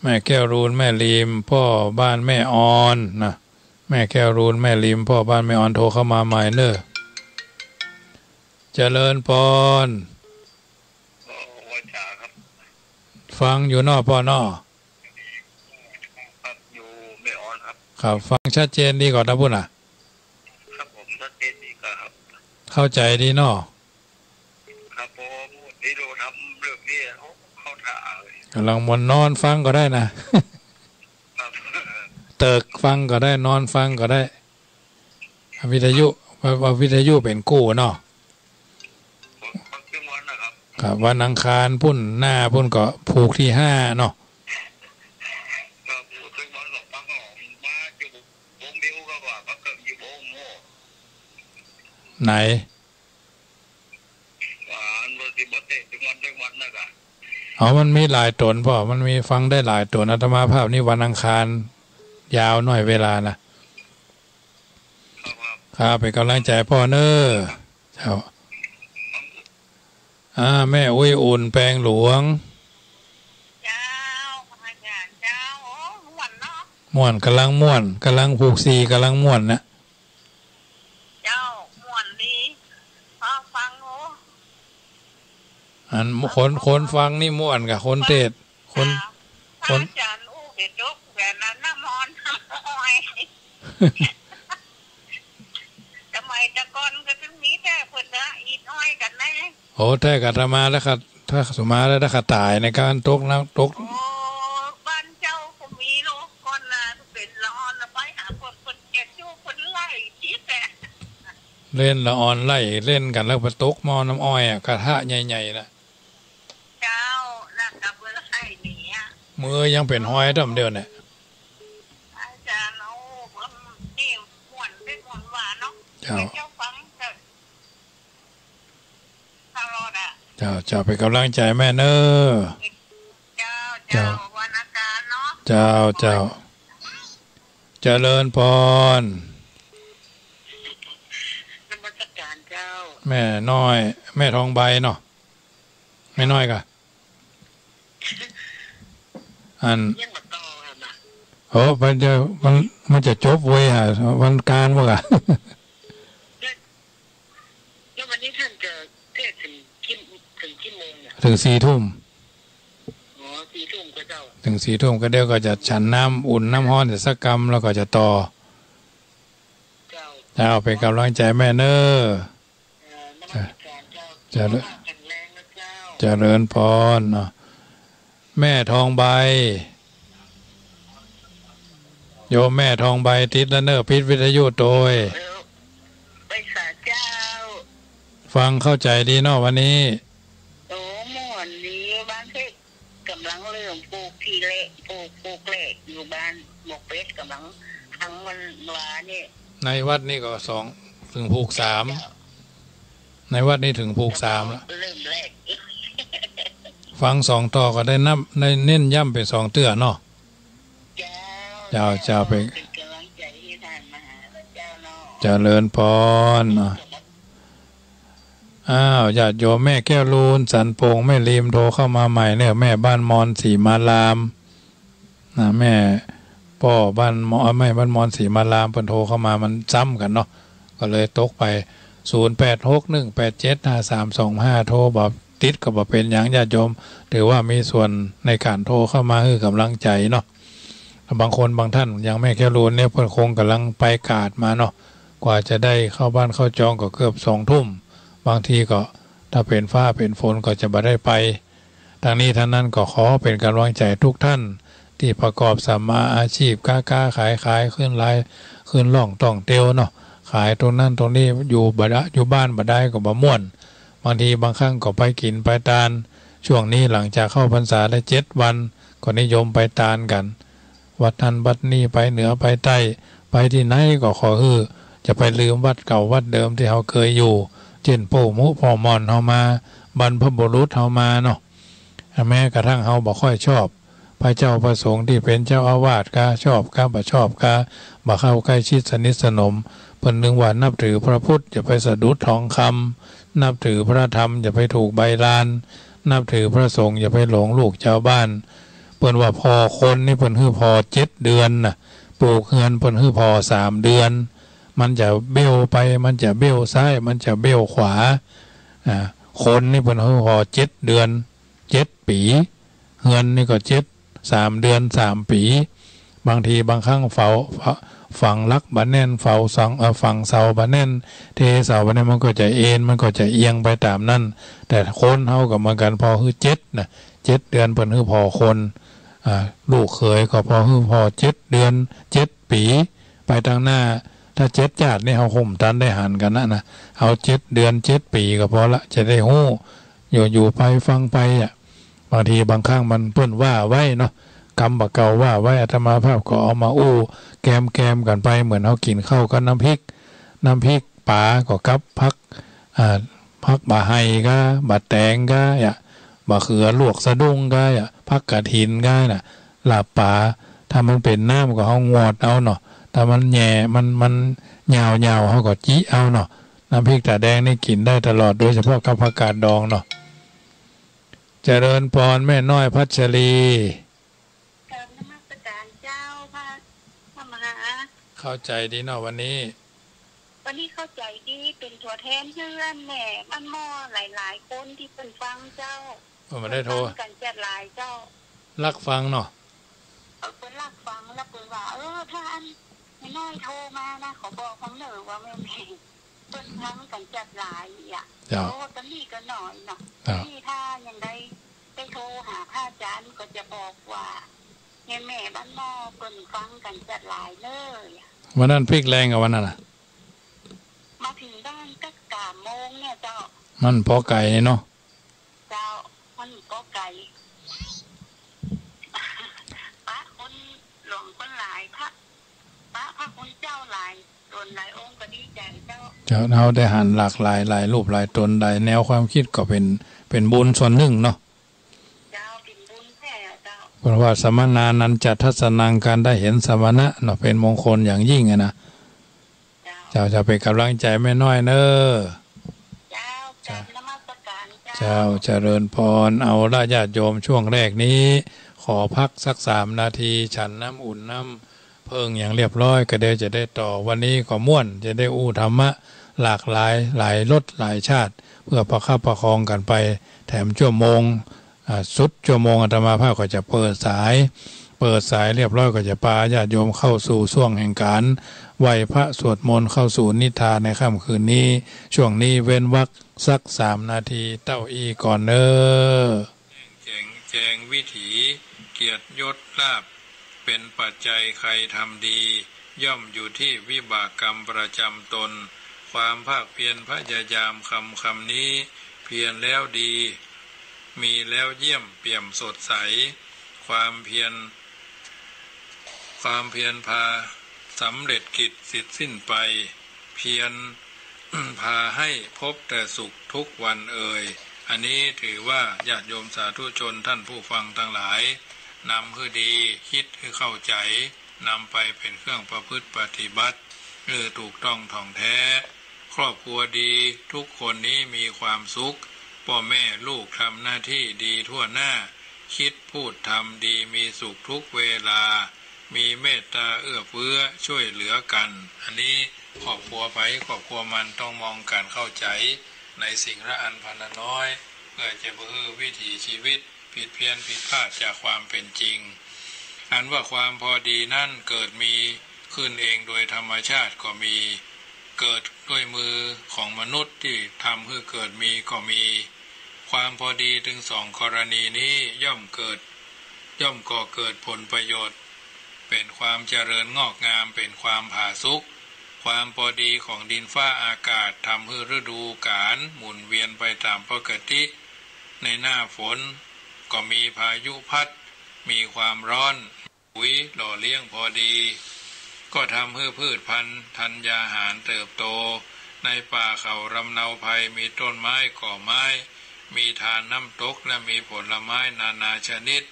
แม่แก้วรูนแม่ลิมพ่อบ้านแม่ออนนะแม่แก้วรูนแม่ลิมพ่อบ้านแม่ออนโทรเข้ามาใหม่เนอะเจริญพรฟังอยู่นอกพ่อนออยู่ไม่ออนครับครับฟังชัดเจนดีก่อนนะพุ่นครับผมชัดเจนดีครับเข้าใจดีนอครับผมที่เราทำเรื่องนี้เข้าท่าเลยกำลังนอนฟังก็ได้นะเติกฟังก็ได้นอนฟังก็ได้วิทยุเป็นกู้เนาะครับวันอังคารพุ่นหน้าพุ่นก็ผูกที่5เนาะไหนมันมีหลายตนพ่อมันมีฟังได้หลายตนอาตมาภาพนี่วันอังคารยาวหน่อยเวลานะครับเป็นกำลังใจพ่อเนอะเจ้าแม่อุ้ยอุ่นแปลงหลวงเจ้าอาจารย์เจ้าม่วนเนาะม่วนกำลังผูกซีกำลังม่วนนะเจ้าม่วนดีฟังโอ้คนฟังนี่ม่วนกับคนเทศคนอาจารย์อู้เด็ดกแหวนนั้นน้ำมอนอ้อยทำไมตะกอนก็ถึงมีแต่เพิ่นนะอีกอ้อยกันแน่โอ้แต่กัตมาแล้วค่ะถ้าสมาแล้วถ้าตายในการตกน้ำตกบ้านเจ้าก็มีโลกคนน่ะเป็นละออนละไปหาคนเจ็บอยู่คนไล่ชี้แต่เล่นละออนไล่เล่นกันแล้วไปตกมอน้ำอ้อยกระทะใหญ่ๆนะเจ้าแล้วกับเบอร์ให้หนีมือยังเป็นห้อยดำเดียวเนี่ยอาจารย์เอานี่ม่วนเป็นม่วนหวานเนาะเจ้าฟังเจ้าเป็นกำลังใจแม่เนอะเจ้าวันอาการเนาะเจ้าเจริญพรนมัสการเจ้าแม่น้อยแม่ทองใบเนาะแม่น้อยกะยังมาต่อนะโอ้มันจะจบเว้ยฮะวันการวะกะแล้ววันนี้ท่านจะเทศถึง4 ทุ่ม4 ทุ่มก็เจ้าถึง4 ทุ่มก็เดี๋ยวก็จะฉันน้ำอุ่นน้ำร้อนสักกรรมแล้วก็จะต่อเจ้าเป็นกำลังใจแม่เนอจะเริญพรเนาะแม่ทองใบโยมแม่ทองใบติดแล้วเนอพิษวิทยุโดยไปสาเจ้าฟังเข้าใจดีเนาะวันนี้ม่วนดีบ้านที่กำลังเริ่มปลูกทีเละปลูกเละอยู่บ้านหมกเป็ดกำลังทั้งวันลานี่ในวัดนี่ก็2ถึงผูก3ในวัดนี่ถึงผูก3แล้วเริ่มแรกฟัง2ต่อก็ได้นับในเน้นย่ำเป็น2เตื้อเนาะเจ้าเป็นกำลังใจที่ท่านมาหาเจ้าเนาะเจริญพรเนาะญาติโยมแม่แก้วลูนสันโป่งแม่ลิมโทรเข้ามาใหม่เนี่ยแม่บ้านมอนสีมารามนะแม่พ่อบ้านแม่บ้านมอนสีมารามเพิ่นโทรเข้ามามันซ้ำกันเนาะก็เลยตกไป0861875325โทรบอกติดก็บ่เป็นหยังญาติโยมถือว่ามีส่วนในการโทรเข้ามาคือกำลังใจเนาะบางคนบางท่านยังแม่แก้วลูนเนี่ยเพิ่นคงกำลังไปกาดมาเนาะกว่าจะได้เข้าบ้านเข้าจองก็เกือบ20 ทุ่มบางทีก็ถ้าเป็นฟ้าเป็นฝนก็จะบ่ได้ไป ทางนี้ท่านนั้นก็ขอเป็นกำลังใจทุกท่านที่ประกอบสัมมาอาชีพค้าขายขึ้นไลน์ขึ้นล่องต้องเตียวเนาะขายตรงนั้นตรงนี้อยู่บ้านบ่ได้ก็บ่ม่วนบางทีบางครั้งก็ไปกินไปตาลช่วงนี้หลังจากเข้าพรรษาได้7 วันก็นิยมไปตาลกันวัดนั้นวัดนี้ไปเหนือไปใต้ไปที่ไหนก็ขอจะไปลืมวัดเก่าวัดเดิมที่เขาเคยอยู่เช่นปู่มุพ่อมอนเฮามาบรรพบุรุษเฮามาเนาะแม้กระทั่งเฮาบ่ค่อยชอบพระเจ้าประสงค์ที่เป็นเจ้าอาวาสก็ชอบก็บ่ชอบก็บ่เข้าใกล้ชิดสนิทสนมเพิ่นนึกว่านับถือพระพุทธอย่าไปสะดุดทองคำนับถือพระธรรมอย่าไปถูกใบลานนับถือพระสงฆ์อย่าไปหลงลูกชาวบ้านเพิ่นว่าพอคนนี่เพิ่นฮื้อพอ7 เดือนน่ะปลูกเฮือนเพิ่นฮื้อพอ3 เดือนมันจะเบี้ยวไปมันจะเบี้ยวซ้ายมันจะเบี้ยวขวาคนนี่เพิ่นฮื้อพอ7 เดือน7 ปีเฮือนนี่ก็3 เดือน3 ปีบางทีบางครั้งฝั่งลักบะแน่นฝั่งเสาบะแน่นเทเสาบะแน่นมันก็จะเอ็นมันก็จะเอียงไปตามนั้นแต่คนเฮากับมันกันพอฮื้อ7 นะ7 เดือนเพิ่นฮื้อพอคนลูกเขยก็พอฮื้อพอ7 เดือน7 ปีไปทางหน้าถ้า7 ชาตินี่เฮาห่มตันได้หันกันนะเอา7 เดือน7 ปีก็พอละจะได้ฮู้อยู่ไปฟังไปบางทีบางครั้งมันเพิ่นว่าไว้เนาะกรรมบ่เก่าว่าไว้อาตมาภาพก็เอามาแกมกันไปเหมือนเฮากินข้าวกับน้ำพริกปลาก็กับพักบะไห้ก็บะแตงก็บะเขือลวกสะดุ้งก็พักกระถินก็น่ะลาบปลาถ้ามันเป็นน้ำก็เฮางอดเอาเนาะถ้ามันแหย่มันยาวเฮาก็จิเอาเนาะน้ำพริกตาแดงนี่กินได้ตลอดโดยเฉพาะกับผักกาดดองเนาะเจริญพรแม่น้อยพัชรีการนมัสการเจ้าพระมหาเข้าใจดีเนาะวันนี้เข้าใจดีเป็นตัวแทนเพื่อนแม่บ้านหม้อหลายๆคนที่เป็นฟังเจ้าไม่ได้โทรกันจัดหลายเจ้ารักฟังเนาะเป็นรักฟังแล้วเป็นว่าถ้าอันไม่น้อยโทรมานะขอบอกของหนูว่าแม่เป็นฟังกันจัดหลายตอนนี้ก็หน่อยเนาะที่ถ้ายังได้ไปโทรหาพระอาจารย์ก็จะบอกว่าแม่บ้านหม้อเป็นฟังกันจัดหลายเลยวันนั้นพลิกแรงกับวันนั้นมาถึงบ้านก็3 โมงเนี่ยเจ้ามันพอไก่เนาะเจ้ามันพอไก่พระคนหลวงคนหลายพระคนเจ้าหลายตนหลายองค์ก็ดีใจเจ้าเราได้หันหลากหลายรูปหลายตนหลายแนวความคิดก็เป็นบุญส่วนหนึ่งเนาะเจ้าเป็นบุญแท้เจ้าเพราะว่าสมณานันจะทัศนังการได้เห็นสมณะเนาะเป็นมงคลอย่างยิ่งนะเจ้าจะเป็นกำลังใจแม่น้อยเนอะเจ้านมัสการเจ้าเจริญพรเอาละญาติโยมช่วงแรกนี้ขอพักสัก3 นาทีฉันน้ำอุ่นน้ำเพิ่งอย่างเรียบร้อยก็เดี๋ยวจะได้ต่อวันนี้ก็ม่วนจะได้ธรรมะหลากหลายหลายรสหลายชาติเพื่อประคับประคองกันไปแถมชั่วโมงสุดชั่วโมงอาตมาภาพก็จะเปิดสายเรียบร้อยก็จะพาญาติโยมเข้าสู่ช่วงแห่งการไหว้พระสวดมนต์เข้าสู่นิทานในค่ำคืนนี้ช่วงนี้เว้นวรรคสัก3 นาทีเต้าอีก่อนเนอแจงวิถีเกียรติยศลาภเป็นปัจจัยใครทำดีย่อมอยู่ที่วิบากกรรมประจำตนความภาคเพียรพยายามคำนี้เพียรแล้วดีมีแล้วเยี่ยมเปี่ยมสดใสความเพียรพาสำเร็จกิจสิ้นไปเพียรพาให้พบแต่สุขทุกวันอันนี้ถือว่าญาติโยมสาธุชนท่านผู้ฟังทั้งหลายนำคือดีคิดคือเข้าใจนำไปเป็นเครื่องประพฤติปฏิบัติถูกต้องท่องแท้ครอบครัวดีทุกคนนี้มีความสุขพ่อแม่ลูกทำหน้าที่ดีทั่วหน้าคิดพูดทำดีมีสุขทุกเวลามีเมตตาเอื้อเฟื้อช่วยเหลือกันอันนี้ครอบครัวไปครอบครัวมันต้องมองการเข้าใจในสิ่งละอันพันละน้อยเพื่อจะบรรลุวิถีชีวิตผิดเพี้ยนผิดพลาดจากความเป็นจริงอันว่าความพอดีนั่นเกิดมีขึ้นเองโดยธรรมชาติก็มีเกิดด้วยมือของมนุษย์ที่ทำให้เกิดมีก็มี ความพอดีถึงสองกรณีนี้ย่อมก่อเกิดผลประโยชน์เป็นความเจริญงอกงามเป็นความผาสุกความพอดีของดินฟ้าอากาศทำให้ฤดูกาลหมุนเวียนไปตามปกติในหน้าฝนก็มีพายุพัดมีความร้อนปุ๋ยหล่อเลี้ยงพอดีก็ทำให้พืชพันธุ์ธัญญาหารเติบโตในป่าเขารำเนาภัยมีต้นไม้ก่อไม้มีทานน้ำตกและมีผลไม้นานาชนิด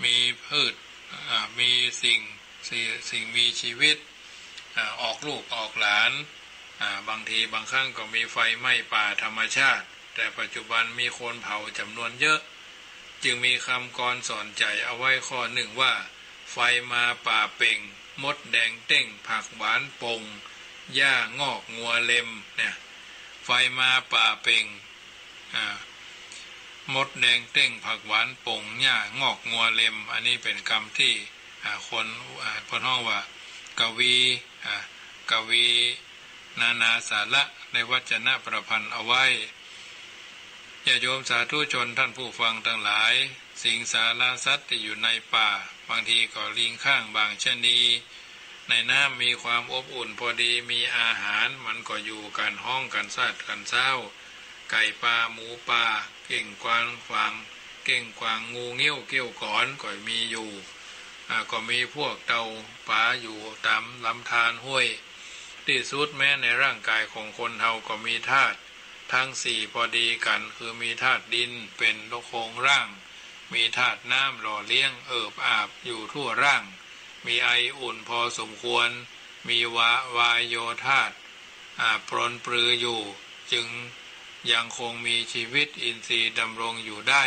มีพืชมีสิ่งมีชีวิตออกลูกออกหลานบางทีบางครั้งก็มีไฟไหม้ป่าธรรมชาติแต่ปัจจุบันมีคนเผาจำนวนเยอะจึงมีคำกรสอนใจเอาไว้ข้อหนึ่งว่าไฟมาป่าเป่งมดแดงเต้งผักหวานปงหญ้างอกงัวเล็มเนี่ยไฟมาป่าเป่งมดแดงเต้งผักหวานปงหญ้างอกงัวเล็มอันนี้เป็นคำที่คนห้องว่ากวีนานาสาระในวจนะประพันธ์เอาไว้ญาติโยมสาธุชนท่านผู้ฟังทั้งหลายสิงสารสัตว์ที่อยู่ในป่าบางทีก็ลิงข้างบางชนีในน้ำมีความอบอุ่นพอดีมีอาหารมันก็อยู่กันห้องกันสัตว์กันเศร้าไก่ปลาหมูปลาเก่งกวางงูเงี้ยวเกี้ยวก้อนก็มีอยู่ก็มีพวกเต่าปลาอยู่ตามลำธารห้วยที่สุดแม้ในร่างกายของคนเฮาก็มีธาตุทั้งสี่พอดีกันคือมีธาตุดินเป็นโครงร่างมีธาตุน้ำหล่อเลี้ยงเอิบอาบอยู่ทั่วร่างมีไออุ่นพอสมควรมีวายโยธาตุปรนปรืออยู่จึงยังคงมีชีวิตอินทรีย์ดำรงอยู่ได้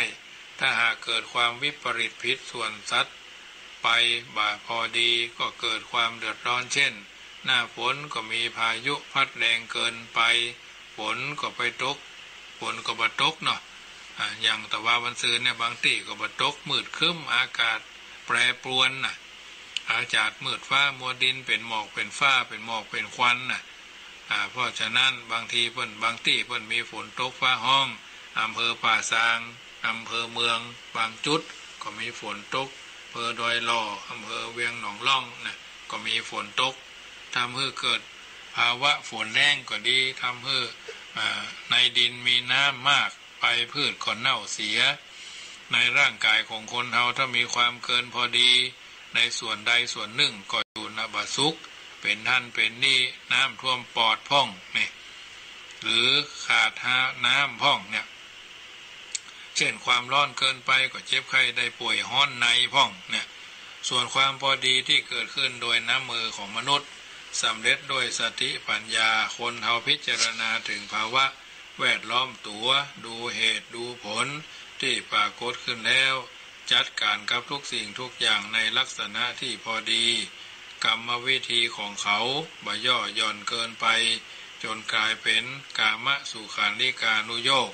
ถ้าหากเกิดความวิปริตผิดส่วนสัตว์ไปบ่าพอดีก็เกิดความเดือดร้อนเช่นหน้าฝนก็มีพายุพัดแรงเกินไปฝนก็ไปตกเนาะอย่างแต่ว่าวันศุกร์เนี่ยบางที่ก็บ่ตกมืดครึ้มอากาศแปรปรวนน่ะอากาศมืดฟ้ามัวดินเป็นหมอกเป็นฟ้าเป็นหมอกเป็นควันน่ะเพราะฉะนั้นบางที่เพิ่นมีฝนตกฟ้าห้องอำเภอป่าซางอำเภอเมืองบางจุดก็มีฝนตกอำเภอดอยหล่ออำเภอเวียงหนองล่องน่ะก็มีฝนตกทำให้เกิดภาวะฝนแรงก็ดีทำให้ในดินมีน้ำมากไปพืชก็เน่าเสียในร่างกายของคนเฮาถ้ามีความเกินพอดีในส่วนใดส่วนหนึ่งก็อยู่นบสุขเป็นท่านเป็นนี่น้ำท่วมปอดพ่องนี่หรือขาดน้ำพ่องเนี่ยเช่นความร้อนเกินไปก็เจ็บไข้ได้ป่วยห้อนในพ่องเนี่ยส่วนความพอดีที่เกิดขึ้นโดยน้ำมือของมนุษย์สำเร็จด้วยสติปัญญาคนเฮาพิจารณาถึงภาวะแวดล้อมตัวดูเหตุดูผลที่ปรากฏขึ้นแล้วจัดการกับทุกสิ่งทุกอย่างในลักษณะที่พอดีกรรมวิธีของเขาบ่ย่อหย่อนเกินไปจนกลายเป็นกามสุขานิกานุโยค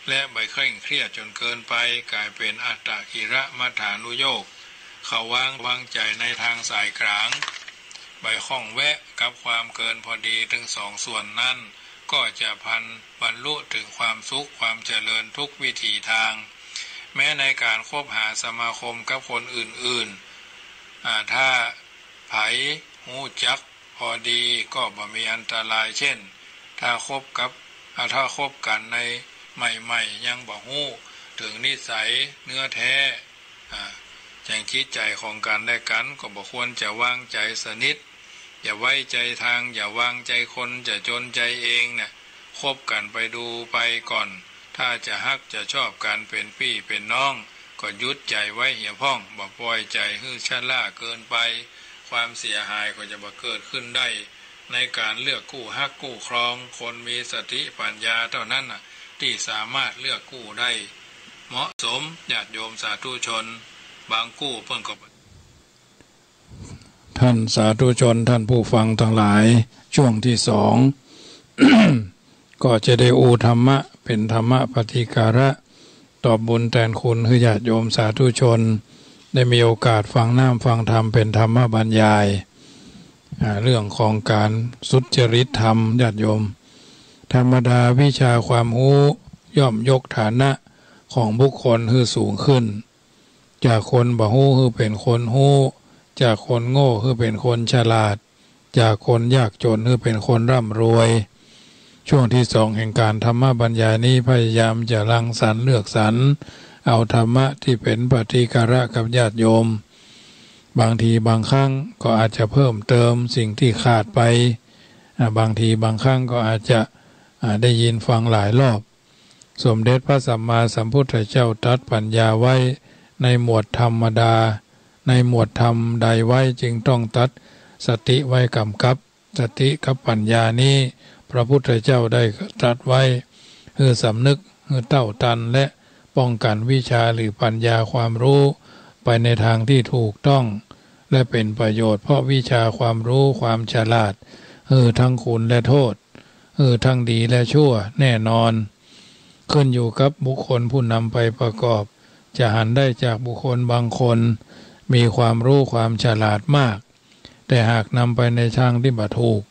และใบเคร่งเครียดจนเกินไปกลายเป็นอัตตกิระมัฏฐานุโยคเขาวางใจในทางสายกลางใบข้องแวะกับความเกินพอดีถึงสองส่วนนั้นก็จะบรรลุถึงความสุขความเจริญทุกวิถีทางแม้ในการคบหาสมาคมกับคนอื่นๆถ้าไผหูจักพอดีก็บ่มีอันตรายเช่นถ้าคบกันในใหม่ๆยังบ่ฮู้ถึงนิสัยเนื้อแท้แจ้งจิตใจของกันและกันก็บ่ควรจะวางใจสนิทอย่าไว้ใจทางอย่าวางใจคนจะจนใจเองเนี่ยคบกันไปดูไปก่อนถ้าจะฮักจะชอบกันเป็นพี่เป็นน้องก็ยุดใจไว้เหี่ยพ่องบ่ปล่อยใจให้ชะล่าเกินไปความเสียหายก็จะบ่เกิดขึ้นได้ในการเลือกคู่ฮักคู่ครองคนมีสติปัญญาเท่านั้นที่สามารถเลือกคู่ได้เหมาะสมญาติโยมสาธุชนบางคู่เพิ่นก็ท่านสาธุชนท่านผู้ฟังทั้งหลายช่วงที่สอง ก็จะได้อูธรรมะเป็นธรรมะปฏิการะตอบบุญแทนคุณให้ญาติโยมสาธุชนได้มีโอกาสฟังน้ำฟังธรรมเป็นธรรมบรรยายเรื่องของการสุจริตธรรมญาติโยมธรรมดาวิชาความรู้ย่อมยกฐานะ ของบุคคลคือสูงขึ้นจากคนบ่ฮู้คือเป็นคนฮู้จากคนโง่คือเป็นคนฉลาดจากคนยากจนคือเป็นคนร่ำรวยช่วงที่2แห่งการธรรมบรรยายนี้พยายามจะรังสรรค์เลือกสรรเอาธรรมะที่เป็นปฏิการะกับญาติโยมบางทีบางครั้งก็อาจจะเพิ่มเติมสิ่งที่ขาดไปบางทีบางครั้งก็อาจจะได้ยินฟังหลายรอบสมเด็จพระสัมมาสัมพุทธเจ้าตรัสปัญญาไว้ในหมวดธรรมดาในหมวดธรรมใดไว้จึงต้องตัดสติไว้กำกับสติกับปัญญานี้พระพุทธเจ้าได้ตรัสไว้คือสำนึกคือเต้าตันและป้องกันวิชาหรือปัญญาความรู้ไปในทางที่ถูกต้องและเป็นประโยชน์เพราะวิชาความรู้ความฉลาดทั้งคุณและโทษทั้งดีและชั่วแน่นอนขึ้นอยู่กับบุคคลผู้นำไปประกอบจะหันได้จากบุคคลบางคนมีความรู้ความฉลาดมากแต่หากนำไปในทางที่บ่ถูก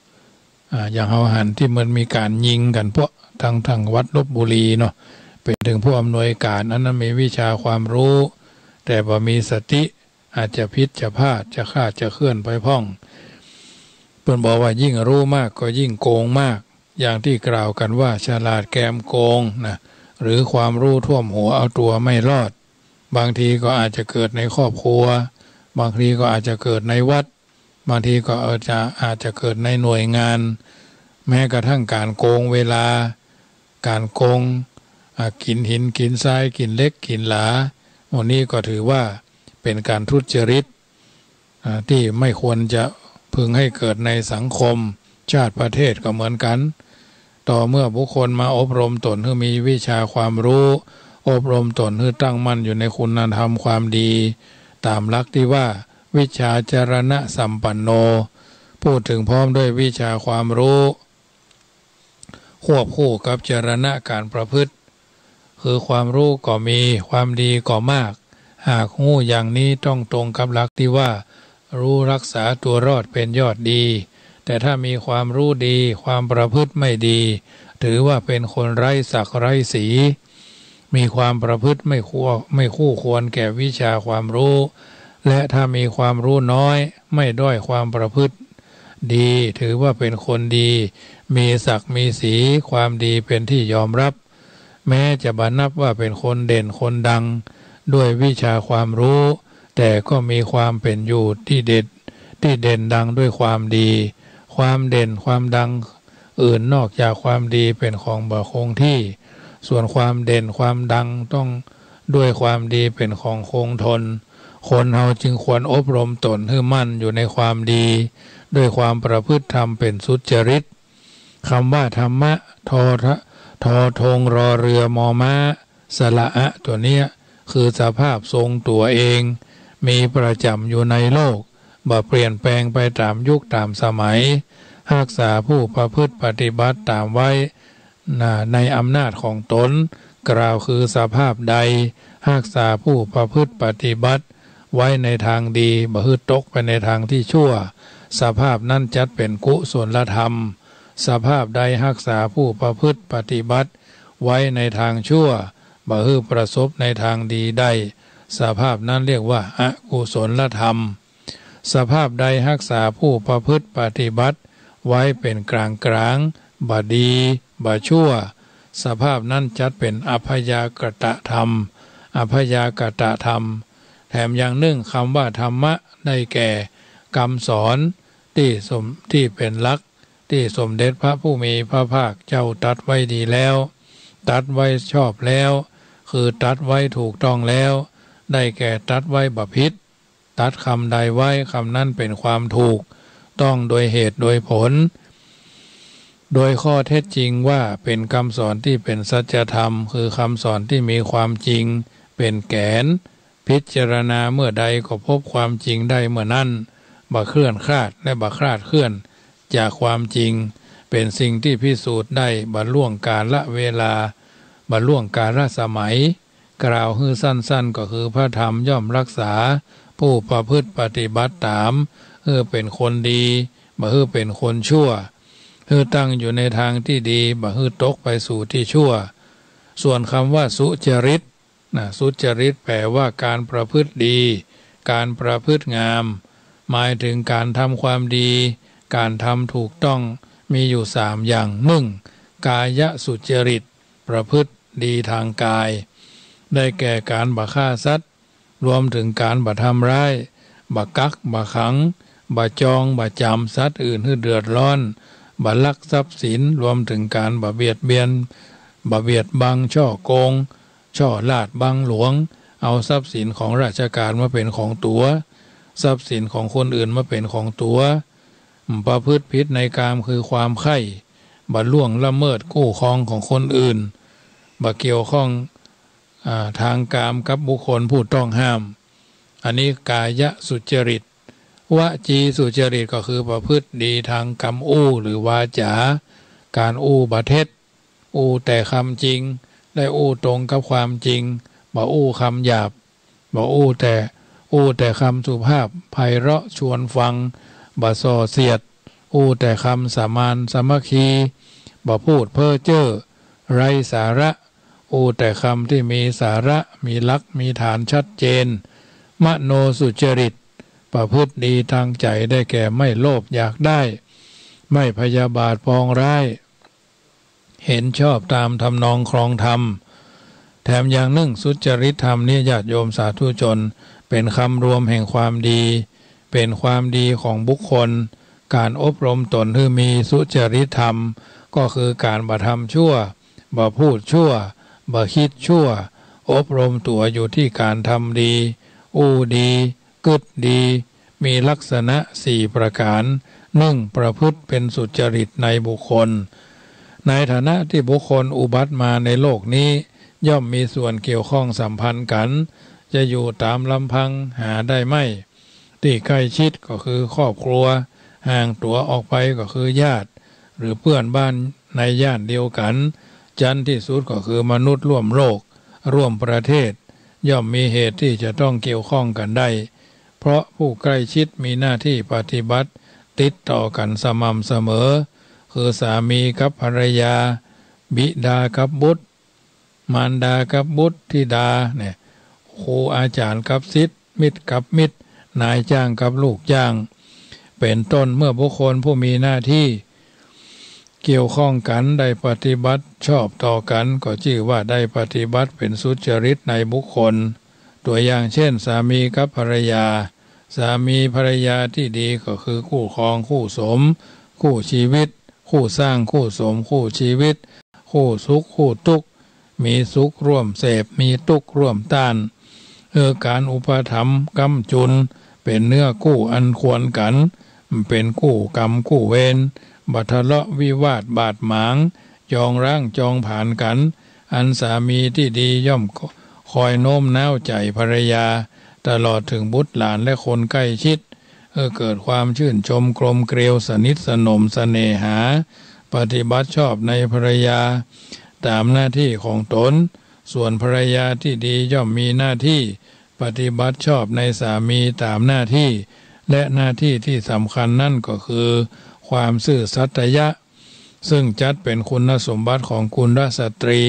อย่างเฮาหันที่มันมีการยิงกันพวกทางวัดลพบุรีเนาะเป็นถึงผู้อำนวยการนั้นมีวิชาความรู้แต่บ่มีสติอาจจะผิดจะพลาดจะคลาดจะเคลื่อนไปพ่องเพิ่นบอกว่ายิ่งรู้มากก็ยิ่งโกงมากอย่างที่กล่าวกันว่าฉลาดแกมโกงนะหรือความรู้ท่วมหัวเอาตัวไม่รอดบางทีก็อาจจะเกิดในครอบครัวบางทีก็อาจจะเกิดในวัดบางทีก็อาจจะเกิดในหน่วยงานแม้กระทั่งการโกงเวลาการโกงกินหินกินทรายกินเล็กกินหลาวันนี้ก็ถือว่าเป็นการทุจริตที่ไม่ควรจะพึงให้เกิดในสังคมชาติประเทศก็เหมือนกันต่อเมื่อบุคคลมาอบรมตนให้มีวิชาความรู้อบรมตนให้ตั้งมั่นอยู่ในคุณธรรมความดีตามหลักที่ว่าวิชาจรณะสัมปันโนพูดถึงพร้อมด้วยวิชาความรู้ควบคู่กับจรณะการประพฤติคือความรู้ก็มีความดีก็มากหากหู้อย่างนี้ต้องตรงกับหลักที่ว่ารู้รักษาตัวรอดเป็นยอดดีแต่ถ้ามีความรู้ดีความประพฤติไม่ดีถือว่าเป็นคนไร้ศักดิ์ไร้ศรีมีความประพฤติไม่คู่ควรแก่วิชาความรู้และถ้ามีความรู้น้อยไม่ด้อยความประพฤติดีถือว่าเป็นคนดีมีศักดิ์มีศรีความดีเป็นที่ยอมรับแม้จะบันนับว่าเป็นคนเด่นคนดังด้วยวิชาความรู้แต่ก็มีความเป็นอยู่ที่เด่นดังด้วยความดีความเด่นความดังอื่นนอกจากความดีเป็นของบ่คงที่ส่วนความเด่นความดังต้องด้วยความดีเป็นของคงทนคนเฮาจึงควรอบรมตนให้มั่นอยู่ในความดีด้วยความประพฤติธรรมเป็นสุจริตคำว่าธรรมะทอทงรอเรือมอม้าสระอะตัวเนี้ยคือสภาพทรงตัวเองมีประจำอยู่ในโลกบ่เปลี่ยนแปลงไปตามยุคตามสมัยรักษาผู้ประพฤติปฏิบัติตามไว้ในอำนาจของตนกล่าวคือสภาพใดรักษาผู้ประพฤติปฏิบัติไว้ในทางดีบ่ฮึดตกไปในทางที่ชั่วสภาพนั้นจัดเป็นกุศลธรรมสภาพใดรักษาผู้ประพฤติปฏิบัติไว้ในทางชั่วบ่ฮึประสบในทางดีได้สภาพนั้นเรียกว่าอกุศลธรรมสภาพใดรักษาผู้ประพฤติปฏิบัติไว้เป็นกลางบ่ดีบ่ชั่วสภาพนั้นจัดเป็นอัพยากตธรรมอัพยากตธรรมแถมอย่างหนึ่งคำว่าธรรมะได้แก่คำสอนที่เป็นหลักที่สมเด็จพระผู้มีพระภาคเจ้าตรัสไว้ดีแล้วตรัสไว้ชอบแล้วคือตรัสไว้ถูกต้องแล้วได้แก่ตรัสไว้บ่ผิดตรัสคำใดไว้คำนั้นเป็นความถูกต้องโดยเหตุโดยผลโดยข้อเท็จจริงว่าเป็นคำสอนที่เป็นสัจธรรมคือคำสอนที่มีความจริงเป็นแกนพิจารณาเมื่อใดก็พบความจริงได้เมื่อนั้นบ่เคลื่อนคลาดและบ่คลาดเคลื่อนจากความจริงเป็นสิ่งที่พิสูจน์ได้บ่ล่วงกาลเวลาบ่ล่วงกาลสมัยกล่าวฮือสั้นๆก็คือพระธรรมย่อมรักษาผู้ประพฤติปฏิบัติตามเป็นคนดีบ่เป็นคนชั่วตั้งอยู่ในทางที่ดีบ่ตกไปสู่ที่ชั่วส่วนคำว่าสุจริต สุจริตแปลว่าการประพฤติดีการประพฤติงามหมายถึงการทำความดีการทำถูกต้องมีอยู่3อย่าง1กายสุจริตประพฤติดีทางกายได้แก่การบ่ฆ่าสัตว์รวมถึงการบ่ทำร้ายบ่กักบ่ขังบ่จองบ่จำสัตว์อื่นให้เดือดร้อนบ่ลักทรัพย์สินรวมถึงการบ่เบียดเบียนบ่เบียดบังช่อโกงช่อลาดบังหลวงเอาทรัพย์สินของราชการมาเป็นของตัวทรัพย์สินของคนอื่นมาเป็นของตัวประพฤติผิดในกามคือความใคร่บ่ล่วงละเมิดกู้ครองของคนอื่นบ่เกี่ยวข้องทางกามกับบุคคลผู้ต้องห้ามอันนี้กายสุจริตวจีสุจริตก็คือประพฤติดีทางคำอู้หรือวาจาการอู้บ่เท็จอู้แต่คำจริงได้อู้ตรงกับความจริงบ่อู้คำหยาบบ่อู้แต่คำสุภาพไพเราะชวนฟังบ่ส่อเสียดอู้แต่คำสามานสามัคคีบ่พูดเพ้อเจ้อไร้สาระอู้แต่คำที่มีสาระมีหลักมีฐานชัดเจนมโนสุจริตประพฤติดีทางใจได้แก่ไม่โลภอยากได้ไม่พยาบาทปองร้ายเห็นชอบตามทำนองครองธรรมแถมอย่างหนึ่งสุจริตธรรมนี้ญาติโยมสาธุชนเป็นคำรวมแห่งความดีเป็นความดีของบุคคลการอบรมตนให้มีสุจริตธรรมก็คือการบ่ทำชั่วบ่พูดชั่วบ่คิดชั่วอบรมตัวอยู่ที่การทำดีอู้ดีกึศดีมีลักษณะ4ประการ1ประพฤติเป็นสุจริตในบุคคลในฐานะที่บุคคลอุบัติมาในโลกนี้ย่อมมีส่วนเกี่ยวข้องสัมพันธ์กันจะอยู่ตามลำพังหาได้ไม่ที่ใกล้ชิดก็คือครอบครัวห่างตัวออกไปก็คือญาติหรือเพื่อนบ้านในย่านเดียวกันจันที่สุดก็คือมนุษย์ร่วมโลกร่วมประเทศย่อมมีเหตุที่จะต้องเกี่ยวข้องกันได้เพราะผู้ใกล้ชิดมีหน้าที่ปฏิบัติติดต่อกันสม่ำเสมอคือสามีกับภรรยาบิดากับบุตรมารดากับบุตรธิดาเนี่ยครูอาจารย์กับศิษย์มิตรกับมิตรนายจ้างกับลูกจ้างเป็นต้นเมื่อบุคคลผู้มีหน้าที่เกี่ยวข้องกันได้ปฏิบัติชอบต่อกันก็ชื่อว่าได้ปฏิบัติเป็นสุจริตในบุคคลตัวอย่างเช่นสามีกับภรรยาสามีภรรยาที่ดีก็คือคู่ครองคู่สมคู่ชีวิตคู่สร้างคู่สมคู่ชีวิตคู่สุขคู่ทุกข์มีสุขร่วมเสพมีทุกข์ร่วมต้านการอุปถัมภ์กำจุนเป็นเนื้อคู่อันควรกันเป็นคู่กรรมคู่เวรบัทะเลาะวิวาทบาดหมางจองร่างจองผ่านกันอันสามีที่ดีย่อมคอยโน้มน้าวใจภรรยาตลอดถึงบุตรหลานและคนใกล้ชิดเกิดความชื่นชมกลมเกลียวสนิทสนมเสน่หาปฏิบัติชอบในภรรยาตามหน้าที่ของตนส่วนภรรยาที่ดีย่อมมีหน้าที่ปฏิบัติชอบในสามีตามหน้าที่และหน้าที่ที่สำคัญนั่นก็คือความซื่อสัตยะซึ่งจัดเป็นคุณสมบัติของกุลสตรี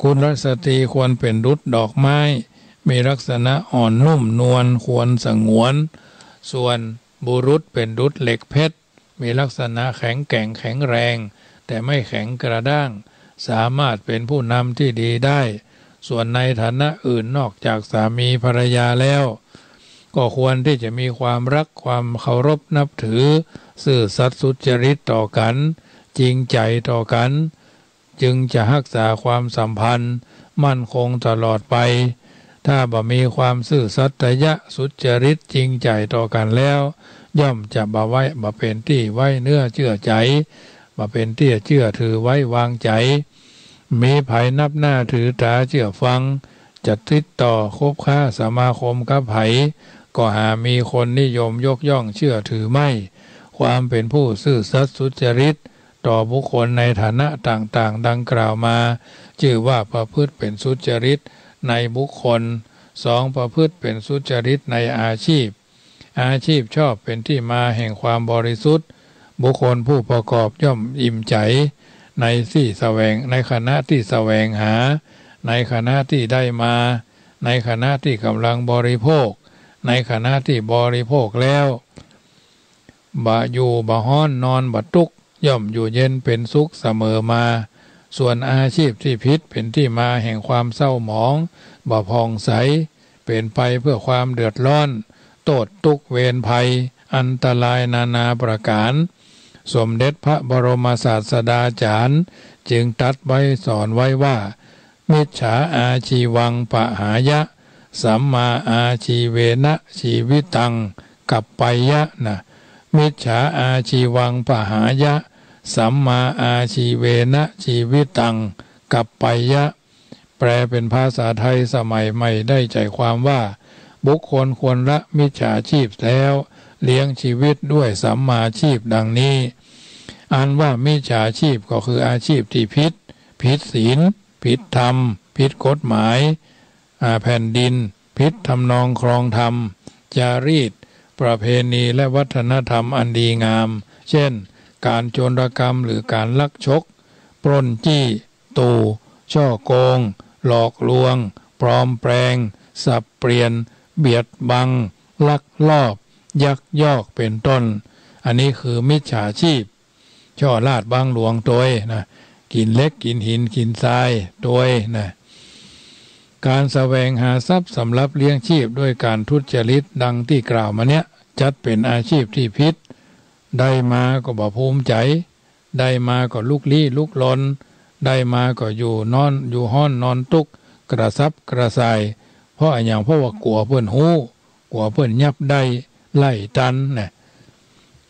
กุลสตรีควรเป็นดุจดอกไม้มีลักษณะอ่อนนุ่มนวลควรสงวนส่วนบุรุษเป็นดุจเหล็กเพชรมีลักษณะแข็งแกร่งแข็งแรงแต่ไม่แข็งกระด้างสามารถเป็นผู้นำที่ดีได้ส่วนในฐานะอื่นนอกจากสามีภรรยาแล้วก็ควรที่จะมีความรักความเคารพนับถือซื่อสัตย์สุจริตต่อกันจริงใจต่อกันจึงจะรักษาความสัมพันธ์มั่นคงตลอดไปถ้าบ่มีความซื่อสัตย์สุจริตจริงใจต่อกันแล้วย่อมจะบ่เป็นที่ไว้เนื้อเชื่อใจบ่เป็นที่เชื่อถือไว้วางใจมีไผนับหน้าถือตาเชื่อฟังจะติดต่อคบค้าสมาคมกับไผก็หามีคนนิยมยกย่องเชื่อถือไม่ความเป็นผู้ซื่อสัตย์สุจริตต่อบุคคลในฐานะต่างๆดังกล่าวมาชื่อว่าประพฤติเป็นสุจริตในบุคคล 2. ประพฤติเป็นสุจริตในอาชีพชอบเป็นที่มาแห่งความบริสุทธิ์บุคคลผู้ประกอบย่อมอิ่มใจในขณะที่แสวงหา ในขณะที่ได้มาในขณะที่กำลังบริโภคในขณะที่บริโภคแล้วบ่อยู่บ่ฮ้อนนอนบ่ทุกข์ย่อมอยู่เย็นเป็นสุขเสมอมาส่วนอาชีพที่ผิดเป็นที่มาแห่งความเศร้าหมองบ่ผ่องใสเป็นไปเพื่อความเดือดร้อนโทษทุกข์เวรภัยอันตรายนานาประการสมเด็จพระบรมศาสดาจารย์จึงตรัสไว้สอนไว้ว่ามิจฉาอาชีวังปหายะสัมมาอาชีเวนะชีวิตังกัปปายะนะมิจฉาอาชีวังปหายะสัมมาอาชีเวนะชีวิตังกัปปายะแปลเป็นภาษาไทยสมัยใหม่ได้ใจความว่าบุคคลควรละมิจฉาชีพแล้วเลี้ยงชีวิตด้วยสัมมาชีพดังนี้อันว่ามิจฉาชีพก็คืออาชีพที่ผิดศีลผิดธรรมผิดกฎหมายแผ่นดินผิดทำนองครองธรรมจารีตประเพณีและวัฒนธรรมอันดีงามเช่นการโจรกรรมหรือการลักฉกปล้นจี้ตู่ช่อโกงหลอกลวงปลอมแปลงสับเปลี่ยนเบียดบังลักลอบยักยอกเป็นต้นอันนี้คือมิจฉาชีพช่อลาดบางหลวงตัวนะกินเล็กกินหินกินทรายตัวนะการแสวงหาทรัพย์สำหรับเลี้ยงชีพด้วยการทุจริตดังที่กล่าวมาเนี้ยจัดเป็นอาชีพที่ผิดได้มาก็บ่ภูมิใจได้มาก็ลุกลี้ลุกลนได้มาก็อยู่ห้อนนอนตุกกระซับกระส่ายเพราะอย่างเพราะว่ากลัวเพื่อนหู้กลัวเพื่อนยับได้ไล่ตันเนี่ย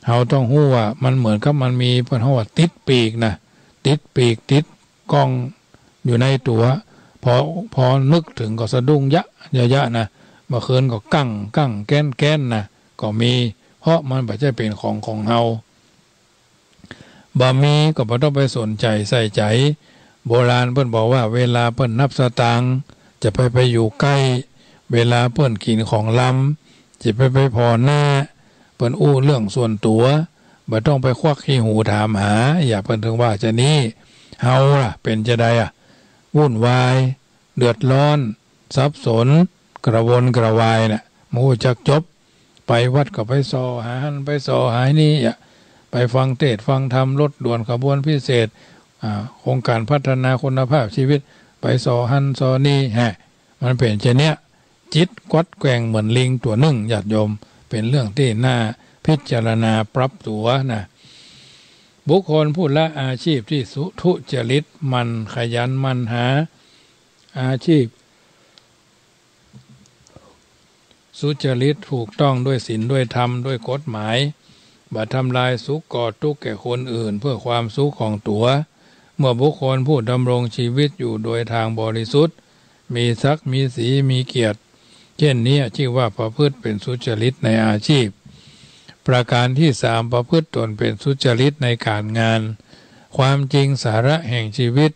เราต้องหู้ว่ามันเหมือนกับมันมีเพื่อนเขาว่าติดปีกนะติดปีกติดกล้องอยู่ในตัวพอนึกถึงก็สะดุ้งยะนะเมื่อคืนก็กั้งแก้นนะก็มีเพราะมันไม่ใช่เป็นของเฮาบ่มีก็บ่ต้องไปสนใจใส่ใจโบราณเพิ่นบอกว่าเวลาเพิ่นนับสตางค์จะไปอยู่ใกล้เวลาเพิ่นกินของล้ำจะไปพอหน้าเพิ่นอู้เรื่องส่วนตัวบ่ต้องไปควักขี้หูถามหาอย่าเพิ่นถึงว่าจะนี้เฮาล่ะเป็นจะได้วุ่นวายเดือดร้อนสับสนกระวนกระวายน่ะมูจักจบไปวัดก็ไปซอหาหันไปซอหายนี่ไปฟังเทศน์ฟังธรรมรถด่วนขบวนพิเศษโครงการพัฒนาคุณภาพชีวิตไปซอหันซอนี่มันเป็นเช่นเนี้ยจิตกวัดแกว่งเหมือนลิงตัวหนึ่งญาติโยมเป็นเรื่องที่น่าพิจารณาปรับตัวนะบุคคลผู้ละอาชีพที่ทุจริตมันขยันมันหาอาชีพสุจริตถูกต้องด้วยศีลด้วยธรรมด้วยกฎหมายบ่ทำลายสุขก่อทุกข์แก่คนอื่นเพื่อความสุขของตัวเมื่อบุคคลผู้ดำรงชีวิตอยู่โดยทางบริสุทธิ์มีศักดิ์มีสีมีเกียรติเช่นนี้ชื่อว่าประพฤติเป็นสุจริตในอาชีพประการที่3ประพฤติตนเป็นสุจริตในการงานความจริงสาระแห่งชีวิต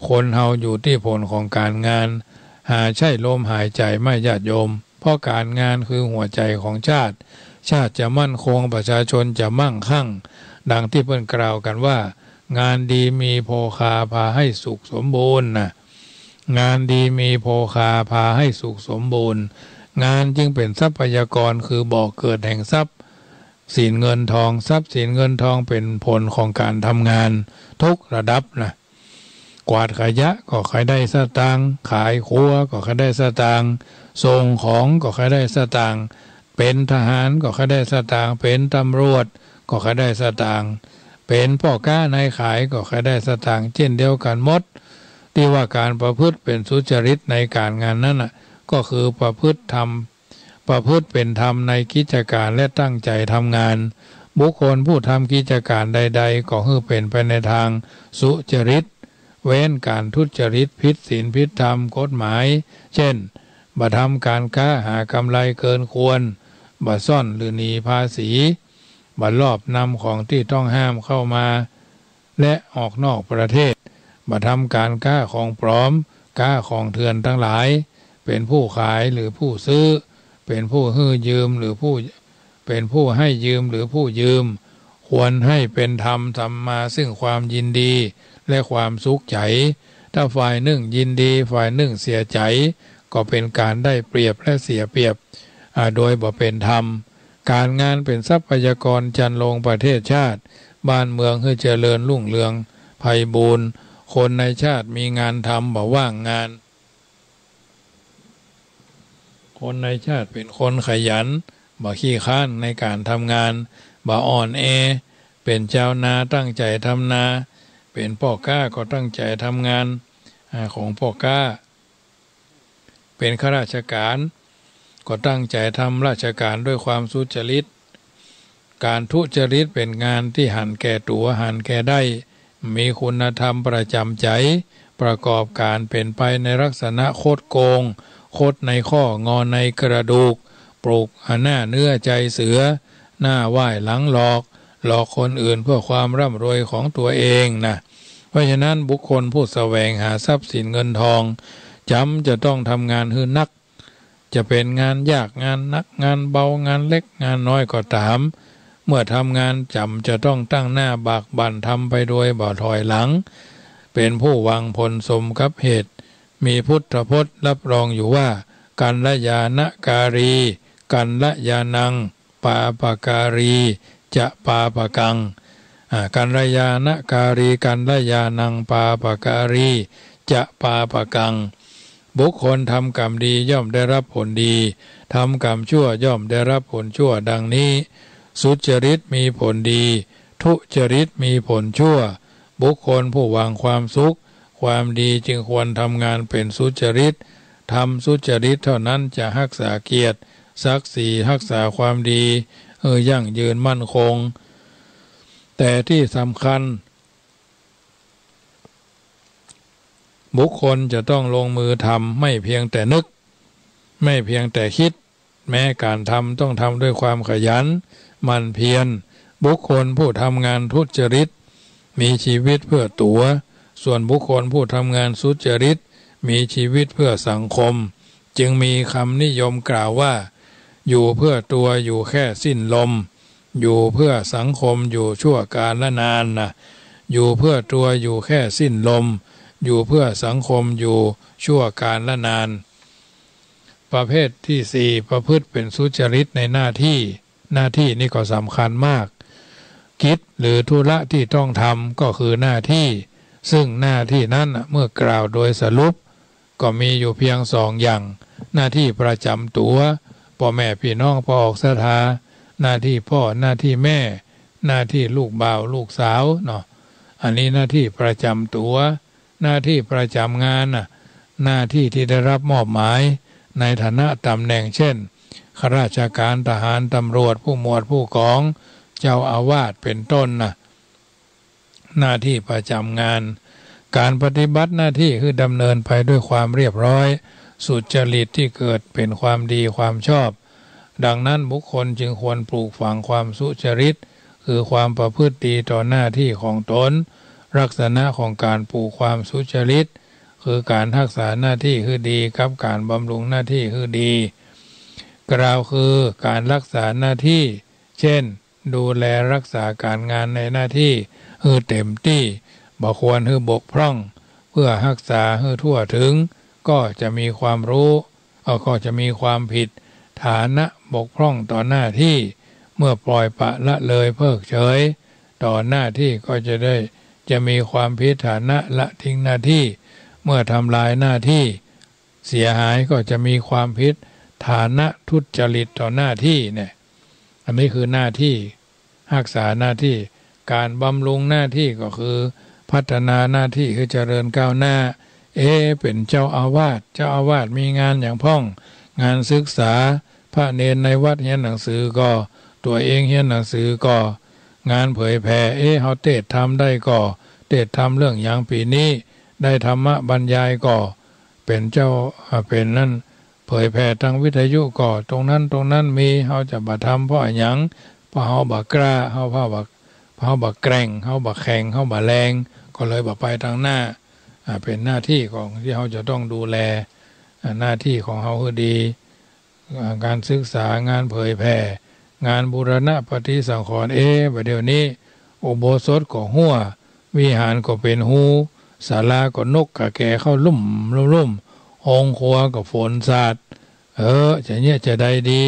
คนเฮาอยู่ที่ผลของการงานหาใช่ลมหายใจไม่ญาติโยมเพราะการงานคือหัวใจของชาติจะมั่นคงประชาชนจะมั่งคั่งดังที่เพิ่นกล่าวกันว่างานดีมีโภคาพาให้สุขสมบูรณ์นะงานดีมีโภคาพาให้สุขสมบูรณ์งานจึงเป็นทรัพยากรคือบ่อเกิดแห่งทรัพย์สินเงินทองทรัพย์สินเงินทองเป็นผลของการทำงานทุกระดับนะกวาดขยะก็ใครได้สตางค์ขายครัวก็ใครได้สตางค์ส่งของก็ใครได้สตางค์เป็นทหารก็ใครได้สตางค์เป็นตำรวจก็ใครได้สตางค์เป็นพ่อค้านายขายก็ใครได้สตางค์เช่นเดียวกันหมดที่ว่าการประพฤติเป็นสุจริตในการงานนั้นก็คือประพฤติเป็นธรรมในกิจการและตั้งใจทำงานบุคคลผู้ทำกิจการใดๆก็คือเป็นไปในทางสุจริตเว้นการทุจริตผิดศีลผิดธรรมกฎหมายเช่นบ่ทำการค้าหากำไรเกินควรบ่ซ่อนหรือหนีภาษีบ่ลอบนำของที่ต้องห้ามเข้ามาและออกนอกประเทศบ่ทำการค้าของปลอมค้าของเถื่อนทั้งหลายเป็นผู้ขายหรือผู้ซื้อเป็นผู้ให้ยืมหรือผู้ให้ยืมหรือผู้ยืมควรให้เป็นธรรมทำมาซึ่งความยินดีและความสุขใจ ถ้าฝ่ายหนึ่งยินดีฝ่ายหนึ่งเสียใจก็เป็นการได้เปรียบและเสียเปรียบโดยบ่เป็นธรรมการงานเป็นทรัพยากรจันลงประเทศชาติบ้านเมืองให้เจริญรุ่งเรืองไพบูรณ์คนในชาติมีงานทำบ่ว่างงานคนในชาติเป็นคนขยันบ่ขี้ข้านในการทำงานบ่อ่อนแอเป็นเจ้านาตั้งใจทำนาเป็นพ่อค้าก็ตั้งใจทำงานของพ่อค้าเป็นข้าราชการก็ตั้งใจทำราชการด้วยความสุจริตการทุจริตเป็นงานที่หันแก่ตัวหันแก่ได้มีคุณธรรมประจำใจประกอบการเป็นไปในลักษณะโคดโกงโคดในข้องอในกระดูกปลูกหน้าเนื้อใจเสือหน้าไหว้หลังหลอกคนอื่นเพื่อความร่ำรวยของตัวเองนะเพราะฉะนั้นบุคคลผู้แสวงหาทรัพย์สินเงินทองจำจะต้องทำงานหื้อนักจะเป็นงานยากงานนักงานเบางานเล็กงานน้อยก็ตามเมื่อทำงานจำจะต้องตั้งหน้าบากบั่นทำไปโดยบ่ถอยหลังเป็นผู้หวังผลสมกับเหตุมีพุทธพจน์รับรองอยู่ว่ากัลยาณการีกัลยาณังปาปการีจะปาปกังกัลยาณการีกัลยาณังปาปการีจะปาปกังบุคคลทำกรรมดีย่อมได้รับผลดีทำกรรมชั่วย่อมได้รับผลชั่วดังนี้สุจริตมีผลดีทุจริตมีผลชั่วบุคคลผู้หวังความสุขความดีจึงควรทำงานเป็นสุจริตทำสุจริตเท่านั้นจะรักษาเกียรติศักดิ์ศรีรักษาความดียั่งยืนมั่นคงแต่ที่สำคัญบุคคลจะต้องลงมือทำไม่เพียงแต่นึกไม่เพียงแต่คิดแม้การทำต้องทำด้วยความขยันหมั่นเพียรบุคคลผู้ทำงานทุจริตมีชีวิตเพื่อตัวส่วนบุคคลผู้ทำงานสุจริตมีชีวิตเพื่อสังคมจึงมีคำนิยมกล่าวว่าอยู่เพื่อตัวอยู่แค่สิ้นลมอยู่เพื่อสังคมอยู่ชั่วกาลนานนะอยู่เพื่อตัวอยู่แค่สิ้นลมอยู่เพื่อสังคมอยู่ชั่วกาลนานประเภทที่สี่ประพฤติเป็นสุจริตในหน้าที่นี่ก็สำคัญมากกิจหรือธุระที่ต้องทำก็คือหน้าที่ซึ่งหน้าที่นั้นเมื่อกล่าวโดยสรุปก็มีอยู่เพียงสองอย่างหน้าที่ประจำตัวพ่อแม่พี่น้องพอออกศรัทธาหน้าที่พ่อหน้าที่แม่หน้าที่ลูกบ่าวลูกสาวเนาะอันนี้หน้าที่ประจำตัวหน้าที่ประจำงานหน้าที่ที่ได้รับมอบหมายในฐานะตำแหน่งเช่นข้าราชการทหารตำรวจผู้หมวดผู้กองเจ้าอาวาสเป็นต้นหน้าที่ประจำงานการปฏิบัติหน้าที่คือดำเนินไปด้วยความเรียบร้อยสุจริตที่เกิดเป็นความดีความชอบดังนั้นบุคคลจึงควรปลูกฝังความสุจริตคือความประพฤติดีต่อหน้าที่ของตนลักษณะของการปลูกความสุจริตคือการรักษาหน้าที่คือดีกับการบำรุงหน้าที่คือดีกล่าวคือการรักษาหน้าที่เช่นดูแลรักษาการงานในหน้าที่คือเต็มที่บ่ควรคือบกพร่องเพื่อรักษาคือทั่วถึงก็จะมีความรู้ก็จะมีความผิดฐานะบกพร่องต่อหน้าที่เมื่อปล่อยปละละเลยเพิกเฉยต่อหน้าที่ก็จะมีความผิดฐานะละทิ้งหน้าที่เมื่อทำลายหน้าที่เสียหายก็จะมีความผิดฐานะทุจริตต่อหน้าที่เนี่ยอันนี้คือหน้าที่รักษาหน้าที่การบำรุงหน้าที่ก็คือพัฒนาหน้าที่คือเจริญก้าวหน้าเป็นเจ้าอาวาสมีงานอย่างพ่องงานศึกษาพระเนรในวัดเรียนหนังสือก็ตัวเองเรียนหนังสือก็งานเผยแผ่เฮาเทศทำได้ก็เทศทำเรื่องอย่างปีนี้ได้ธรรมะบรรยายก็เป็นเจ้าเป็นนั่นเผยแผ่ทางวิทยุก็ตรงนั้นมีเฮาจะบ่ทำเพราะหยังเพราะเฮาบ่กล้าเฮาบ่แกร่งเฮาบ่แข็งเฮาบ่แรงก็เลยบ่ไปทางหน้าเป็นหน้าที่ของที่เฮาจะต้องดูแลหน้าที่ของเฮาคือดีการศึกษางานเผยแผ่งานบูรณะปฏิสังขรณ์บัดเดี๋ยวนี้อุโบสถก็หัววิหารก็เป็นหู ศาลาก็นกกะแก่เข้าลุ่มห้องครัวก็ฝนสาดจะเนี่ยจะได้ดี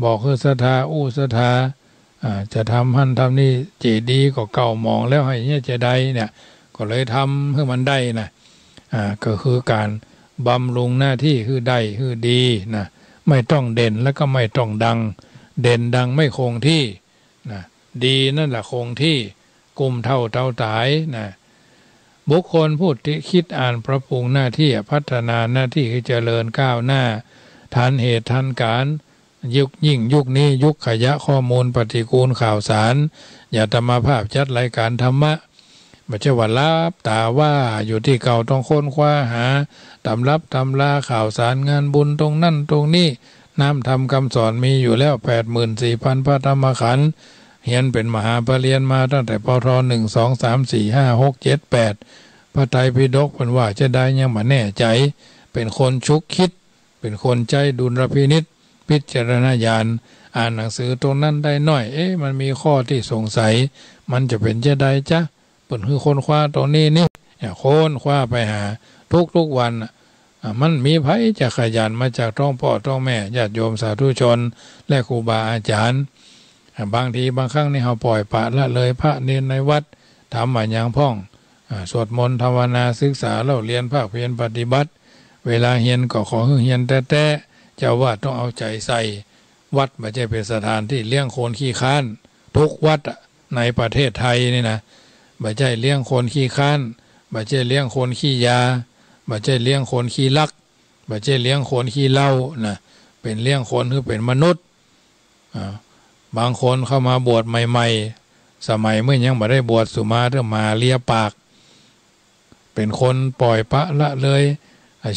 บอกคือศรัทธาศรัทธาจะทำหั่นทำนี่เจดีก็เก่ามองแล้วให้เนี่ยจะได้เนี่ยก็เลยทำให้มันได้นะก็คือการบำรุงหน้าที่คือได้คือดีนะไม่ต้องเด่นแล้วก็ไม่ต้องดังเด่นดังไม่คงที่นะดีนั่นแหละคงที่กุมเท่าตายนะบุคคลผู้ที่คิดอ่านปรับปรุงหน้าที่พัฒนาหน้าที่ให้เจริญก้าวหน้าทันเหตุทันการยุคนี้ยุคขยะข้อมูลปฏิกูลข่าวสารอย่าธรรมภาพจัดรายการธรรมะไม่ใช่ว่าลับตาว่าอยู่ที่เก่าต้องค้นคว้าหาตำรับตำราข่าวสารงานบุญตรงนั่นตรงนี้น้ำธรรมคำสอนมีอยู่แล้ว 84,000 พระธรรมขันธ์เรียนเป็นมหาปรริญญามาตั้งแต่ปท1 2 3 4 5 6 7 8พระไตรปิฎกเป็นว่าจะได้ยังมาแน่ใจเป็นคนชุกคิดเป็นคนใจดุลพินิจพิจารณญาณอ่านหนังสือตรงนั้นได้น้อยมันมีข้อที่สงสัยมันจะเป็นจะได้จ๊ะเปิดคือคนคว้าตรงนี้นี่ค้นคว้าไปหาทุกวันมันมีไผจะขยันมาจากท้องพ่อท้องแม่ญาติโยมสาธุชนและครูบาอาจารย์บางทีบางครั้งนี่เราปล่อยปละละเลยพระเนรในวัดทำมาอย่างพ่องสวดมนต์ภาวนาศึกษาเล่าเรียนภาคเพียรปฏิบัติเวลาเฮียนก็ขอให้เฮียนแต่เจ้าวาดต้องเอาใจใส่วัดไม่ใช่เป็นสถานที่เลี้ยงโคนขี้ค้านทุกวัดในประเทศไทยนี่นะไม่ใช่เลี้ยงโคนขี้ค้านไม่ใช่เลี้ยงโคนขี้ยาไม่ใช่เลี้ยงโคนขี้ลักไม่ใช่เลี้ยงโคนขี้เหล้านะเป็นเลี้ยงโคนคือเป็นมนุษย์บางคนเข้ามาบวชใหม่ๆสมัยเมื่อยังไม่ได้บวชสุมาเริ่มมาเลียปากเป็นคนปล่อยปะละเลย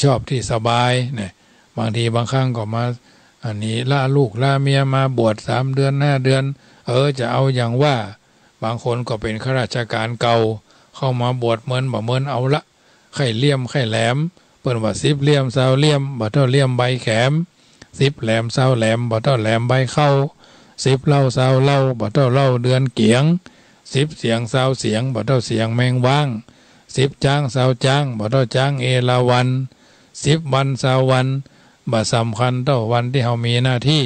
ชอบที่สบายเนี่ยบางทีบางครั้งก็มาอันนี้ล่าลูกล่าเมียมาบวช3 เดือน5 เดือนจะเอาอย่างว่าบางคนก็เป็นข้าราชการเก่าเข้ามาบวชเหมือนเอาละไข่เลี่ยมไข่แหลมเปิ้นว่า10 เลี่ยม20 เลี่ยมบ่เท่าเลี่ยมใบแขม10 แหลม20 แหลมบ่เท่าแหลมใบเข้า10 เล่า20 เล่าบ่เท่าเล่าเดือนเกียง10 เสียง20 เสียงบ่เท่าเสียงแมงว่าง10 จ้าง20 จ้างบ่เท่าจ้างเอราวัณ10 วัน20 วันบ่สำคัญเท่าวันที่เรามีหน้าที่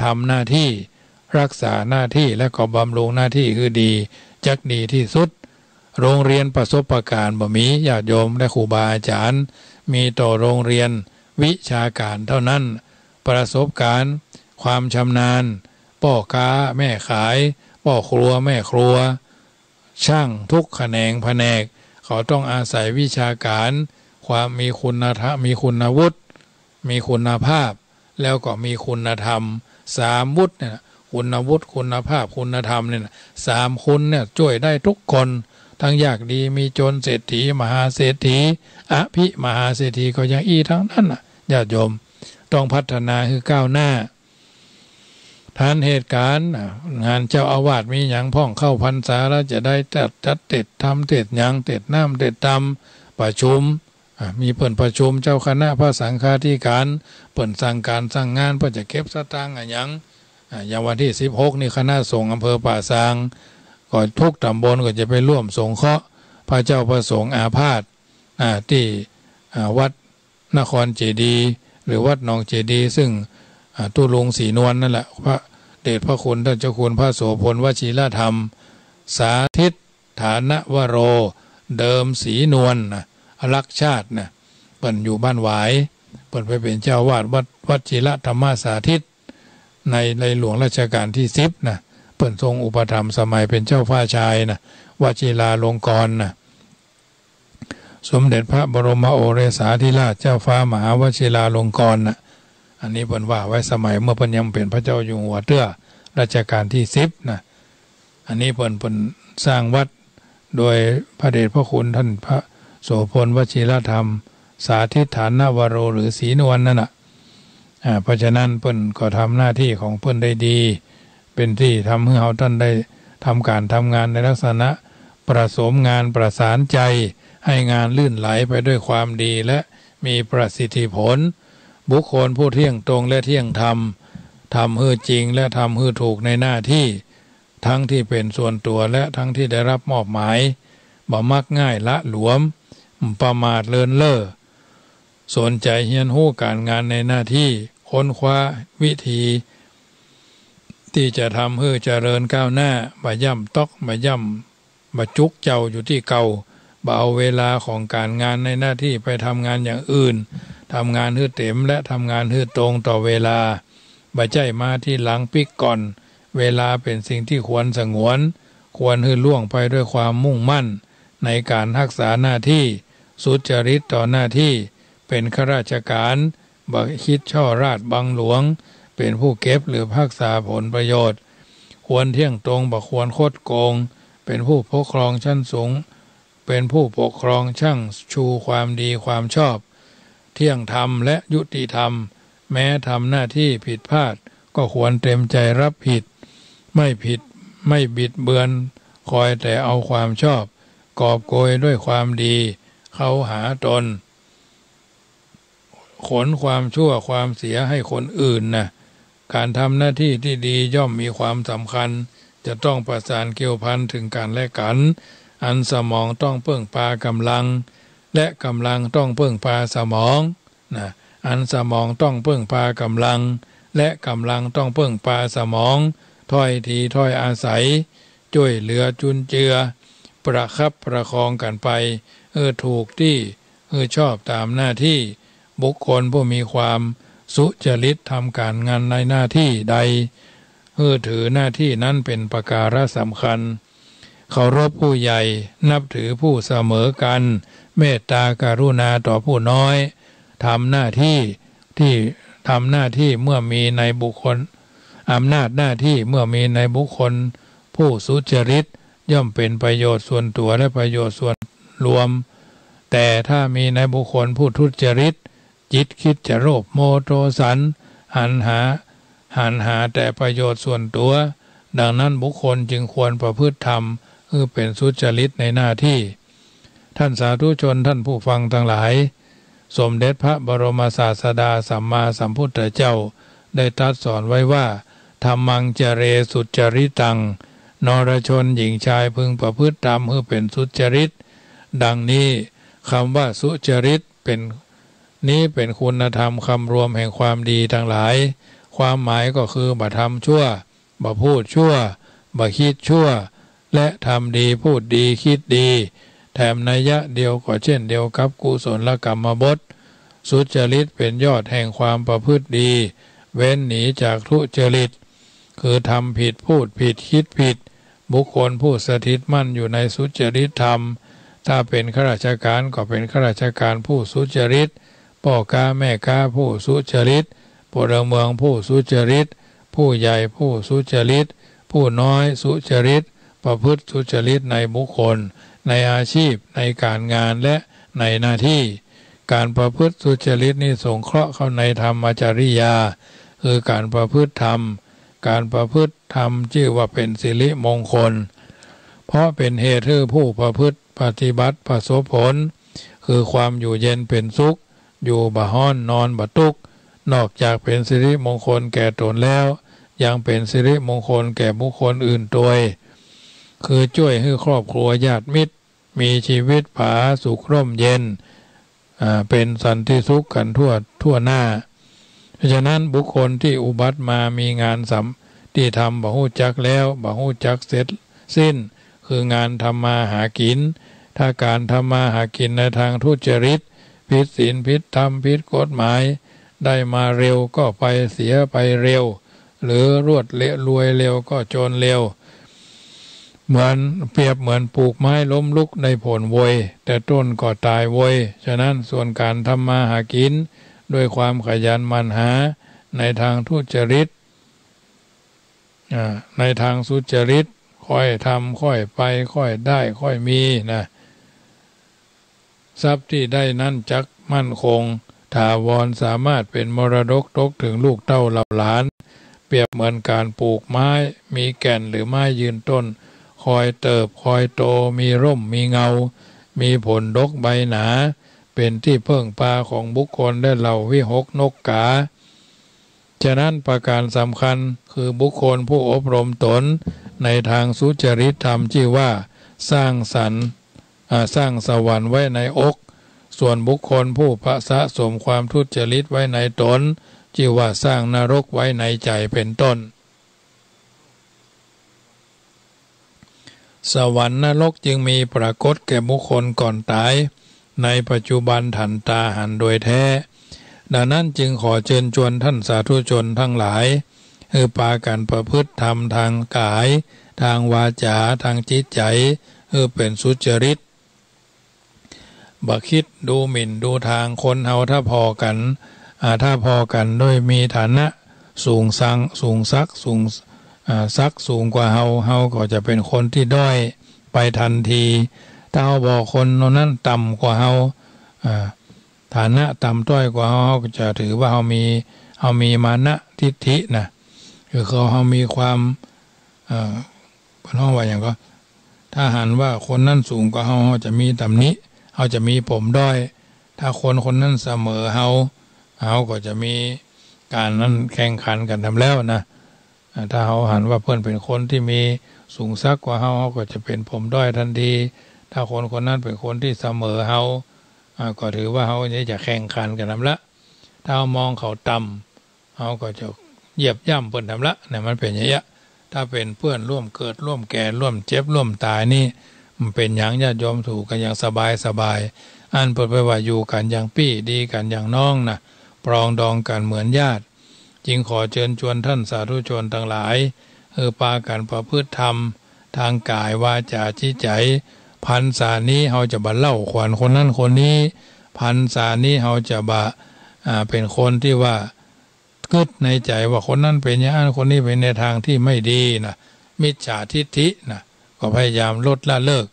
ทำหน้าที่รักษาหน้าที่และก็บำรุงหน้าที่คือดีจักดีที่สุดโรงเรียนประสบการณ์บ่มีญาติโยมและครูบาอาจารย์มีต่อโรงเรียนวิชาการเท่านั้นประสบการณ์ความชำนาญพ่อค้าแม่ขายพ่อครัวแม่ครัวช่างทุกแขนงแผนกเขาต้องอาศัยวิชาการความมีคุณธรรมมีคุณวุฒิมีคุณภาพแล้วก็มีคุณธรรม3 วุฒิเนี่ยคุณวุฒิคุณภาพคุณธรรมเนี่ย3 คุณเนี่ยช่วยได้ทุกคนทั้งยากดีมีจนเศรษฐีมหาเศรษฐีอภิมหาเศรษฐีก็ยังทั้งนั้นญาติโยมต้องพัฒนาคือก้าวหน้าทันเหตุการณ์งานเจ้าอาวาสมีอย่างพ่องเข้าพรรษาแล้วจะได้จัดเต็ดทำเต็ดยังเต็ดน้ำเต็ดตำประชุมมีเปิ่นประชุมเจ้าคณะพระสังฆาธิการเปิ่นสั่งการสั่งงานเพื่อจะเก็บสตางค์อย่างวันที่16นี่คณะสงฆ์อำเภอป่าซางก็ทุกตำบลก็จะไปร่วมสงเคราะห์พระเจ้าประสงค์อาพาธที่วัดนครเจดีย์หรือวัดหนองเจดีย์ซึ่งตุลุงศรีนวลนั่นแหละพระเดชพระคุณท่านเจ้าคุณพระโสพลวชิรธรรมสาธิตฐานวโรเดิมศรีนวลรักชาติเปิ่นอยู่บ้านหวายเปิ่นไปเป็นเจ้าวาดวัดวชิรธรรมสาธิตในหลวงรัชกาลที่10เปิ่นทรงอุปถัมภ์สมัยเป็นเจ้าฟ้าชายวชิราลงกรณ์สมเด็จพระบรมโอรสาธิราชเจ้าฟ้ามหาวชิราลงกรณ์อันนี้เปิ่นว่าไว้สมัยเมื่อเปิ่นยังเป็นพระเจ้าอยู่หัวเตื้อรัชกาลที่10อันนี้เปิ่นสร้างวัดโดยพระเดชพระคุณท่านพระโสพลวชิรธรรมสาธิตฐานวโรหรือศรีนวลนั่นเพราะฉะนั้นเปิ่นก็ทำหน้าที่ของเปิ่นได้ดีเป็นที่ทำให้เราท่านได้ทำการทำงานในลักษณะประสมงานประสานใจให้งานลื่นไหลไปด้วยความดีและมีประสิทธิผลบุคคลผู้เที่ยงตรงและเที่ยงธรรมทำให้จริงและทำให้ถูกในหน้าที่ทั้งที่เป็นส่วนตัวและทั้งที่ได้รับมอบหมายบ่มักง่ายละหลวม ประมาทเลินเล่อสนใจเฮียนหู้การงานในหน้าที่ค้นคว้าวิธีที่จะทำให้เจริญก้าวหน้าบ่ย่ำตอกบ่ย่ำบ่จุกเจ้าอยู่ที่เก่าบ่เอาเวลาของการงานในหน้าที่ไปทำงานอย่างอื่นทำงานให้เต็มและทำงานให้ตรงต่อเวลาบ่ใจมาที่หลังปิกก่อนเวลาเป็นสิ่งที่ควรสงวนควรให้ล่วงไปด้วยความมุ่งมั่นในการรักษาหน้าที่สุจริตต่อหน้าที่เป็นข้าราชการบ่คิดช่อราชบังหลวงเป็นผู้เก็บหรือรักษาผลประโยชน์ควรเที่ยงตรงบ่ควรคดโกงเป็นผู้ปกครองชั้นสูงเป็นผู้ปกครองช่างชูความดีความชอบเที่ยงธรรมและยุติธรรมแม้ทำหน้าที่ผิดพลาดก็ควรเต็มใจรับผิดไม่บิดเบือนคอยแต่เอาความชอบกอบโกยด้วยความดีเข้าหาตนขนความชั่วความเสียให้คนอื่นนะการทำหน้าที่ที่ดีย่อมมีความสำคัญจะต้องประสานเกี่ยวพันถึงกันและกันอันสมองต้องเพิ่งพากำลังและกำลังต้องเพิ่งพาสมองนะอันสมองต้องเพิ่งพากำลังและกำลังต้องเพิ่งพาสมองถ้อยทีถ้อยอาศัยช่วยเหลือจุนเจือประคับประคองกันไปถูกที่ชอบตามหน้าที่บุคคลผู้มีความสุจริตทำการงานในหน้าที่ใดถือหน้าที่นั้นเป็นประการสำคัญเคารพผู้ใหญ่นับถือผู้เสมอกันเมตตากรุณาต่อผู้น้อยทำหน้าที่เมื่อมีในบุคคลอำนาจหน้าที่เมื่อมีในบุคคลผู้สุจริตย่อมเป็นประโยชน์ส่วนตัวและประโยชน์ส่วนรวมแต่ถ้ามีในบุคคลผู้ทุจริตจิตคิดจะโลภโมโทสันหันหาแต่ประโยชน์ส่วนตัวดังนั้นบุคคลจึงควรประพฤติธรรมเป็นสุจริตในหน้าที่ท่านสาธุชนท่านผู้ฟังทั้งหลายสมเด็จพระบรมศาสดาสัมมาสัมพุทธเจ้าได้ตรัสสอนไว้ว่าธัมมังจเรสุจริตังนรชนหญิงชายพึงประพฤติธรรมให้เป็นสุจริตดังนี้คำว่าสุจริตเป็นคุณธรรมคำรวมแห่งความดีทั้งหลายความหมายก็คือบ่ทำชั่วบ่พูดชั่วบ่คิดชั่วและทำดีพูดดีคิดดีแถมนัยยะเดียวก็เช่นเดียวกับกุศลกรรมบทสุจริตเป็นยอดแห่งความประพฤติดีเว้นหนีจากทุจริตคือทำผิดพูดผิดคิดผิดบุคคลผู้สถิตมั่นอยู่ในสุจริตธรรมถ้าเป็นข้าราชการก็เป็นข้าราชการผู้สุจริตพ่อค้าแม่ค้าผู้สุจริตพลเมืองผู้สุจริตผู้ใหญ่ผู้สุจริตผู้น้อยสุจริตประพฤติสุจริตในบุคคลในอาชีพในการงานและในหน้าที่การประพฤติสุจริตนี้สงเคราะห์เข้าในธรรมจริยาคือการประพฤติธรรมการประพฤติธรรมชื่อว่าเป็นสิริมงคลเพราะเป็นเหตุให้ผู้ประพฤติปฏิบัติประสบผลคือความอยู่เย็นเป็นสุขอยู่บ่ฮ้อนนอนบ่ทุกข์นอกจากเป็นสิริมงคลแก่ตนแล้วยังเป็นสิริมงคลแก่บุคคลอื่นด้วยคือช่วยให้ครอบครัวญาติมิตรมีชีวิตผาสุขร่มเย็นเป็นสันติสุขกันทั่วหน้าเพราะฉะนั้นบุคคลที่อุบัติมามีงานที่ทำบ่ฮู้จักแล้วบ่ฮู้จักเสร็จสิ้นคืองานทำมาหากินถ้าการทำมาหากินในทางทุจริตผิดศีลผิดธรรมผิดกฎหมายได้มาเร็วก็ไปเสียไปเร็วหรือรวดเละรวยเร็วก็จนเร็วเปรียบเหมือนปลูกไม้ล้มลุกในผลโวยแต่ต้นก็ตายโวยฉะนั้นส่วนการทำมาหากินด้วยความขยันหมั่นหาในทางทุจริตในทางสุจริตค่อยทำค่อยไปค่อยได้ค่อยมีนะทรัพย์ที่ได้นั้นจักมั่นคงถาวรสามารถเป็นมรดกตกถึงลูกเต้าเหล่าหลานเปรียบเหมือนการปลูกไม้มีแก่นหรือไม้ยืนต้นคอยเติบคอยโตมีร่มมีเงามีผลดกใบหนาเป็นที่เพิ่งพาของบุคคลและเหล่าวิหกนกกาฉะนั้นประการสำคัญคือบุคคลผู้อบรมตนในทางสุจริตธรรมชื่อว่าสร้างสรรค์สร้างสวรรค์ไว้ในอก ส่วนบุคคลผู้สะสมความทุจริตไว้ในตนชื่อว่าสร้างนรกไว้ในใจเป็นต้นสวรรค์นรกจึงมีปรากฏแก่บุคคลก่อนตายในปัจจุบันทันตาหันโดยแท้ดังนั้นจึงขอเชิญชวนท่านสาธุชนทั้งหลายพากันประพฤติธรรมทางกายทางวาจาทางจิตใจเป็นสุจริตบ่คิดดูหมิ่นดูทางคนเฮาถ้าพอกันด้วยมีฐานะสูงกว่าเฮาก็จะเป็นคนที่ด้อยไปทันทีถ้าเฮาบอกคนนั้นต่ำกว่าเฮาฐานะต่ำต้อยกว่าเฮาก็จะถือว่าเฮามีมานะทิฏฐินะคือเฮามีความน้องว่าอย่างก็ถ้าหันว่าคนนั้นสูงกว่าเฮาจะมีตำหนิเฮาจะมีผมด้อยถ้าคนนั้นเสมอเฮาก็จะมีการนั้นแข่งขันกันทำแล้วนะถ้าเฮาหันว่าเพื่อนเป็นคนที่มีสูงสักกว่าเฮาก็จะเป็นผมด้อยทันทีถ้าคนนั้นเป็นคนที่เสมอเฮาก็ถือว่าเฮาจะแข่งขันกันทำละถ้าเฮามองเขาต่ำเฮาก็จะเหยียบย่ำเพิ่นทำละเนี่ยมันเป็นอย่างนี้ถ้าเป็นเพื่อนร่วมเกิดร่วมแก่ร่วมเจ็บร่วมตายนี่มันเป็นอย่างญาติโยมถูกกันอย่างสบายอันเปิดไปว่าอยู่กันอย่างพี่ดีกันอย่างน้องนะปรองดองกันเหมือนญาติจึงขอเชิญชวนท่านสาธุชนทั้งหลายปากันประพฤติธรรมทางกายวาจาจิตใจพรรษานี้เฮาจะบ่เล่าขวัญคนนั้นคนนี้พรรษานี้เฮาจะบ่เป็นคนที่ว่าคิดในใจว่าคนนั้นเป็นอย่างนั้นคนนี้เป็นในทางที่ไม่ดีนะมิจฉาทิฏฐินะก็พยายามลดละเลิก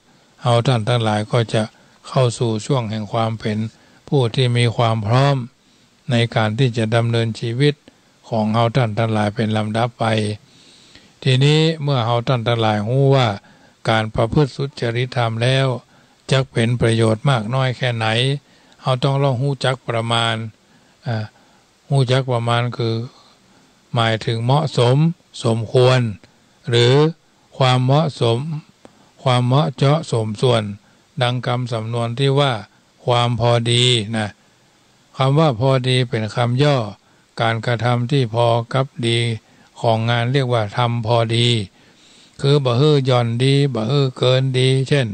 เอาท่านทั้งหลายก็จะเข้าสู่ช่วงแห่งความเป็นผู้ที่มีความพร้อมในการที่จะดำเนินชีวิตของเฮาท่านทั้งหลายเป็นลำดับไปทีนี้เมื่อเฮาท่านทั้งหลายรู้ว่าการประพฤติสุจริตธรรมแล้วจะเป็นประโยชน์มากน้อยแค่ไหนเฮาต้องลองรู้จักประมาณรู้จักประมาณคือหมายถึงเหมาะสมสมควรหรือความเหมาะสมความเหมาะเจาะสมส่วนดังคำสำนวนที่ว่าความพอดีนะคำว่าพอดีเป็นคำย่อการกระทำที่พอกับดีของงานเรียกว่าทำพอดีคือบ่ฮื้อย่อนดีบ่ฮื้อเกินดีเช่น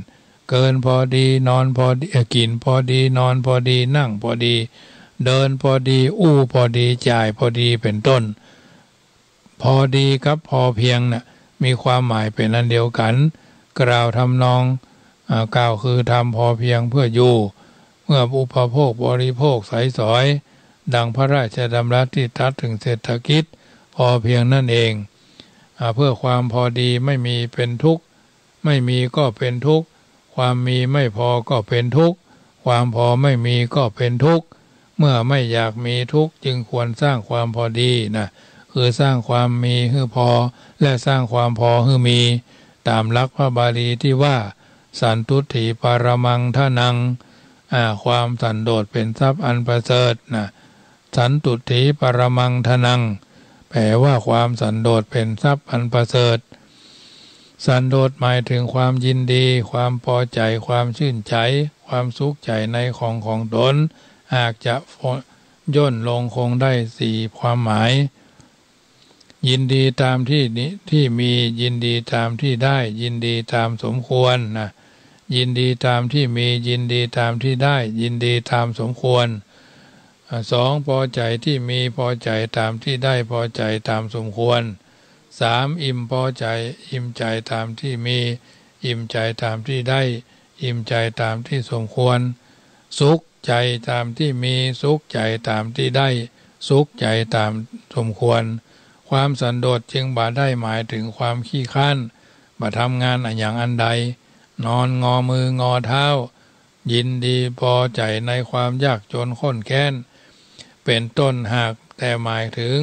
เกินพอดีนอนพอดีกินพอดีนอนพอดีนั่งพอดีเดินพอดีอู้พอดีจ่ายพอดีเป็นต้นพอดีกับพอเพียงน่ะมีความหมายเป็นอันเดียวกันกล่าวทำนองกล่าวคือทำพอเพียงเพื่ออยู่เมื่ออุปโภคบริโภคใช้สอยดังพระราชดำรัสที่ตรัสถึงเศรษฐกิจพอเพียงนั่นเองเพื่อความพอดีไม่มีเป็นทุกข์ไม่มีก็เป็นทุกข์ความมีไม่พอก็เป็นทุกข์ความพอไม่มีก็เป็นทุกข์เมื่อไม่อยากมีทุกข์จึงควรสร้างความพอดีนะคือสร้างความมีให้พอและสร้างความพอให้มีตามหลักพระบาลีที่ว่าสันตุถีปรมังทนังความสันโดษเป็นทรัพย์อันประเสริฐนะสันตุถีปรมังทนังแปลว่าความสันโดษเป็นทรัพย์อันประเสริฐสันโดษหมายถึงความยินดีความพอใจความชื่นใจความสุขใจในของตนหากจะย่นลงคงได้สี่ความหมายยินดีตามที่มียินดีตามที่ได้ยินดีตามสมควรนะยินดีตามที่มียินดีตามที่ได้ยินดีตามสมควรสองพอใจที่มีพอใจตามที่ได้พอใจตามสมควรสามอิ่มพอใจอิ่มใจตามที่มีอิ่มใจตามที่ได้อิ่มใจตามที่สมควรสุขใจตามที่มีสุขใจตามที่ได้สุขใจตามสมควรความสันโดษจึงบ่ได้หมายถึงความขี้ข้านบ่ทำงานอย่างอันใดนอนงอมืองอเท้ายินดีพอใจในความยากจนข้นแค้นเป็นต้นหากแต่หมายถึง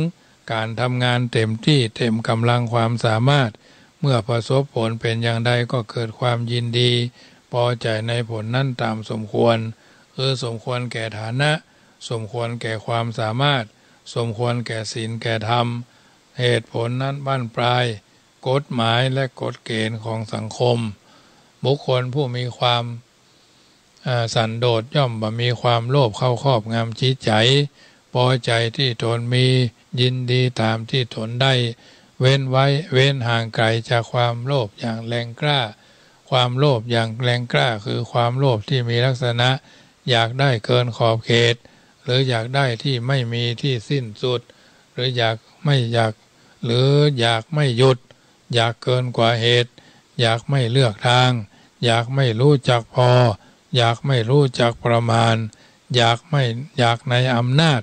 การทำงานเต็มที่เต็มกำลังความสามารถเมื่อประสบผลเป็นอย่างใดก็เกิดความยินดีพอใจในผลนั้นตามสมควรคือสมควรแก่ฐานะสมควรแก่ความสามารถสมควรแก่ศีลแก่ธรรมเหตุผลนั้นบั้นปลายกฎหมายและกฎเกณฑ์ของสังคมบุคคลผู้มีความ สันโดษย่อมบ่มีความโลภเข้าครอบงำจิตใจพอใจที่ตนมียินดีตามที่ตนได้เว้นไว้เว้นห่างไกลจากความโลภอย่างแรงกล้าความโลภอย่างแรงกล้าคือความโลภที่มีลักษณะอยากได้เกินขอบเขตหรืออยากได้ที่ไม่มีที่สิ้นสุดหรืออยากไม่หยุดอยากเกินกว่าเหตุอยากไม่เลือกทางอยากไม่รู้จักพออยากไม่รู้จักประมาณอยากในอำนาจ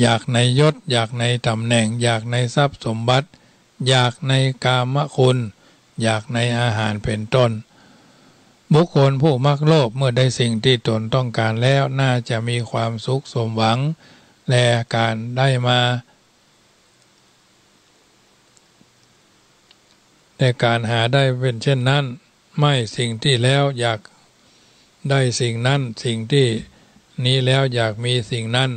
อยากในยศอยากในตำแหน่งอยากในทรัพย์สมบัติอยากในกามคุณอยากในอาหารเป็นต้นบุคคลผู้มักโลภเมื่อได้สิ่งที่ตนต้องการแล้วน่าจะมีความสุขสมหวังและการได้มาแต่การหาได้เป็นเช่นนั้นไม่สิ่งที่แล้วอยากได้สิ่งนั้นสิ่งที่นี้แล้วอยากมีสิ่งนั้น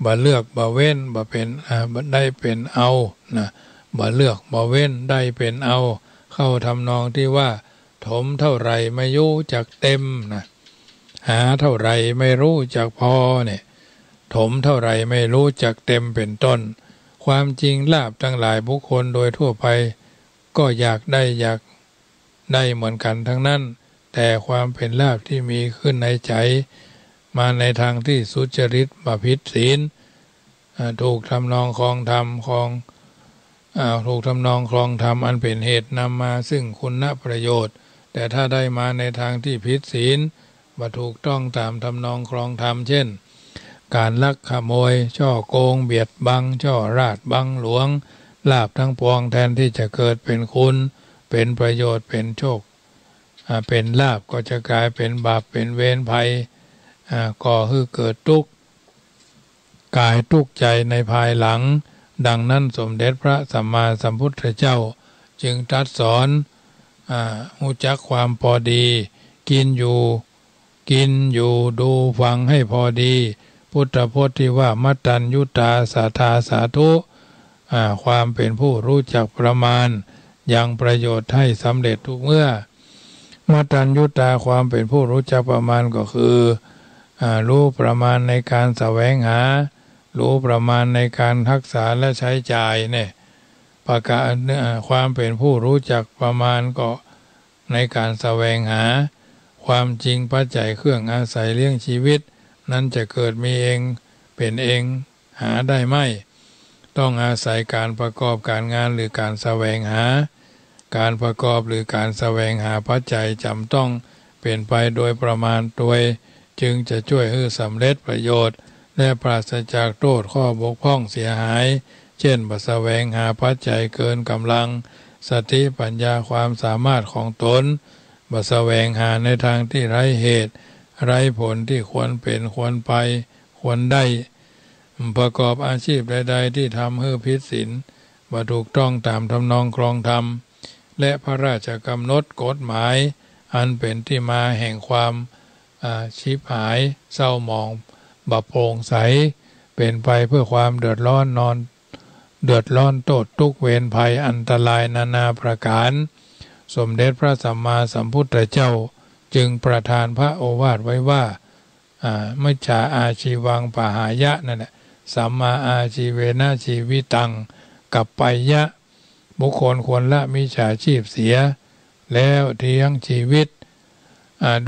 บ่เลือกบ่เว้นบ่เป็นได้เป็นเอานะบ่เลือกบ่เว้นได้เป็นเอาเข้าทำนองที่ว่าถมเท่าไรไม่รู้จักเต็มนะหาเท่าไรไม่รู้จักพอเนี่ยถมเท่าไรไม่รู้จักเต็มเป็นต้นความจริงลาภทั้งหลายบุคคลโดยทั่วไปก็อยากได้เหมือนกันทั้งนั้นแต่ความเป็นลาภที่มีขึ้นในใจมาในทางที่สุจริตประพฤติศีลถูกทำนองครองธรรมถูกทำนองครองธรรมอันเป็นเหตุนำมาซึ่งคุณประโยชน์แต่ถ้าได้มาในทางที่ผิดศีลบ่ถูกต้องตามทำนองครองธรรมเช่นการลักขโมยช่อโกงเบียดบังช่อราษฎร์บังหลวงลาภทั้งปวงแทนที่จะเกิดเป็นคุณเป็นประโยชน์เป็นโชคเป็นลาภก็จะกลายเป็นบาปเป็นเวรภัยก่อให้เกิดทุกข์กายทุกข์ใจในภายหลังดังนั้นสมเด็จพระสัมมาสัมพุทธเจ้าจึงตรัสสอนรู้จักความพอดีกินอยู่ดูฟังให้พอดีพุทธพจน์ที่ว่ามัตตัญญูตาสาธาสาธุความเป็นผู้รู้จักประมาณยังประโยชน์ให้สำเร็จทุกเมื่อมัตตัญญูตาความเป็นผู้รู้จักประมาณก็คือรู้ประมาณในการแสวงหารู้ประมาณในการรักษาและใช้จ่ายเนี่ยประกาศความเป็นผู้รู้จักประมาณก็ในการแสวงหาความจริงปัจจัยเครื่องอาศัยเลี้ยงชีวิตนั้นจะเกิดมีเองเป็นเองหาได้ไม่ต้องอาศัยการประกอบการงานหรือการแสวงหาการประกอบหรือการแสวงหาปัจจัยจำต้องเป็นไปโดยประมาณโดยจึงจะช่วยให้สำเร็จประโยชน์และปราศจากโทษข้อบกพร่องเสียหายเช่นบ่แสวงหาปัจจัยเกินกำลังสติปัญญาความสามารถของตนบ่แสวงหาในทางที่ไร้เหตุไร้ผลที่ควรเป็นควรไปควรได้ประกอบอาชีพใดๆที่ทำให้ผิดศีลบ่ถูกต้องตามทำนองครองธรรมและพระราชกำหนดกฎหมายอันเป็นที่มาแห่งความชิบหายเศร้าหมองบ่โปร่งใสเป็นไปเพื่อความเดือดร้อนโทษทุกข์เวรภัยอันตรายนานาประการสมเด็จพระสัมมาสัมพุทธเจ้าจึงประทานพระโอวาทไว้ว่ามิจฉาอาชีวังปหายะนั่นแหละสัมมาอาชีเวนะชีวิตังกัปปัยยะบุคคลควรละมิจฉาชีพเสียแล้วเที่ยงชีวิต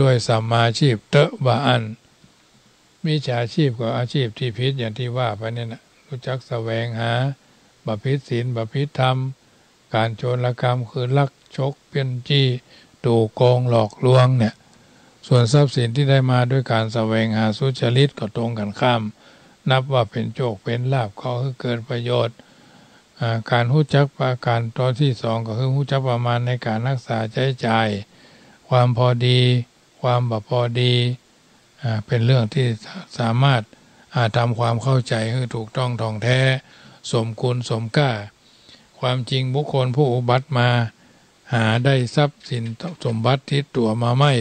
ด้วยสัมมาชีพเตบะอันมิจฉาชีพก็อาชีพที่ผิดอย่างที่ว่าไปเนี่ยนะรู้จักแสวงหาบาปผิดศีลบาปผิดธรรมการโจรกรรมคือลักชกเปี้ยนจี้ตู่โกงหลอกลวงเนี่ยส่วนทรัพย์สินที่ได้มาด้วยการแสวงหาสุจริตก็ตรงกันข้ามนับว่าเป็นโชคเป็นลาภก็คือเกิดประโยชน์การรู้จักประการตอนที่สองก็คือรู้จักประมาณในการรักษาใช้จ่ายความพอดีความบ่พอดีเป็นเรื่องที่สามารถทำความเข้าใจให้ถูกต้องท่องแท้สมคุณสมค่าความจริงบุคคลผู้อุบัติมาหาได้ทรัพย์สินสมบัติที่ตัวมาไม่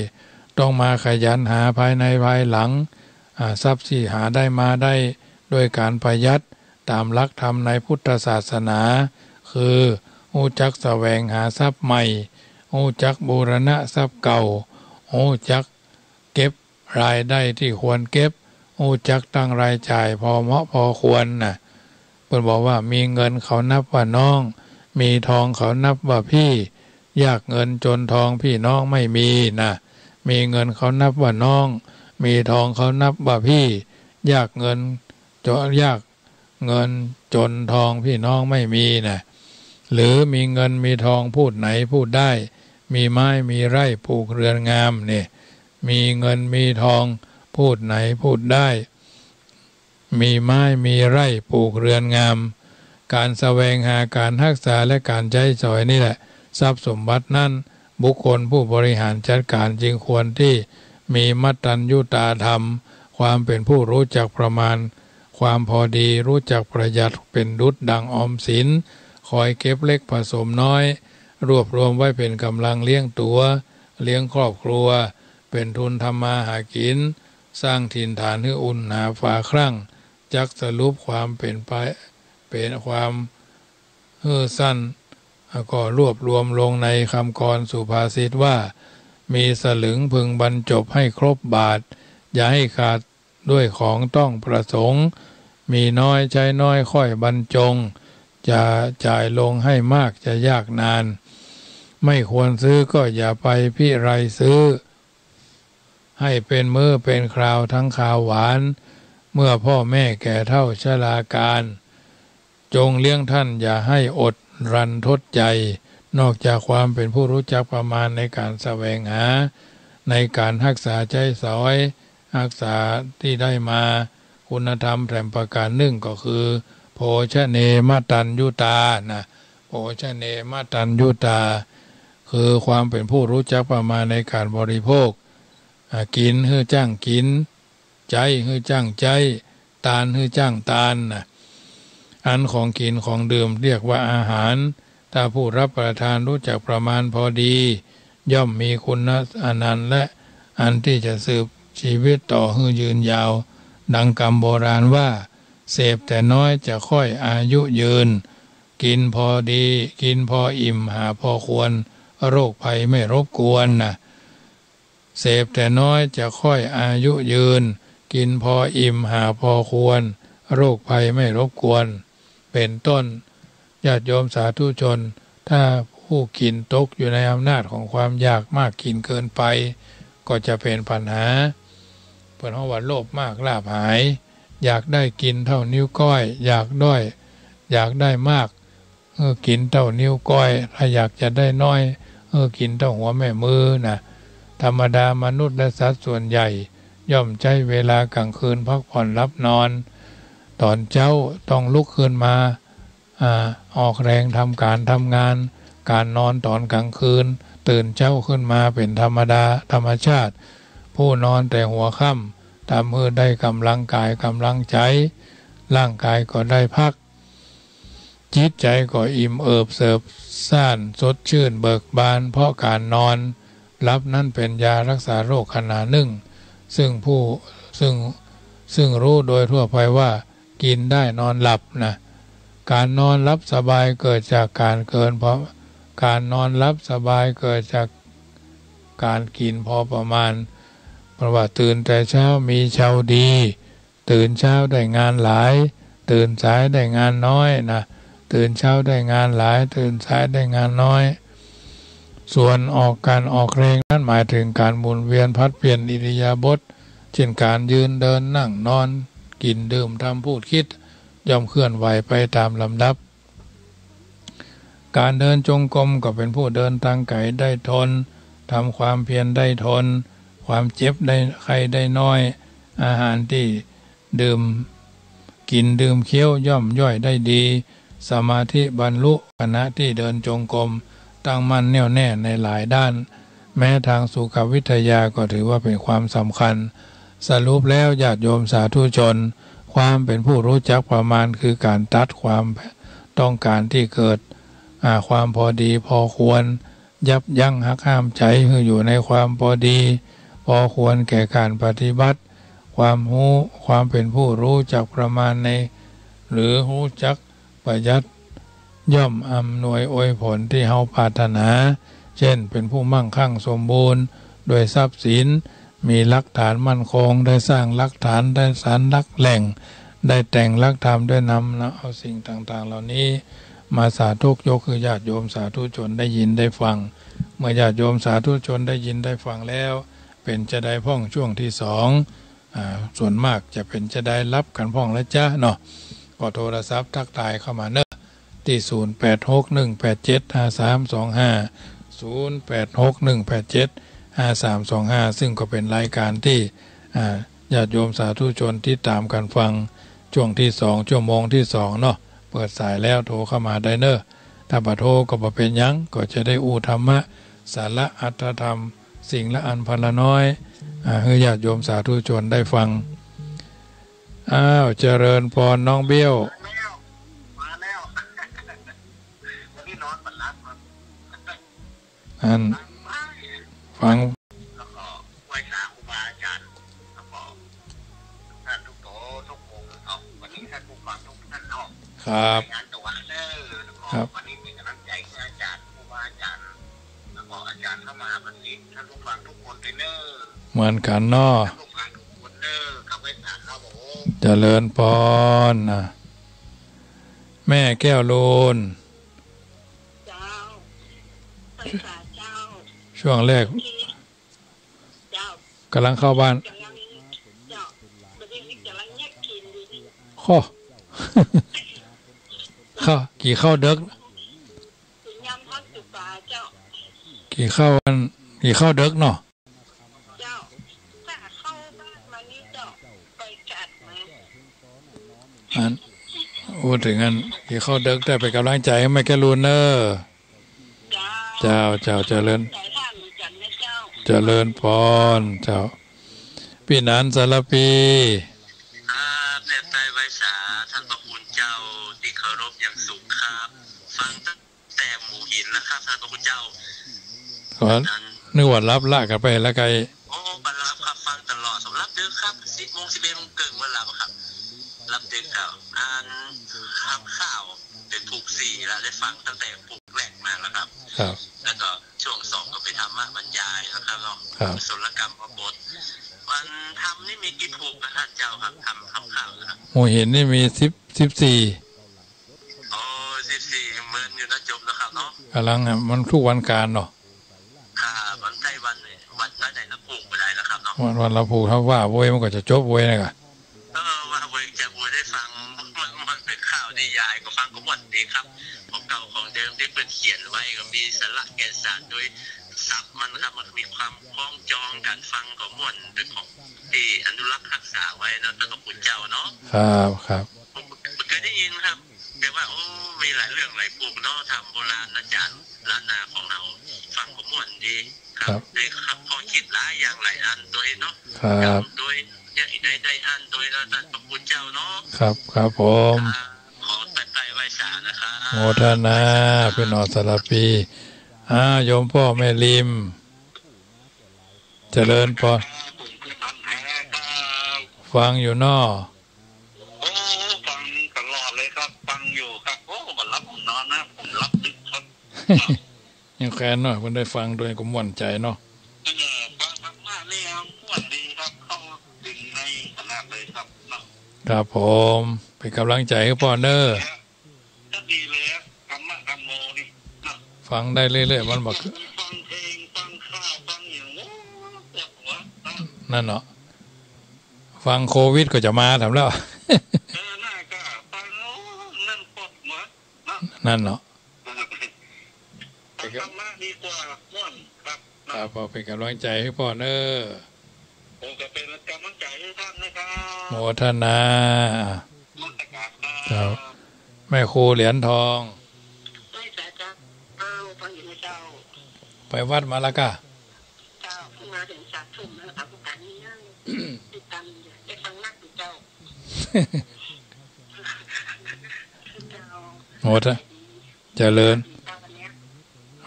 ต้องมาขยันหาภายในภายหลังทรัพย์ที่หาได้มาได้โดยการประหยัดตามหลักธรรมในพุทธศาสนาคือรู้จักแสวงหาทรัพย์ใหม่รู้จักบูรณะทรัพย์เก่า รู้จักเก็บรายได้ที่ควรเก็บรู้จักตั้งรายจ่ายพอเหมาะพอควรน่ะเพิ่นบอกว่ามีเงินเขานับว่าน้องมีทองเขานับว่าพี่ยากเงินจนทองพี่น้องไม่มีนะมีเงินเขานับว่าน้องมีทองเขานับว่าพี่ยากเงินจนทองพี่น้องไม่มีนะหรือมีเงินมีทองพูดไหนพูดได้มีไม้มีไร่ปลูกเรือนงามเนี่ยมีเงินมีทองพูดไหนพูดได้มีไม้มีไร่ปลูกเรือนงามการแสวงหาการรักษาและการใช้สอยนี่แหละทรัพย์สมบัตินั้นบุคคลผู้บริหารจัดการจึงควรที่มีมัตตัญญูตาธรรมความเป็นผู้รู้จักประมาณความพอดีรู้จักประหยัดเป็นดุจดังออมสินคอยเก็บเล็กผสมน้อยรวบรวมไว้เป็นกำลังเลี้ยงตัวเลี้ยงครอบครัวเป็นทุนทำมาหากินสร้างถิ่นฐานให้อุ่นหนาฝาครั่งจักสรุปความเป็นไปเป็นความสั้นก็รวบรวมลงในคำกรสุภาษิตว่ามีสลึงพึงบรรจบให้ครบบาทอย่าให้ขาดด้วยของต้องประสงค์มีน้อยใช้น้อยค่อยบรรจงจะจ่ายลงให้มากจะยากนานไม่ควรซื้อก็อย่าไปพิไรซื้อให้เป็นมื้อเป็นคราวทั้งคาวหวานเมื่อพ่อแม่แก่เฒ่าชราการจงเลี้ยงท่านอย่าให้อดรันทดใจนอกจากความเป็นผู้รู้จักประมาณในการแสวงหาในการรักษาใจสอยรักษาที่ได้มาคุณธรรมแถมประการหนึ่งก็คือโภชเนมตัญญูตานะโภชเนมตัญญูตาคือความเป็นผู้รู้จักประมาณในการบริโภคกินให้จ้างกินใจให้จ้างใจตานให้จ้างตานนะอันของกินของดื่มเรียกว่าอาหารถ้าผู้รับประทานรู้จักประมาณพอดีย่อมมีคุณอนันต์และอันที่จะสืบชีวิตต่อให้ยืนยาวดังคำโบราณว่าเสพแต่น้อยจะค่อยอายุยืนกินพอดีกินพออิ่มหาพอควรโรคภัยไม่รบกวนนะเสพแต่น้อยจะค่อยอายุยืนกินพออิ่มหาพอควรโรคภัยไม่รบกวนเป็นต้นญาติโยมสาธุชนถ้าผู้กินตกอยู่ในอำนาจของความอยากมากกินเกินไปก็จะเป็นปัญหาเปิดห้องว่าโลภมากลาภหายอยากได้กินเท่านิ้วก้อยอยากได้มากกินเท่านิ้วก้อยถ้าอยากจะได้น้อยกินเท่าหัวแม่มือนะธรรมดามนุษย์และสัตว์ส่วนใหญ่ย่อมใช้เวลากลางคืนพักผ่อนรับนอนตอนเช้าต้องลุกขึ้นมาออกแรงทำการทำงานการนอนตอนกลางคืนตื่นเช้าขึ้นมาเป็นธรรมดาธรรมชาติผู้นอนแต่หัวค่ำทำให้ได้กำลังกายกำลังใจร่างกายก็ได้พักจิตใจก็อิ่มเอิบเสิบซ่านสดชื่นเบิกบานเพราะการนอนหลับนั่นเป็นยารักษาโรคขนาดหนึ่งซึ่งรู้โดยทั่วไปว่ากินได้นอนหลับนะการนอนหลับสบายเกิดจากการเกินเพราะการนอนหลับสบายเกิดจากการกินพอประมาณเพราะว่าตื่นแต่เช้ามีเช้าดีตื่นเช้าได้งานหลายตื่นสายได้งานน้อยนะตื่นเช้าได้งานหลายตื่นสายได้งานน้อยส่วนการออกแรงนั้นหมายถึงการหมุนเวียนพัดเปลี่ยนอิริยาบถเช่นการยืนเดินนั่งนอนกินดื่มทำพูดคิดย่อมเคลื่อนไหวไปตามลำดับการเดินจงกรมก็เป็นผู้เดินทางไกลได้ทนทำความเพียรได้ทนความเจ็บได้ไข้ได้น้อยอาหารที่กินดื่มเคี้ยวย่อมย่อยได้ดีสมาธิบรรลุขณะที่เดินจงกรมตั้งมั่นแน่วแน่ในหลายด้านแม้ทางสุขวิทยาก็ถือว่าเป็นความสำคัญสรุปแล้วญาติโยมสาธุชนความเป็นผู้รู้จักประมาณคือการตัดความต้องการที่เกิดความพอดีพอควรยับยั้งหักห้ามใจให้อยู่ในความพอดีพอควรแก่การปฏิบัติความเป็นผู้รู้จักประมาณในหรือรู้จักประหยัดย่อมอำนวยอวยผลที่เฮาปรารถนาเช่นเป็นผู้มั่งคั่งสมบูรณ์ ด้วยทรัพย์สินมีหลักฐานมั่นคงได้สร้างหลักฐานได้สารหลักแหล่งได้แต่งหลักธรรมด้วยนำเอาสิ่งต่างๆเหล่านี้มาสาธุยกคือญาติโยมสาธุชนได้ยินได้ฟังเมื่อญาติโยมสาธุชนได้ยินได้ฟังแล้วเป็นจะได้พ่องช่วงที่สองส่วนมากจะเป็นจะได้รับกันพ่องแล้วจ้าเนาะก็โทรศัพท์ทักทายเข้ามาเนอะที่08618753250861875325ซึ่งก็เป็นรายการที่ญาติโยมสาธุชนที่ตามกันฟังช่วงที่2ชั่วโมงที่2เนาะเปิดสายแล้วโทรเข้ามาได้เนอะถ้าบ่โทรก็บ่เป็นหยังก็จะได้อู้ธรรมะสาระอัตถธรรมสิ่งละอันพันละน้อยให้ญาติโยมสาธุชนได้ฟังเจริญพรน้องเบี้ยวมาแล้ววันนี้นอนฝันรับครับฟังแล้วก็ไหว้สาครูบาอาจารย์แล้วก็ท่านทุกโตทุกองค์เอาวันนี้ท่านผู้ฟังทุกท่านออกครับงานตะวันเนอแล้วก็วันนี้มีกำลังใจให้อาจารย์ครูบาอาจารย์แล้วก็อาจารย์เข้ามาวันนี้ท่านผู้ฟังทุกคนเนอเหมือนกันเนาะเจริญพรแม่แก้วโลนช่วงแรกกำลังเข้าบ้านข้อข้ากี่เข้าเด็กกี่เข้าเด็กเนาะพูดถึงกันกี่เข้าเด็กแต่ไปกำลังใจให้แม่แก้วโลนเนอเจ้าเจริญพรเจ้าพี่นันสารพีเด็ดใจไว้สาท่านพระคุณเจ้าที่เคารพอย่างสูงครับฟังตั้งแต่หมู่หินนะครับท่านพระคุณเจ้าขอนึกว่ารับละกันไปแล้วไกลบรรลับครับฟังตลอดสำหรับเดือนครับ10 โมง 11 โมงเกินวันรับครับรับเดือนครับอ่านข่าวเดือนถูก4แล้วได้ฟังตั้งแต่ปลุกแรกมากแล้วครับแล้วก็ช่วง2ก็ไปทำบรรยายนะครับเนาะศุลกรรมพระบทวันทำนี่มีกี่ผูกนะท่านเจ้าครับทำข่าวนะครับโมเห็นนี่มี14อ๋อ14เหมือนอยู่นะจบนะครับเนาะกำลังมันทุกวันการเนาะวันใกล้วันไหนละผูกไปได้แล้วครับเนาะวันละผูกถ้าว่าโวยมันก็จะจบโวยนะกะว่าโวยจะโวยได้ฟังมันเป็นข่าวดียายก็ฟังก็หมดดีครับของเก่าของเดิมที่เป็นเขียนไว้ก็มีสาระแก่นสารโดยศัพท์มันครับมันมีความคล้องจองการฟังของม่วนเป็นของที่อนุรักษ์รักษาไว้นะท่านพระคุณเจ้าเนาะครับผมเคยได้ยินครับแต่ว่ามีหลายเรื่องหลายปลูกเนาะทำโบราณอาจารย์ล้านนาของเราฟังของม่วนดีครับได้ครับพอคิดหลายอย่างหลายอันโดยเนาะโดยได้อันโดยท่านพระคุณเจ้าเนาะครับผมขอไปไว้สานะครับโมทนาเป็นอสารพีโยมพ่อแม่ริมเจริญพรฟังอยู่นอฟังตลอดเลยครับฟังอยู่ครับผมรับผมนอนนะผมรับดึกครับยังแค้นเนาะคนได้ฟังโดยก็ม่วนใจเนาะฟังมากเลยครับม่วนดีครับเข้าดึงในขนาดเลยครับครับผมเป็นกำลังใจให้พ่อเนอดีเลยธรรมะธรรมโมนี่ฟังได้เรื่อยๆมันบอกฟังเพลงฟังข่าวฟังอย่างนั่นเนาะฟังโควิดก็จะมาทำแล้วน่าก็ฟังนั่นปดหมดนั่นเนาะธรรมะดีกว่าม่วนครับพอเป็นกำลังใจให้พ่อเนอผมก็เป็นกำลังใจให้ท่านนะครับโมทนาแม่ครูเหรียญทองไปวัดมาแล้วก็มาถึง3 ทุ่มแล้วครับการนี้ติดตามได้ฟังนักเจ้าโมทนาเจริญ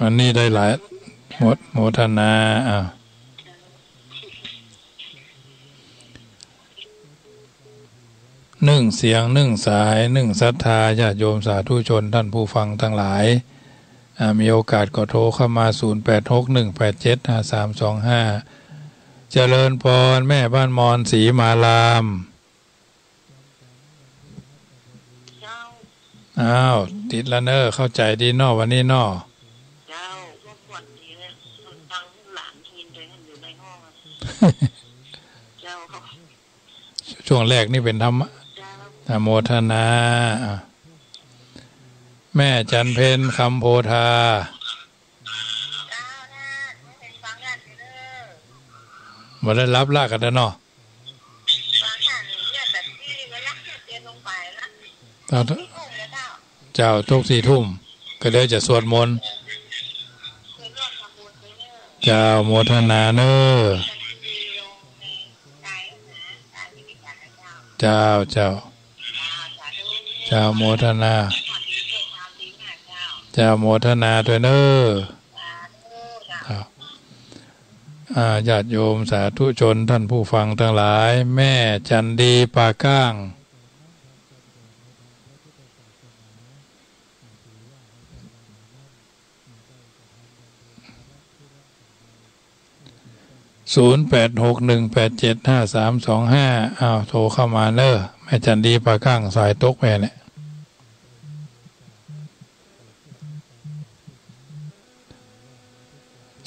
วันนี้ได้หลายโมทนานึ่งเสียงนึ่งสายนึ่งศรัทธาญาติโยมสาธุชนท่านผู้ฟังทั้งหลาย มีโอกาสก็โทรเข้ามา0861875325เจริญพรแม่บ้านมอนศรีมารามอ้าวติดละเนอเข้าใจดีนอวันนี้นอเจ้าก็ปวดดีเลยตั้งหลานกินเลยอยู่ในห้องเจ้าช่วงแรกนี่เป็นธรรมะโมทนาแม่จันเพนคำโพธาบ่ได้รับลากันแล้วเนาะเจ้าทุก4 ทุ่มก็เลยจะสวดมนต์เจ้าโมทนาเนอเจ้าโมทนาเจ้าโมทนาด้วยเนอญาติโยมสาธุชนท่านผู้ฟังทั้งหลายแม่จันดีปาก้าง0861875325อ้าวโทรเข้ามาเนอแม่จันดีปาก้างสายตกแม่เนี่ย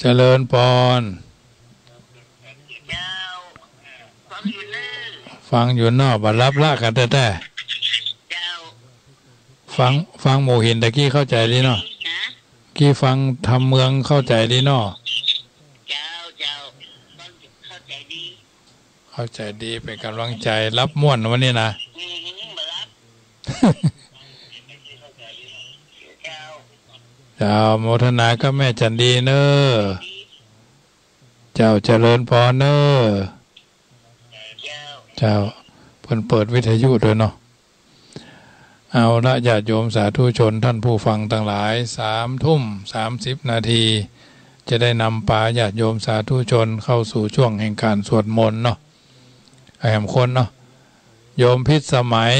เจริญพรฟังอยู่นอกบัดรับลากกันแต่ฟังหมู่หินตะกี้เข้าใจดีเนาะกี้ฟังทำเมืองเข้าใจดีเนาะเข้าใจดีเป็นกำลังใจรับม่วนวันนี้นะเจ้าโมทนาก็แม่จันดีเนอเจ้าเจริญพรเนอเจ้าเพิ่นเปิดวิทยุด้วยเนาะเอาละญาติโยมสาธุชนท่านผู้ฟังทั้งหลาย3:30 นาทีจะได้นำพาญาติโยมสาธุชนเข้าสู่ช่วงแห่งการสวดมนต์เนาะแห่งคนเนาะโยมพิษสมัย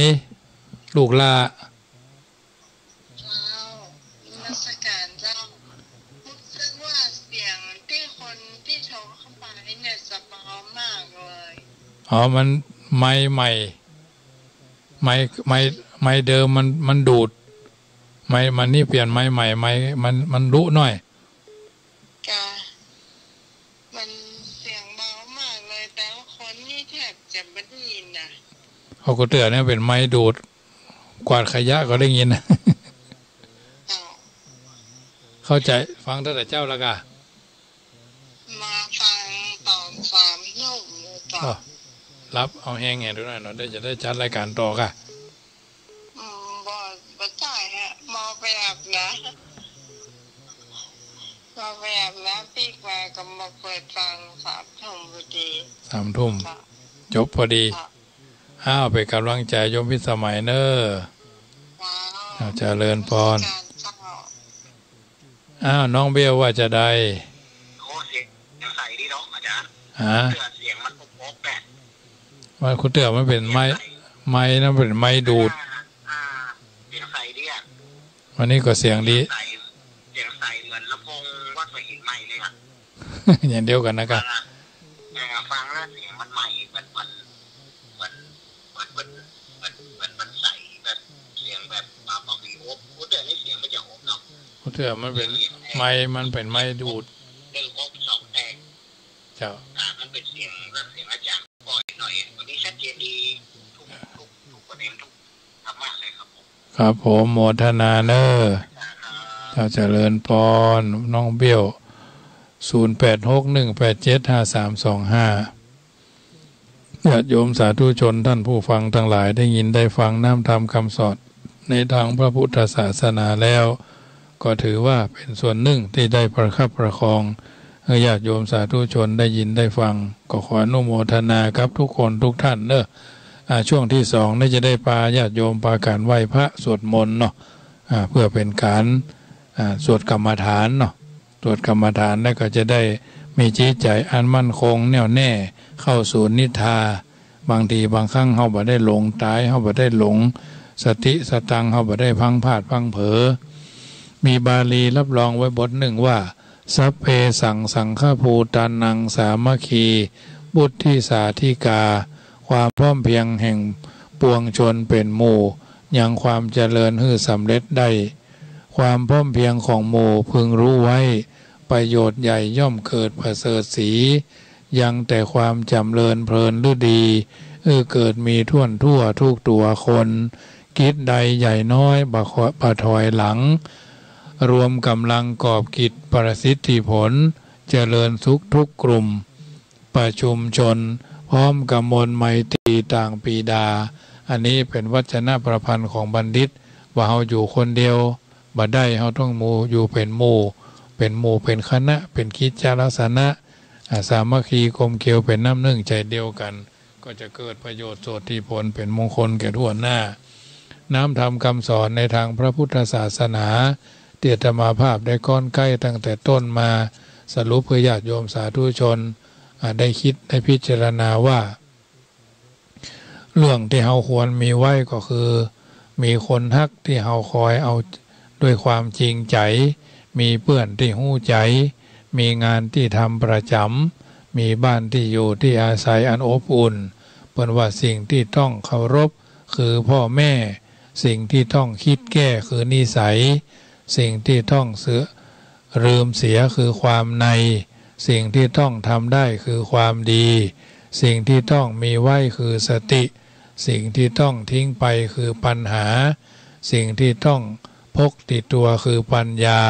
ลูกล่ามันไม้เดิมมันดูดมันนี่เปลี่ยนไม้ใหม่มันรู้หน่อยมันเสียงเบามากเลยแต่ว่าคนนี่แทบจะไม่ได้ยินนะเขาก็เตือนเนี่ยเป็นไม้ดูดกวาดขยะก็ได้ยินนะเข้าใจฟังตั้งแต่เจ้าแล้วกะมาฟังตอน3 ทุ่มต่อรับเอาแห้งแห่ดูหน่อยเนาะจะได้จัดรายการต่อค่ะบ่ได้ฮะมาไปอาบน้ำปีกมาก็มาเปิดฟัง3 ทุ่มพอดี3 ทุ่มจบพอดีอ้าวเป็นกำลังใจโยมพิสมัยเนอเจริญพรอ้าวน้องเบลว่าจะได้โอ้เสียงใสดีเนาะอาจารย์เสียงมันโป๊กแปะมันคุณเตือนมันเป็นไม้นั่นเป็นไม้ดูดเสียงใสดีอ่ะวันนี้ก็เสียงดีเสียงใสเหมือนลำโพงวัดหัวหินใหม่เลยอ่ะอย่างเดียวกันนะครับฟังแล้วเสียงมันใหม่มันใสแบบเสียงแบบบางทีโอ๊บคุณเตือนนี่เสียงมันจะโอ๊บเนาะคุณเตือนมันเป็นไม้ดูด1 โอ๊บ 2 แทงเจ้ามันเป็นเสียงอาจารย์ปล่อยหน่อยวันนี้ชัดเจนดีทุกประเด็นทุกธรรมะเลยครับผมครับผมโมทนาเนอเจ้าเจริญพรน้องเบี้ยว0861875325ญาติโยมสาธุชนท่านผู้ฟังทั้งหลายได้ยินได้ฟังน้ำธรรมคำสอนในทางพระพุทธศาสนาแล้วก็ถือว่าเป็นส่วนหนึ่งที่ได้ประคับประคองญาติโยมสาธุชนได้ยินได้ฟังก็ขออนุโมทนาครับทุกคนทุกท่านเนอะช่วงที่2นี่จะได้พาญาติโยมพาการไหว้พระสวดมนต์เนาะเพื่อเป็นการสวดกรรมฐานเนาะสวดกรรมฐานแล้วก็จะได้มีจิตใจอันมั่นคงแน่วแน่เข้าสู่นิทาบางทีบางครั้งเฮาบ่ได้หลงตายเฮาบ่ได้หลงสติสตังเฮาบ่ได้พังพลาดพังเผลอ มีบาลีรับรองไว้บทหนึ่งว่าสัพเพสังสังฆภูตานังสามัคคีบุตรที่สาธิกาความพร้อมเพรียงแห่งปวงชนเป็นหมู่ยังความเจริญให้สำเร็จได้ความพร้อมเพรียงของหมู่พึงรู้ไว้ประโยชน์ใหญ่ย่อมเกิดประเสริฐสียังแต่ความจำเริญเพลินหรือดีเกิดมีทั่วทุกตัวคนกิจใดใหญ่น้อยบะถอยหลังรวมกำลังกอบกิจประสิทธิผลเจริญสุขทุกกลุ่มประชุมชนพร้อมกำมลไมตรีต่างปีดาอันนี้เป็นวจนะประพันธ์ของบัณฑิตว่าเฮาอยู่คนเดียวบ่ได้เฮาต้องหมู่อยู่เป็นหมู่เป็นคณะเป็นกิจจลักษณะสามัคคีกลมเกลียวเป็นน้ำหนึ่งใจเดียวกันก็จะเกิดประโยชน์โสติผลเป็นมงคลแก่ทั่วหน้าน้ำธรรมคำสอนในทางพระพุทธศาสนาเตียตมาภาพได้ก้อนใกล้ตั้งแต่ต้นมาสรุปเพื่อญาติโยมสาธุชนได้คิดได้พิจารณาว่าเรื่องที่เฮาควรมีไว้ก็คือมีคนฮักที่เฮาคอยเอาด้วยความจริงใจมีเพื่อนที่หู้ใจมีงานที่ทำประจำมีบ้านที่อยู่ที่อาศัยอันอบอุ่นเป็นว่าสิ่งที่ต้องเคารพคือพ่อแม่สิ่งที่ต้องคิดแก้คือนิสัยสิ่งที่ต้องลืมเสียคือความในสิ่งที่ต้องทำได้คือความดีสิ่งที่ต้องมีไว้คือสติสิ่งที่ต้องทิ้งไปคือปัญหาสิ่งที่ต้องพกติดตัวคือปัญญา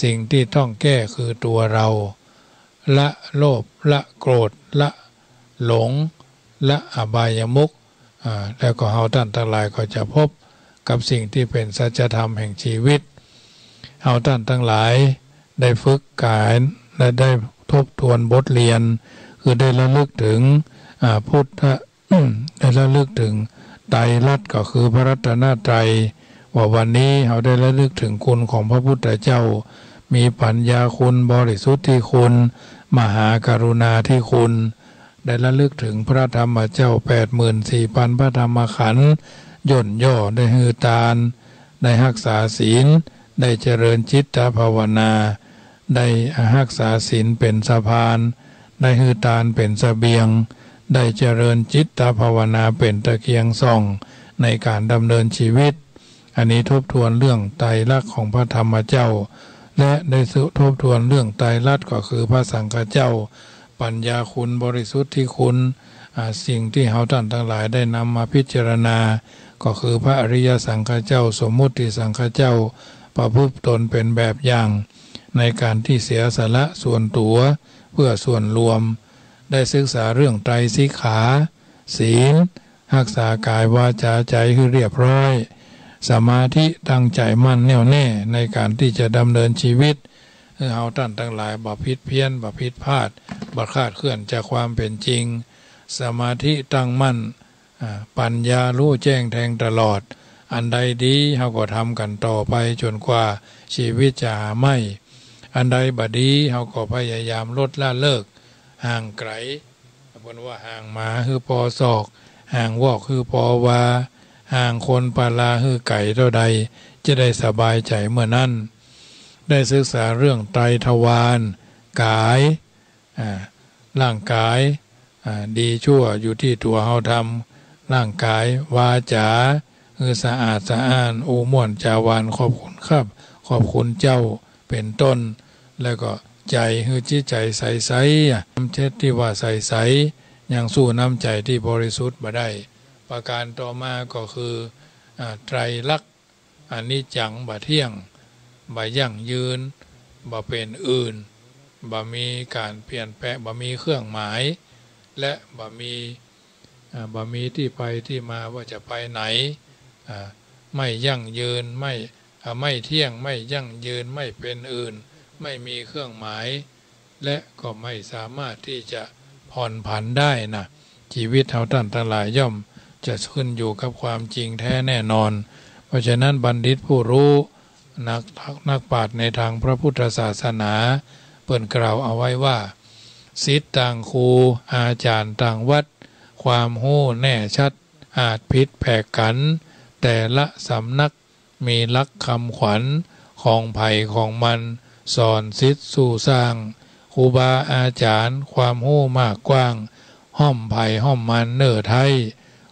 สิ่งที่ต้องแก้คือตัวเราละโลภละโกรธละหลงละอบายมุขแล้วก็เฮาท่านทั้งหลายก็จะพบกับสิ่งที่เป็นสัจธรรมแห่งชีวิตเฮาท่านทั้งหลายได้ฝึกกายและได้ทบทวนบทเรียนคือได้ระลึกถึงพุทธได้ระลึกถึงไตรลักษณ์ก็คือพระรัตนตรัยว่าวันนี้เราได้ระลึกถึงคุณของพระพุทธเจ้ามีปัญญาคุณบริสุทธิคุณมหากรุณาธิคุณได้ระลึกถึงพระธรรมเจ้า 84,000 พระธรรมขันธ์ย่นย่อได้ฮือตานได้รักษาศีลได้เจริญจิตภาวนาได้รักษาศีลเป็นสะพานได้ฮือตานเป็นเสบียงได้เจริญจิตภาวนาเป็นตะเกียงส่องในการดำเนินชีวิตอันนี้ทบทวนเรื่องไตรลักษณ์ของพระธรรมเจ้าและได้ทบทวนเรื่องไตรลักษณ์ก็คือพระสังฆเจ้าปัญญาคุณบริสุทธิคุณสิ่งที่เฮาท่านทั้งหลายได้นำมาพิจารณาก็คือพระอริยสังฆเจ้าสมมุติสังฆเจ้าประพฤติตนเป็นแบบอย่างในการที่เสียสละส่วนตัวเพื่อส่วนรวมได้ศึกษาเรื่องไตรสิกขาศีลรักษากายวาจาใจให้เรียบร้อยสมาธิตั้งใจมั่นแน่วแน่ในการที่จะดำเนินชีวิตเฮาท่านทั้งหลายบ่ผิดเพี้ยนบ่ผิดพลาดบ่คลาดเคลื่อนจากความเป็นจริงสมาธิตั้งมั่นปัญญารู้แจ้งแทงตลอดอันใดดีเฮาก็ทำกันต่อไปจนกว่าชีวิตจะหาไม่อันใดบ่ดีเฮาก็พยายามลดละเลิกห่างไกลเพิ่นว่าห่างหมาคือปอศอกห่างวอกคือปอวาห่างคนปลาคือไก่เท่าใดจะได้สบายใจเมื่อนั้นได้ศึกษาเรื่องไตรทวารกายร่างกายดีชั่วอยู่ที่ตัวเฮาทำร่างกายวาจาคือสะอาดสะอ้านอูม่วนจาวานขอบคุณครับขอบคุณเจ้าเป็นต้นแล้วก็ใจคือจิตใจใสๆน้ำเช็ดที่ว่าใสๆยังสู้น้ำใจที่บริสุทธิ์มาได้ประการต่อมาก็คือไตรลักษณ์อนิจจังบ่เที่ยงบ่ยั่งยืนบ่เป็นอื่นบ่มีการเปลี่ยนแปลงบ่มีเครื่องหมายและบ่มีที่ไปที่มาว่าจะไปไหนไม่ยั่งยืนไม่เที่ยงไม่ยั่งยืนไม่เป็นอื่นไม่มีเครื่องหมายและก็ไม่สามารถที่จะผ่อนผันได้นะชีวิตเฮาท่านทั้งหลายย่อมจะขึ้นอยู่กับความจริงแท้แน่นอนเพราะฉะนั้นบัณฑิตผู้รู้นักปราชญ์ในทางพระพุทธศาสนาเปิ่นกล่าวเอาไว้ว่าศิษย์ต่างครูอาจารย์ต่างวัดความหู้แน่ชัดอาจผิดแผกกันแต่ละสำนักมีลักคำขวัญ ของไผ่ของมันสอนศิษย์สู่สร้างครูบาอาจารย์ความรู้มากกว้างห้อมไผ่ห้อมมันเนื้อไทย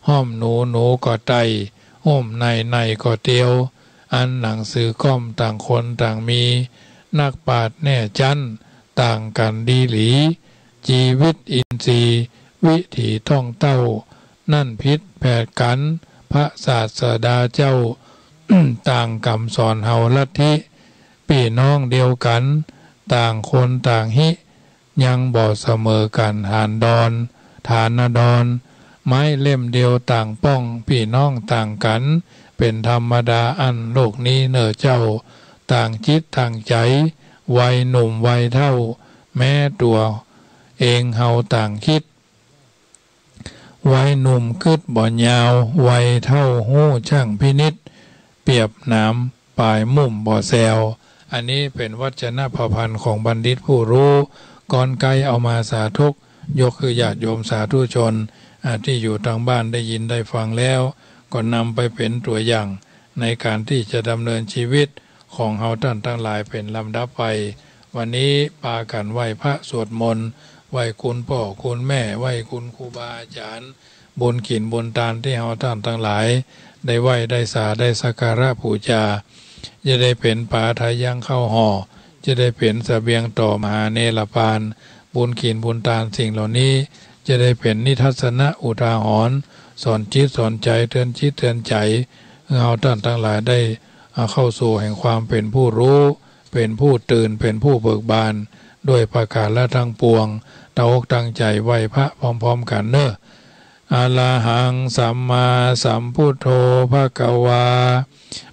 ห้อมหนูก็ไตห้อมในก็เตียวอันหนังสือก้อมต่างคนต่างมีนักปราชญ์แน่จันต่างกันดีหลีชีวิตอินทรีย์วิถีท่องเต้านั่นพิษแผดกันพระศาสดาเจ้า ต่างกำสอนเฮาลัทธิพี่น้องเดียวกันต่างคนต่างฮิยังบ่เสมอกันฐานดอนไม้เล่มเดียวต่างป้องพี่น้องต่างกันเป็นธรรมดาอันโลกนี้เนอเจ้าต่างจิตต่างใจวัยหนุ่มวัยเท่าแม้ตัวเองเฮาต่างคิดวัยหนุ่มคืดบ่ยาววัยเท่าหู้ช่างพินิจเปรียบน้ำปลายมุ่มบ่แซวอันนี้เป็นวจนะประพันธ์ของบัณฑิตผู้รู้ก่อนไกลเอามาสาธกยกคือญาติโยมสาธุชนที่อยู่ทางบ้านได้ยินได้ฟังแล้วก็นำไปเป็นตัวอย่างในการที่จะดำเนินชีวิตของเฮาท่านทั้งหลายเป็นลำดับไปวันนี้ปากันไหว้พระสวดมนต์ไหว้คุณพ่อคุณแม่ไหว้คุณครูบาอาจารย์บุญขินบุญทานที่เฮาท่านทั้งหลายได้ไหว้ได้สาได้สักการะบูชาจะได้เป็นปาทายังเข้าห่อจะได้เป็นเสบียงต่อมหาเนรปานบุญขินบุญทานสิ่งเหล่านี้จะได้เป็นนิทัศนะอุทาหรณ์สอนจิตสอนใจเตือนจิตเตือนใจเฮาท่านทั้งหลายได้เข้าสู่แห่งความเป็นผู้รู้เป็นผู้ตื่นเป็นผู้เบิกบานด้วยประการละทั้งปวงตั้งอกตั้งใจไหว้พระพร้อมๆกันเนอะอะระหังสัมมาสัมพุทโธภควา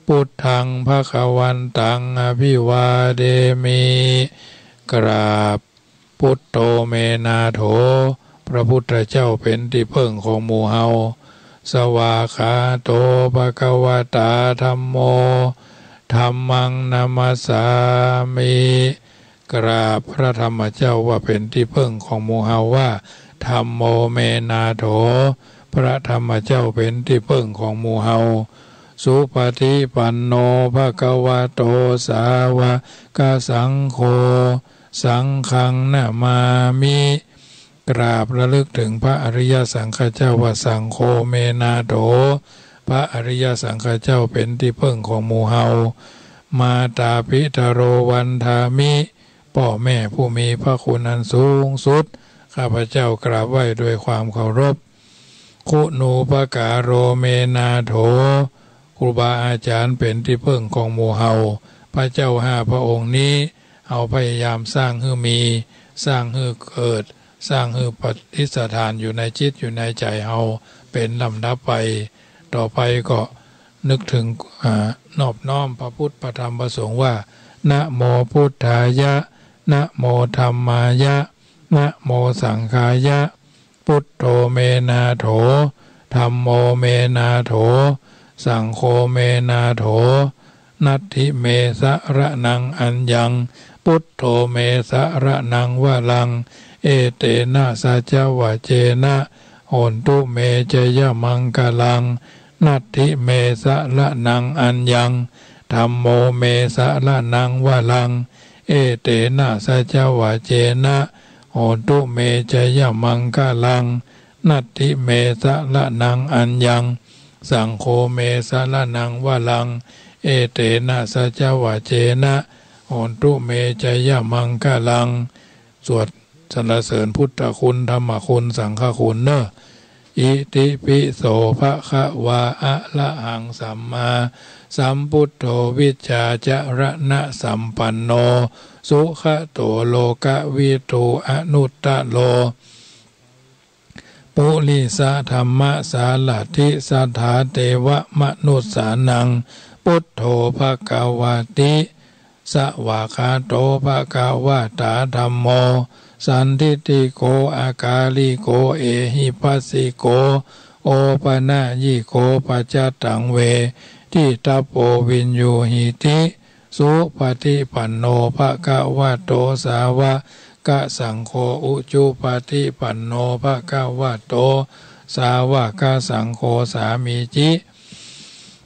พุทธังภควันตังอภิวาเดมิกราบพุทโธเมนาโถพระพุทธเจ้าเป็นที่พึ่งของหมู่เฮาสวาขาโตภควตาธัมโมธัมมังนามัสสามิกราบพระธรรมเจ้าว่าเป็นที่พึ่งของหมู่เฮาว่าธัมโมเมนาโถพระธรรมเจ้าเป็นที่พึ่งของหมู่เฮาสุปฏิปันโนภควโตสาวกสังโฆสังฆังนามามิกราบระลึกถึงพระอริยสังฆเจ้าว่าสังโฆเมนาโถพระอริยสังฆเจ้าเป็นที่พึ่งของหมู่เฮามาตาปิตโรวันทามิพ่อแม่ผู้มีพระคุณอันสูงสุดข้าพเจ้ากราบไหว้ด้วยความเคารพคุณูปการโรเมนาโถครูบาอาจารย์เป็นที่พึ่งของหมู่เฮาพระเจ้าห้าพระองค์นี้เอาพยายามสร้างให้มีสร้างให้เกิดสร้างให้ปฏิสถานอยู่ในจิตอยู่ในใจเฮาเป็นลำดับไปต่อไปก็นึกถึงนอบน้อมพระพุทธพระธรรมพระสงฆ์ว่านะโมพุทธายะนะโมธัมมายะนะโมสังฆายะพุทโธเมนาโถธัมโมเมนาโถสังโฆเมนาโถนัตถิเมสะระนังอัญญังพุทโธเมสะระนังวะลังเอเตนะสัจวะเจนะโหนตุเมเจยมังกลังนัตถิเมสะระนังอัญญังธัมโมเมสะระนังวะลังเอเตนะสัจวะเจนะโหนตุเมเจยมังกลังนัตถิเมสะระนังอัญญังสังโฆเมสะระนังวะลังเอเตนะสัจวะเจนะโหนตุเมเจยมังกลังสวดสรรเสริญพุทธคุณธรรมคุณสังฆคุณเนอะอิติปิโสภะคะวาอะระหังสัมมาสัมพุทโธวิชชาจรณะสัมปันโนสุขโตโลกวิทูอนุตตโลปุริสะธรรมะสาลทิสัทธาเทวมนุสสานังพุทโธภควาติสวากขาโตภควตาธัมโมสันทิติโกอากาลิโกเอหิปัสสิโกโอปนะยิโกปัจจตังเวทิตาโปวินโยหิติสุปฏิปันโนภควโตสาวกสังโฆอุจุปฏิปันโนภควโตสาวกสังโฆสามีจิ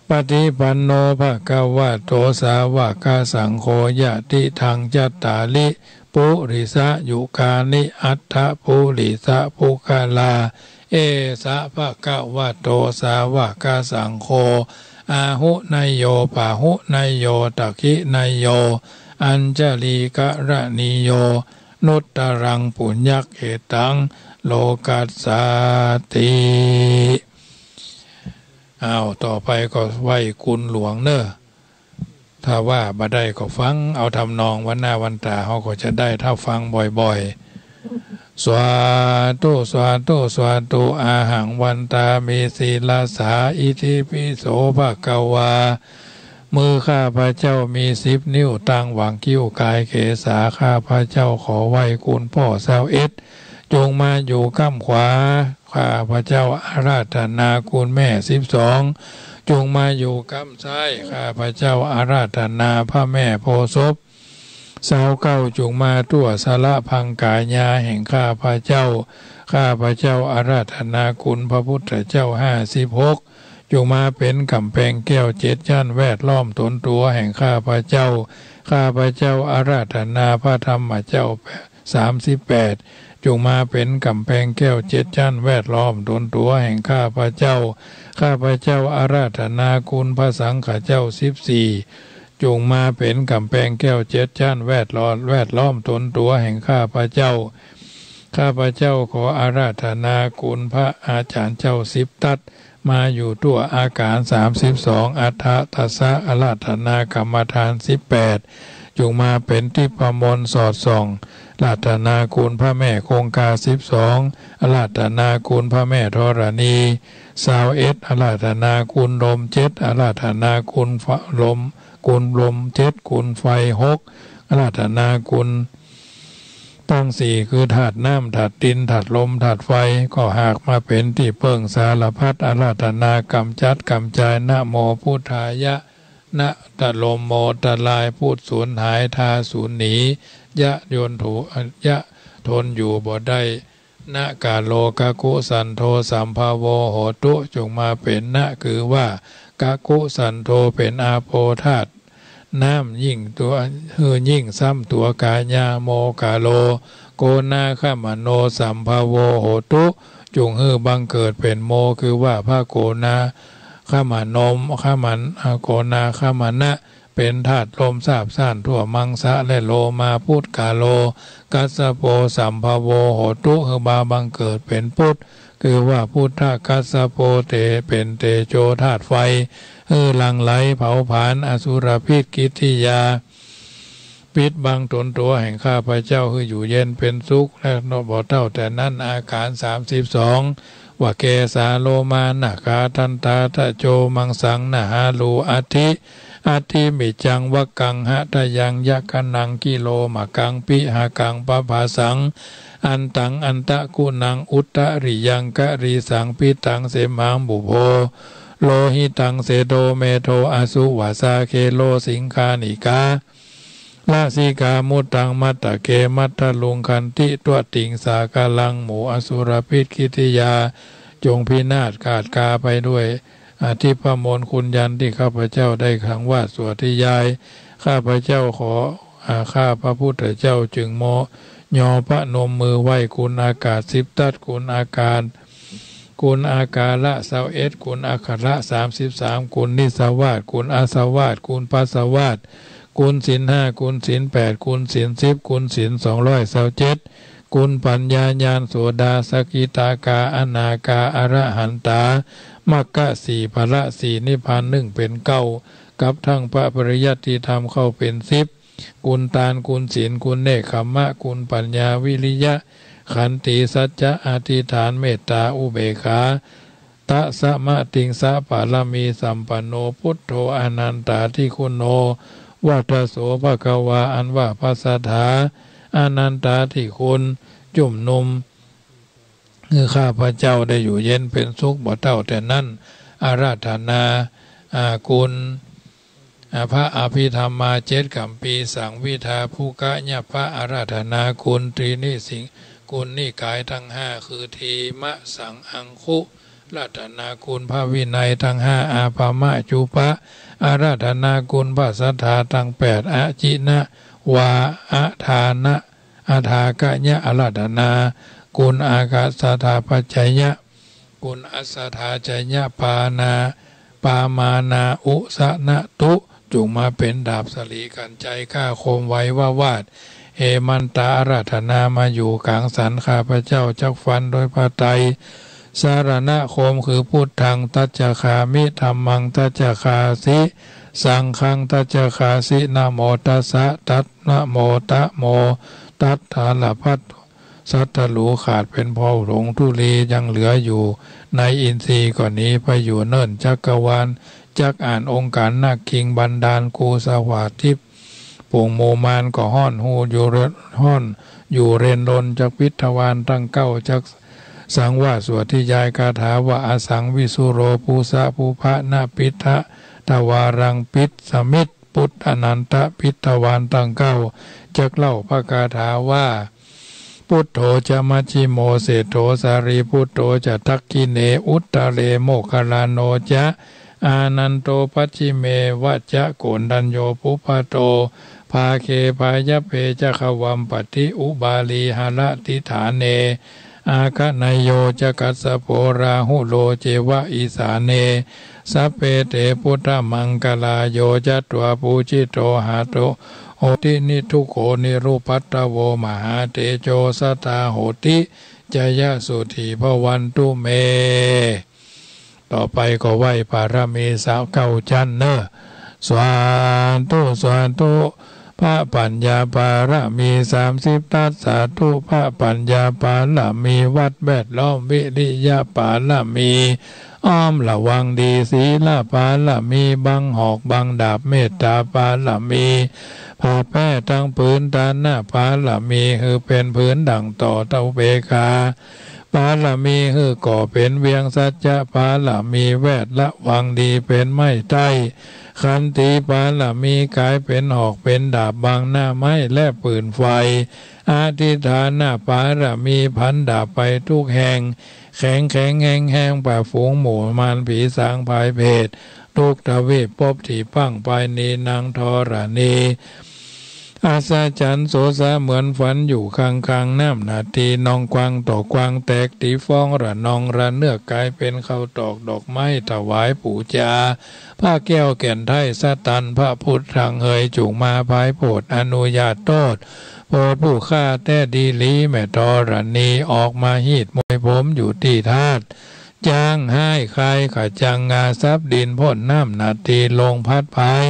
ปฏิปันโนภะคะวะโตสาวกสังโฆยะติทังจัตตาลิปุริสะยุคานิอัตถปุริสะภุคลาเอสะภะคะวะโตสาวกสังโฆอาหุนายโยปะหุนายโยตักขินายโยอัญจลีกะระนิโยนุตตรังปุญญเขตังโลกัสสาติต่อไปก็ไหว้คุณหลวงเนอะถ้าว่าบ่ได้ก็ฟังเอาทำนองวันหน้าวันตาเขาก็จะได้ถ้าฟังบ่อยๆสวาตุสวาตุสวาตุอาหังวันตามีศีลาสาอิทิปิโสภะคะวามือข้าพระเจ้ามี10 นิ้วตั้งหวังคิ้วกายเขสาข้าพระเจ้าขอไหว้คุณพ่อ21จงมาอยู่ข้างขวาข้าพระเจ้าอาราธนาคุณแม่12จงมาอยู่ข้างซ้ายข้าพระเจ้าอาราธนาพระแม่โพธิ์ศพ29จงมาตัวสละพังกายาแห่งข้าพระเจ้าอาราธนาคุณพระพุทธเจ้า56จงมาเป็นกำแพงแก้ว7 ชั้นแวดล้อมตนตัวแห่งข้าพระเจ้าอาราธนาพระธรรมเจ้า38จงมาเป็นกำแพงแก้ว7 ชั้นแวดล้อมตนตัวแห่งข้าพระเจ้าอาราธนาคุณพระสังฆเจ้า14จงมาเป็นกำแพงแก้ว7 ชั้นแวดล้อมตนตัวแห่งข้าพระเจ้าขออาราธนาคุณพระอาจารย์เจ้า10 ทัศมาอยู่ตัวอาการ32อัฏฐตัสสะอาราธนากรรมฐาน18จงมาเป็นทิพมนต์สอดส่องอาราธนาคุณพระแม่คงคา12อาราธนาคุณพระแม่ธรณี21อาราธนาคุณลม7อาราธนาคุณลม7คุณไฟ6อาราธนาคุณตั้ง4คือธาตุน้ำธาตุดินธาตุลมธาตุไฟก็หากมาเป็นที่เพิ่งสารพัดอาราธนากำจัดกำจายนะโมพุทธายะนะตะลมโมตะลายพูดสูญหายทาสูญหนียะโยนถูยะทนอยู่บ่ได้นะกาโลกะกุสันโธสัมภาโวโหตุจงมาเป็นนะคือว่ากะกุสันโธเป็นอาโปธาตุน้ำยิ่งตัวยิ่งซ้ำตัวกายาโมกาโลโกนาขมโนสัมภาโวโหตุจงบังเกิดเป็นโมคือว่าพระโกนาขมานมขมันโกนาขมันนะเป็นธาตุลมสาบซ่านทั่วมังสะและโลมาพุทธกาโลกัสสโปสัมภาโวโหตุบาบังเกิดเป็นพุทธคือว่าพุทธกัสสโปเตเป็นเตโชธาตุไฟหลังไหลเผาผลาญอสุรพิษกิทิยาปิดบังตนตัวแห่งข้าพเจ้าอยู่เย็นเป็นสุขและนบเท่าแต่นั้นอาการ32ว่าเกสาโลมานาคาทันตาทะโจมังสังนาหาลูอาทิมิจังวกังหะทะยังยะกนังกิโลมะกังปิหากังปะภาสังอันตังอันตะกุนังอุตตริยังกะรีสังปิตังเสมังบุโภโลหิตังเสโดเมโทอสุวาสาเคโลสิงคานิกาลาสิกามุตังมัตตะเกมัตตะลุงคันติตัวติงสากาลังหมูอสุรพิษคิทิยาจงพินาศขาดกาไปด้วยอธิปมลคุณยันที่ข้าพเจ้าได้ขังว่าสวดที่ยายข้าพเจ้าขอข้าพระพุทธเจ้าจึงยอพระนมมือไหว้คุณอากาศ10 ทัศคุณอาการคุณอากาละ21คุณอาคาระ33คุณนิสวาสคุณอาสวาสคุณปัสสวาสคุณศีล5คุณศีล8คุณศีล10คุณศีล227คุณปัญญาญาณโสดาสกิตากาอนาคาอรหันตามรรค4พละ4นิพพาน1เป็น9กับทั้งพระปริยัติธรรมเข้าเป็น10คุณตาลคุณศีลคุณเนกขัมมะคุณปัญญาวิริยะขันติสัจจะอธิษฐานเมตตาอุเบกขาตะสะมะติงสะปาลมีสัมปันโนพุทโธอนันตาทิคุณโนวัฏโสภควาอันว่าภาษาถาอนันตาทิคุณจุ่มนุมข้าพระเจ้าได้อยู่เย็นเป็นสุขบ่เท่าแต่นั้นอาราธนาคุณพระอภิธรรมมา7 กัมปีสังวิทาภูกะญพระอาราธนาคุณตรีนิสิงคุณนิกายทั้ง5คือทีมะสังอังคุ ราธนาคุณพระวินัยทั้งห้าอาภามะจุปะอาราธนาคุณพระสัทธาทั้ง8อาจินะวาอาทานะอาทากะยะอาราธนาคุณอากาสธาปัจจยะคุณอัสสธาจยะปานาปามานาอุสนะตุจุงมาเป็นดาบสลีกันใจข้าโคมไว้ว่าวาดเอมันตาอาราธนามาอยู่กลางสันข้าพระเจ้าจักฟันโดยพระไตรสารณะโคมคือพุทธังตัจจคามิธัมมังตัจจคาสิสังฆังตัจจคาสินะโมตัสสะตัสนะโมตะโมตัสสะละพัทสัตตลูขาดเป็นพ่อหลงทุลียังเหลืออยู่ในอินทรีย์ก่อนนี้ไปอยู่เนิ่นจักรวาลจักอ่านองค์การนักคิงบันดาลกูสวาทิพปุ่งโมมานก็ห้อนหูอยู่ห้อนอยู่เรนรนจักพิทวานตั้งเก้าจักสังว่าสวดที่ยายคาถาว่าอสังวิสุโรภูสะภูพะนาปิทะทวารังปิตสมิตพุทธอนันตพิทวานตั้งเก้าจักเล่าพระคาถาว่าพุทโธจะมัชชิโมเสโธสารีพุทโธจะทักขิเนอุตตะเลโมคคลาโนจะอานันโตปัจฉิเมวัจจะโกณดัญโยปุปโตภาเคภายเพจะขวัมปฏิอุบาลีหะติฐานเนอาคานโยจะกัสสโพราหุโลเจวะอีสาเนสัพเพเตพุทธมังกลาโยจัตวาปูจิโตหาโตโหตินิทุโขนิรูปัตตโวมหาเตโชสตาโหติจยะสุธีภวันตุเมต่อไปก็ไหว้ปารมีสาวเก้าจันเนอสวานตุสวานตุพระปัญญาปารมี30ทัสสาธุพระปัญญาปารมีวัดแวดล้อมวิริยะปารมีอ้อมระวังดีศีลปารมีบังหอกบังดาบเมตตาปารมีผ่าแป้ทั้งพื้นด้านหน้าปารมีคือเป็นพื้นดังต่อเตาเบกาปารมีคือก่อเป็นเวียงสัจจะปารมีแวดละวังดีเป็นไม้ใต้ขันติปารมีกายเป็นหอกเป็นดาบบางหน้าไม้และปืนไฟอธิฐานหน้าปารมีพันดาบไปทุกแห่งแข็งแห้งป่าฝูงหมู่มารผีสางภายเพศทุกทวีปพที่ปั้งไปนีนางธรณีอาสาจันโสสาเหมือนฝันอยู่ข้างน้ำนาทีนองกวางต่อกวางแตกตีฟองระนองระเนื้อกายเป็นข้าวตอกดอกไม้ถวายปู่จาผ้าแก้วแก่นไทยสตันพระพุทธทางเฮยจุงมาภายโพดอนุญาตโทษโปรดผู้ฆ่าแต่ดีลีแม่ธรณีออกมาหีดมวยผมอยู่ที่ธาตุจ้างให้ใครขจังงาซับดินพ่นน้ำนาทีลงพัดพาย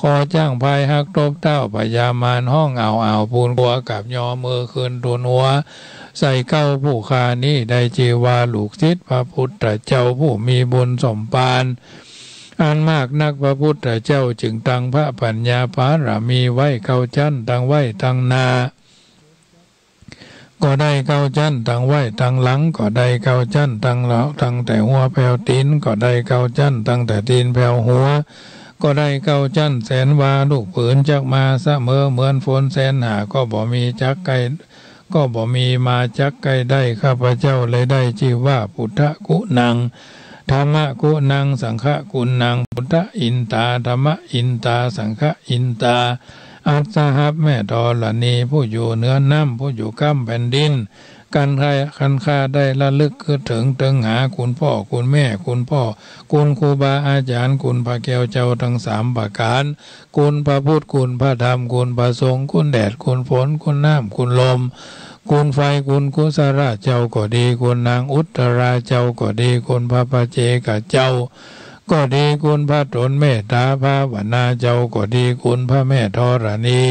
ขอจ้างพายหักตบเต้าพยามานห้องเอาปูนบัวกับยอมือคืนตุนหัวใส่เก้าผู้คานี้ได้จีวาลูกศิษย์พระพุทธเจ้าผู้มีบุญสมปานอันมากนักพระพุทธเจ้าจึงตั้งพระปัญญาภารมีไว้เก้าชั้นตั้งไว้ตั้งนาก็ได้เก้าชั้นตั้งไว้ตั้งหลังก็ได้เก้าชั้นตั้งหลังตั้งแต่หัวแผ่วตีนก็ได้เก้าชั้นตั้งแต่ตีนแผ่วหัวก็ได้เก้าชั้นแสนวาลูกผืนจักมาเสมอเหมือนฝนแสนหาก็บ่มีจักไกลก็บ่มีมาจักไกลได้ข้าพเจ้าเลยได้ชื่อว่าพุทธกุนังธรรมกุนังสังฆกุนังพุทธอินตาธรรมอินตาสังฆอินตาอัสสหับแม่ธรณีผู้อยู่เหนือน้ำผู้อยู่ก้ำแผ่นดินการใครคันค่าได้ละลึกคือถึงตึงหาคุณพ่อคุณแม่คุณพ่อคุณครูบาอาจารย์คุณพระแก้วเจ้าทั้ง3ประการคุณพระพุทธคุณพระธรรมคุณพระสงฆ์คุณแดดคุณฝนคุณน้ำคุณลมคุณไฟคุณกุศลเจ้าก็ดีคุณนางอุตราเจ้าก็ดีคุณพระปเจกเจ้าก็ดีคุณพระตนเมตตาภาวนาเจ้าก็ดีคุณพระแม่ธรณี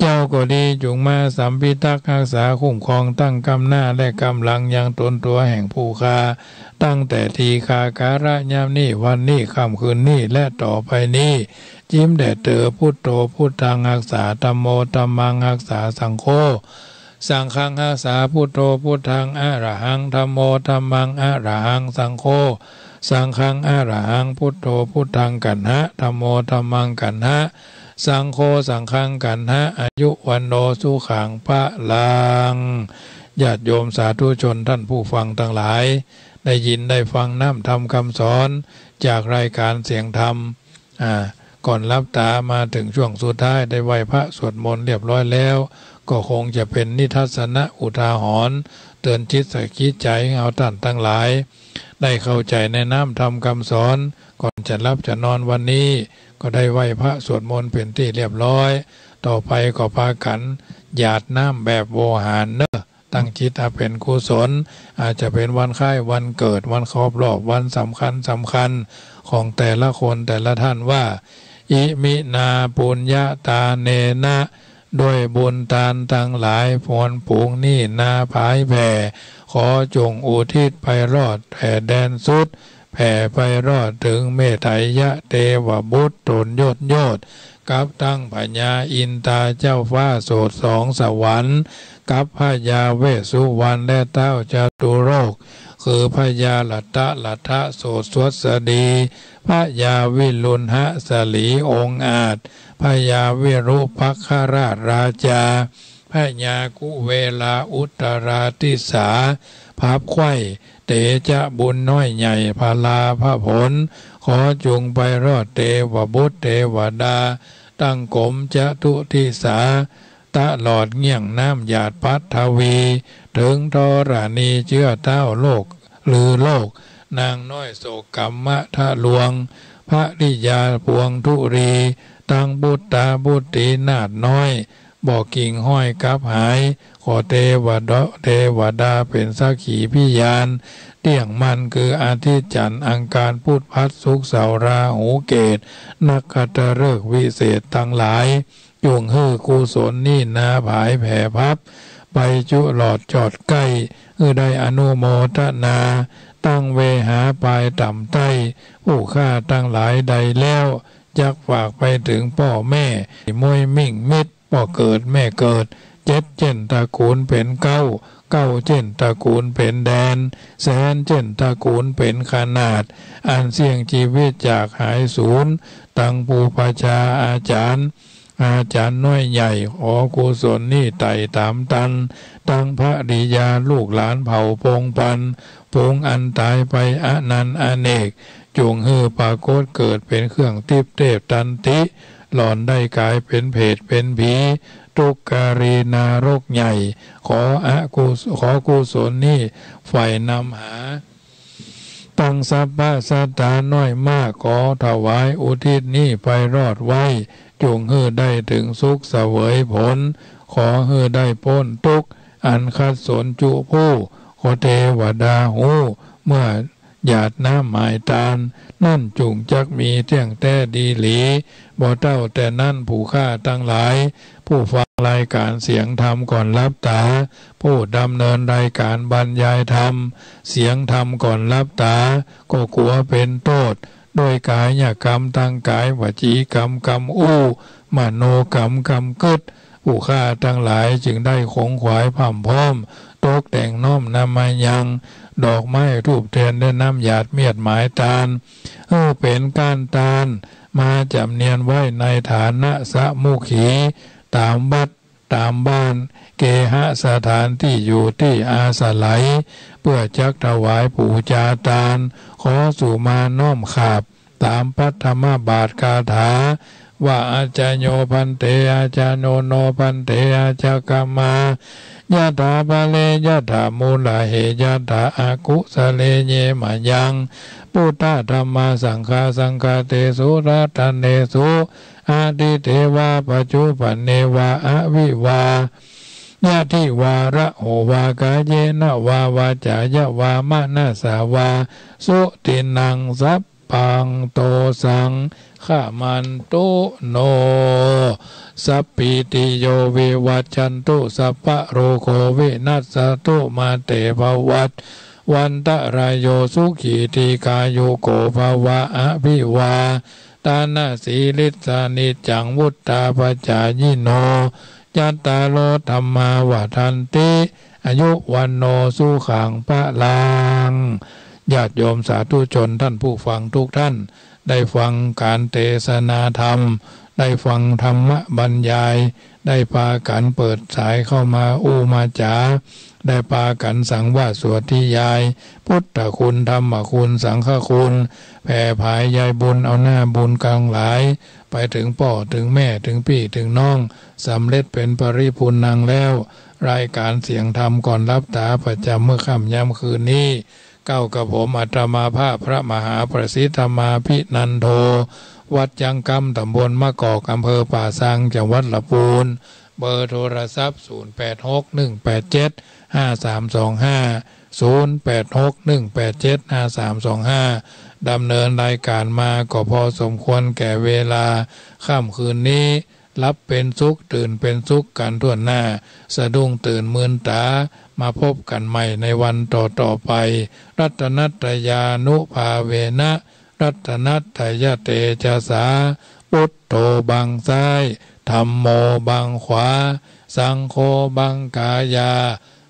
เจ้าก็ดีจุงมาสัมพิทักษ์รักษาคุ้มครองตั้งกำหน้าและกำลังยังตนตัวแห่งผู้คาตั้งแต่ทีคาการะยามนี้วันนี้ค่ำคืนนี้และต่อไปนี้จิ้มแด่เตอพุทโธพุทธังรักษาธัมโมธัมมังรักษาสังโฆสังฆังรักษาพุทโธพุทธังอะระหังธัมโมธัมมังอะระหังสังโฆสังฆังอะระหังพุทโธพุทธังกันหะธัมโมธัมมังกันหะสังโฆสังฆังกันหะอายุวันโนสุขังพระลังญาติโยมสาธุชนท่านผู้ฟังทั้งหลาย ได้ยินได้ฟังน้ำธรรมคำสอนจากรายการเสียงธรรมก่อนรับตามาถึงช่วงสุดท้ายได้ไหว้พระสวดมนต์เรียบร้อยแล้วก็คงจะเป็นนิทัศนะอุทาหรณ์เตือนจิตสกิจใจเอาท่านทั้งหลายได้เข้าใจในน้ำธรรมคำสอนก่อนจะรับจะนอนวันนี้ก็ได้ไหว้พระสวดมนต์เป็นที่เรียบร้อยต่อไปก็พากันหยาดน้ำแบบโวหารเนอะตั้งจิตเป็นกุศลอาจจะเป็นวันคล้ายวันเกิดวันครบรอบวันสำคัญของแต่ละคนแต่ละท่านว่าอิมินาปุญญาตาเนนะด้วยบุญทานทั้งหลายผลผูงนี่นาภายแผ่ขอจงอุทิศไปรอดแผ่แดนสุดแผ่ไปรอดถึงเมไถยะเทวบุตรตนยอดกับตั้งพญาอินทราเจ้าฟ้าโสดสองสวรรค์กับพญาเวสสุวรรณและเต้าจตุโรคคือพญาลัทธะโสดสวสดีพญาวิรุณหสลีองค์อาจพญาวิรุภัคราชราชาพญากุเวลาอุตราทิสาภับไข่เตจะบุญน้อยใหญ่พาลาพระผลขอจงไปรอดเทวบุตรเทวดาตั้งกรมจะทุทิสาตลอดเงี่ยงน้ำหยาดพัทวีถึงธรณีเชื้อเต้าโลกหรือโลกนางน้อยโศกรรมทะลวงพระริยาพวงทุรีตั้งบุตตาบุตรีนาดน้อยบอกกิ่งห้อยกับหายขอเทวดาเป็นสักขีพิยานเตี่ยงมันคืออาทิตย์จันทร์อังคารพุธพัดศุกร์เสาร์ราหูเกตนักขัตฤกษ์วิเศษทั้งหลายจงฮื้อกุศลนี่นาผายแผ่พับไปจุหลอดจอดใกล้ได้อนุโมทนาตั้งเวหาปลายต่ำใต้ผู้ฆ่าตั้งหลายใดแล้วจักฝากไปถึงพ่อแม่มวยมิ่งมิตรพ่อเกิดแม่เกิดเจ็ดเจนตระกูลเป็นเก้าเจนตระกูลเป็นแดนแสนเจนตระกูลเป็นขนาดอันเสี่ยงชีวิตจากหายสูญตั้งภูปชาอาจารย์น้อยใหญ่ขอกุศลนี่ไต่ตามตันตั้งพระริยาลูกหลานเผ่าพงพันพงอันตายไปอนันต์อเนกจงฮือปรากฏเกิดเป็นเครื่องทิพเทพตันติหลอนได้กลายเป็นเพศเป็นผีทุกการีนารกใหญ่ขอกุศลนี่ไฟนำหาตั้งสัพพะสัตตาน้อยมากขอถวายอุทิศนี่ไปรอดไว้จงฮือได้ถึงสุขเสวยผลขอฮือได้พ้นทุกข์อันคัดสนจุผู้ขอเทวดาหูเมื่อหยาดน้ำหมายตาลนั่นจุงจักมีเที่ยงแต่ดีหลีบ่เต้าแต่นั่นผู้ฆ่าตั้งหลายผู้ฟังรายการเสียงธรรมก่อนรับตาผู้ดำเนินรายการบรรยายธรรมเสียงธรรมก่อนรับตาก็กลัวเป็นโทษโดยกายกรรมทางกายวจีกรรมกรรมอู้มโนกรรมกรรมกึศผู้ฆ่าทั้งหลายจึงได้คงขวายผ่ำพร้อมตกแต่งน้อมนำมายังดอกไม้รูปเทียนและน้ำหยาดเมียดหมายตาลเป็นการตาลมาจำเนียนไว้ในฐานะสมุขีตามวัดตามบ้านเกหสถานที่อยู่ที่อาศัยเพื่อจักถวายปูจาตาลขอสู่มาน้อมขาบตามปัทมบาทคาถาว่าอาจารโยพันเตอาจารโนโนพันเตอาจากามายะถาภะเลยะถามูลเหยะถาอากุสะเลเยมะยังพุทธธัมมาสังฆาเตสุรัตเนสุอาทิเทวาปัจจุปันเนวาอวิวายะทิวาระโหวากาเยนะวาวาจายะวามะนาสาวาสุตินังสัพพังโตสังขมันตุโนสัพพิติโยวิวัชชันตุสัพพะโรโควินัสสตุมาเตภวัตวันตะรายโยสุขีติกายุโกภวะอภิวาตานาสีลิสานิจังวุตตาปัจจายิโนยัตตาโลธรรมาวทันติอายุวันโนสุขังพระลังญาติโยมสาธุชนท่านผู้ฟังทุกท่านได้ฟังการเทศนาธรรมได้ฟังธรรมบรรยายได้พากันเปิดสายเข้ามาอู้มาจ๋า ได้ปากันสังวาสสวดที่ยายพุทธคุณธรรมคุณสังฆคุณแผ่ภายยายบุญเอาหน้าบุญกลางหลายไปถึงพ่อถึงแม่ถึงพี่ถึงน้องสำเร็จเป็นปริภูรณ์นางแล้วรายการเสียงธรรมก่อนรับตาประจำเมื่อค่ำยามคืนนี้ก้าวกับผมอาตมาภาพพระมหาประสิทธมาภินันโทวัดยังกำตำบลมะกอกอำเภอป่าซังจังหวัดลำพูนเบอร์โทรศัพท์08618753250861875325ดำเนินรายการมาก็พอสมควรแก่เวลาค่ำคืนนี้รับเป็นสุขตื่นเป็นสุขกันทั่วหน้าสะดุ้งตื่นมืนตามาพบกันใหม่ในวันต่อไปรัตนัตยานุภาเวนะรัตนัตยเตจาสาพุทโธบังซ้ายธัมโมบังขวาสังโฆบังกายา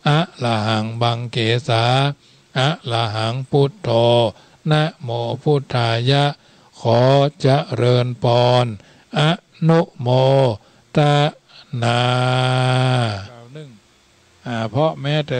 อะระหังบังเกสาอะระหังพุทโธนะโมพุทธายะขอเจริญพรอะนุโมทนาเพราะแม้แต่